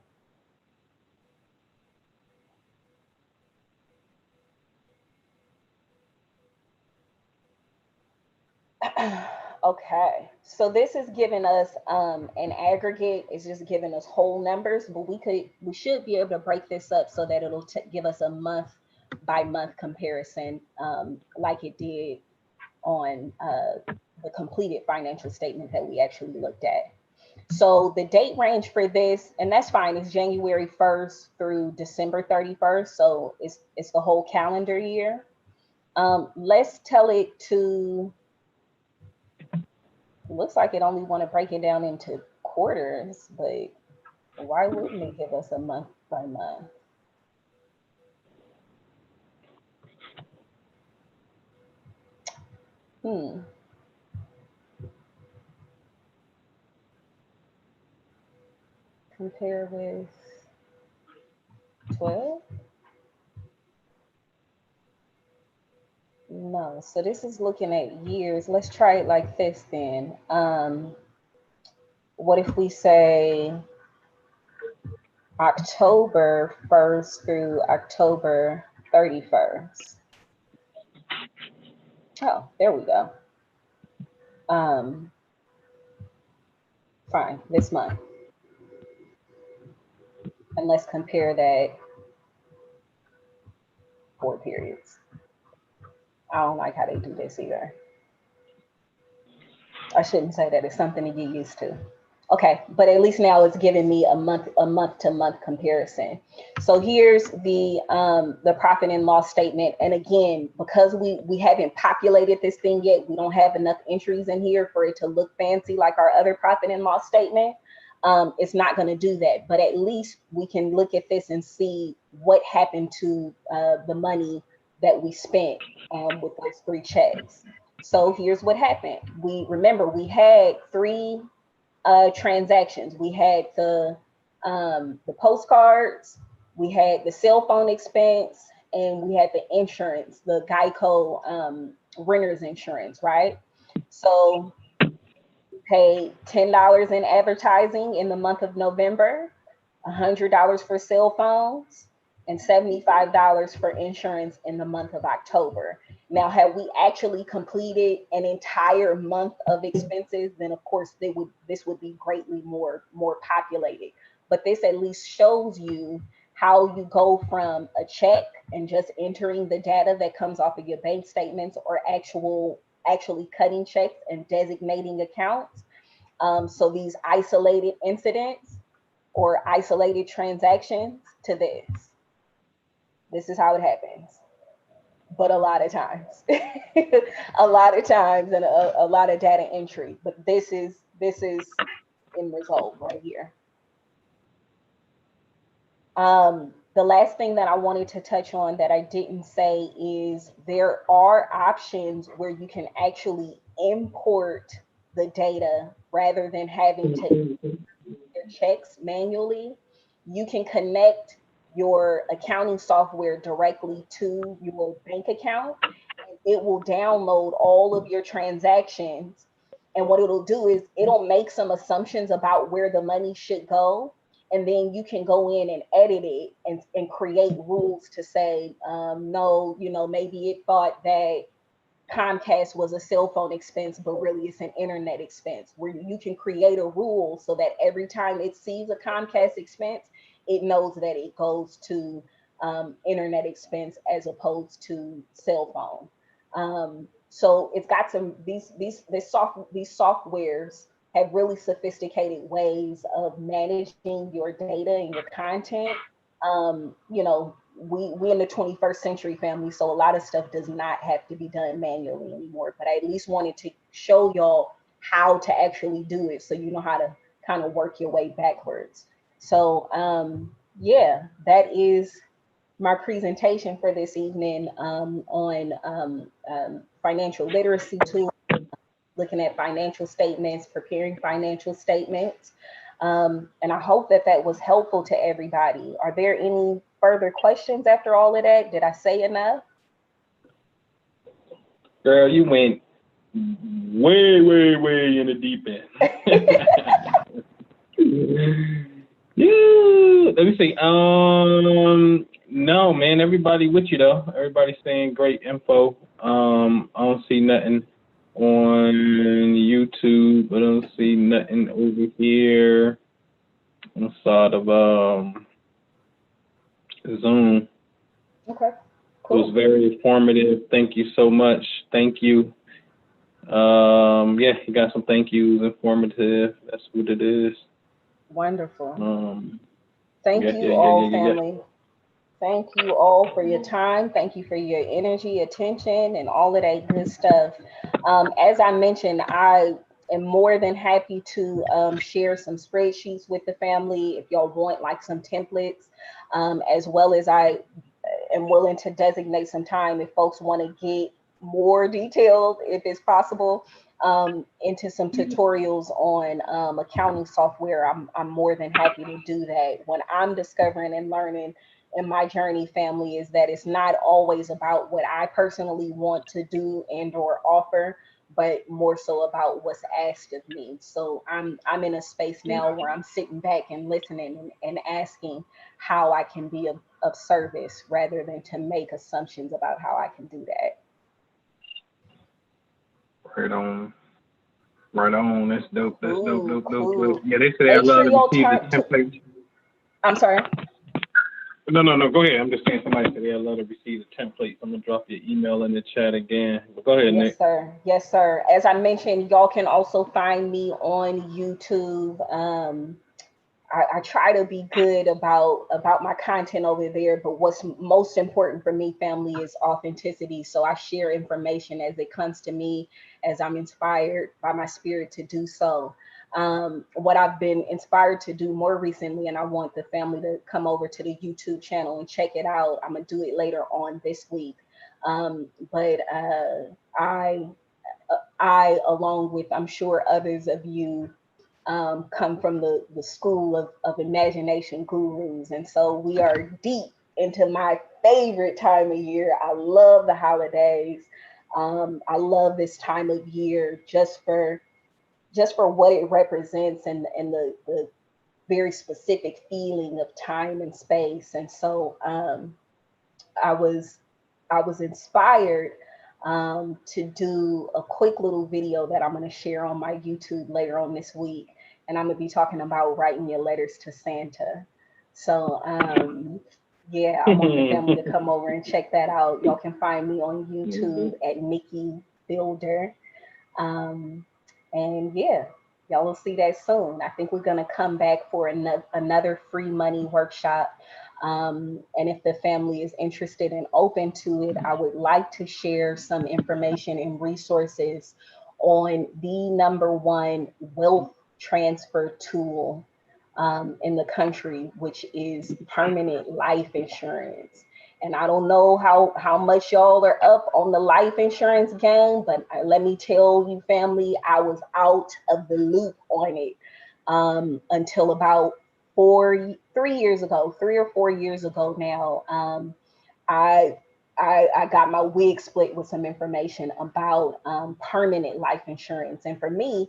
Okay, so this is giving us an aggregate. It's just giving us whole numbers, but we should be able to break this up so that it'll give us a month by month comparison, like it did on the completed financial statement that we actually looked at. So the date range for this, and that's fine, is January 1st through December 31st. So it's the whole calendar year. Let's tell it to, it looks like it only want to break it down into quarters, but why wouldn't it give us a month by month? Compare with 12? No, so this is looking at years. Let's try it like this then. What if we say October 1st through October 31st? Oh, there we go. Fine, this month. And let's compare that 4 periods. I don't like how they do this either. I shouldn't say that. It's something to get used to. Okay, but at least now it's giving me a month to month comparison. So here's the profit and loss statement. And again, because we haven't populated this thing yet, we don't have enough entries in here for it to look fancy like our other profit and loss statement. It's not going to do that, but at least we can look at this and see what happened to the money that we spent with those 3 checks. So here's what happened. We had 3 transactions. We had the postcards, we had the cell phone expense, and we had the insurance, the Geico renter's insurance, right? So we paid $10 in advertising in the month of November, $100 for cell phones, and $75 for insurance in the month of October. Now, had we actually completed an entire month of expenses, then of course this would be greatly more populated. But this at least shows you how you go from a check and just entering the data that comes off of your bank statements, or actually cutting checks and designating accounts. So these isolated incidents or isolated transactions to this. This is how it happens. But a lot of times, a lot of times, and a lot of data entry. But this is in result right here. The last thing that I wanted to touch on that I didn't say is there are options where you can actually import the data rather than having to your checks manually. You can connect your accounting software directly to your bank account, and it will download all of your transactions. And what it'll do is it'll make some assumptions about where the money should go. and then you can go in and edit it and create rules to say, no, maybe it thought that Comcast was a cell phone expense, but really it's an internet expense, where you can create a rule so that every time it sees a Comcast expense, it knows that it goes to internet expense as opposed to cell phone. So it's got some these softwares have really sophisticated ways of managing your data and your content. We in the 21st century, family, so a lot of stuff does not have to be done manually anymore. But I at least wanted to show y'all how to actually do it, so you know how to kind of work your way backwards. So yeah, that is my presentation for this evening, on financial literacy tools, looking at financial statements, preparing financial statements. And I hope that that was helpful to everybody. Are there any further questions after all of that? Did I say enough? Girl, you went way in the deep end. Yeah, let me see. No, man, everybody with you though. Everybody's saying great info. I don't see nothing on YouTube. I don't see nothing over here inside of Zoom. Okay, cool. It was very informative. Thank you so much. Thank you. Yeah, you got some thank yous, informative. That's what it is. Wonderful. Thank you all, family. Thank you all for your time. Thank you for your energy, attention, and all of that good stuff. As I mentioned, I am more than happy to share some spreadsheets with the family if y'all want like some templates, as well as I am willing to designate some time if folks want to get more detailed, if it's possible, into some tutorials on accounting software. I'm more than happy to do that. When I'm discovering and learning in my journey, family, is that it's not always about what I personally want to do and or offer, but more so about what's asked of me. So I'm in a space now where I'm sitting back and listening and asking how I can be of service rather than to make assumptions about how I can do that. Right on. Right on. That's dope. That's dope. Cool. Yeah, they say they love to receive the template. I'm sorry. No. Go ahead. I'm just saying somebody said they love to receive the template. I'm gonna drop your email in the chat again. But go ahead, Nick. Yes, sir. As I mentioned, y'all can also find me on YouTube. I try to be good about my content over there, but what's most important for me, family, is authenticity. So I share information as it comes to me, as I'm inspired by my spirit to do so. What I've been inspired to do more recently, and I want the family to come over to the YouTube channel and check it out. I'm gonna do it later on this week. But I, along with I'm sure others of you, come from the school of imagination gurus. And so we are deep into my favorite time of year. I love the holidays. I love this time of year just for what it represents, and the very specific feeling of time and space. And so I was inspired to do a quick little video that I'm going to share on my YouTube later on this week. And I'm going to be talking about writing your letters to Santa. So, yeah, I want the family to come over and check that out. Y'all can find me on YouTube at Nikki Builder. And yeah, y'all will see that soon. I think we're going to come back for another free money workshop. And if the family is interested and open to it, I would like to share some information and resources on the #1 wealth transfer tool in the country, which is permanent life insurance. And I don't know how much y'all are up on the life insurance game, but let me tell you, family, I was out of the loop on it until about 3 or 4 years ago now. I got my wig split with some information about permanent life insurance. And for me,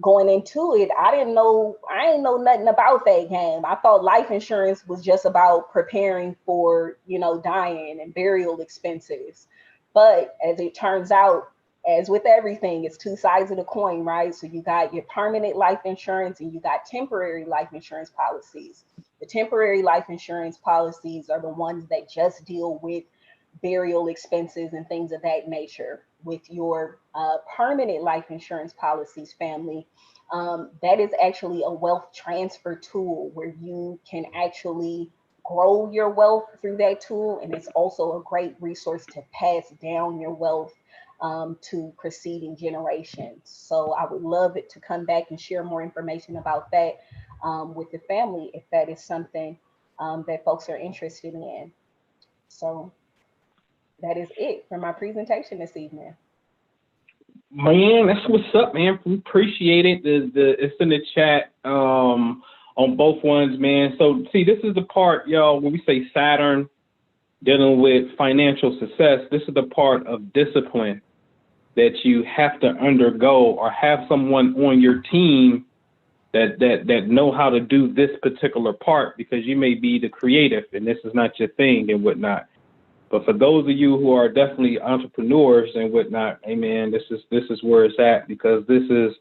going into it, I didn't know nothing about that game. I thought life insurance was just about preparing for, dying and burial expenses. But as it turns out, as with everything, it's two sides of the coin, right? So you got your permanent life insurance and you got temporary life insurance policies. The temporary life insurance policies are the ones that just deal with burial expenses and things of that nature. With your permanent life insurance policies, family, that is actually a wealth transfer tool where you can actually grow your wealth through that tool. And it's also a great resource to pass down your wealth to preceding generations. So I would love it to come back and share more information about that with the family if that is something that folks are interested in. So that is it for my presentation this evening. Man, that's what's up, man. We appreciate it. It's in the chat on both ones, man. So see, this is the part, y'all, when we say Saturn dealing with financial success, this is the part of discipline that you have to undergo, or have someone on your team that know how to do this particular part, because you may be the creative and this is not your thing and whatnot. But for those of you who are definitely entrepreneurs and whatnot, amen, this is where it's at, because this is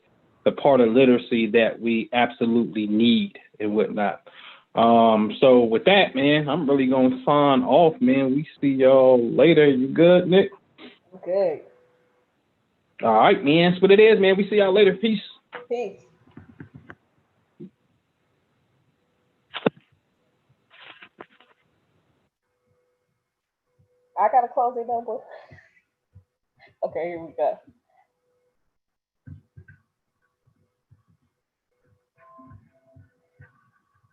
the part of literacy that we absolutely need and whatnot. So with that, man, I'm really going to sign off, man. We see y'all later. You good, Nick? Good. All right, man. That's what it is, man. We see y'all later. Peace. Peace. I gotta close it, number. Okay, here we go.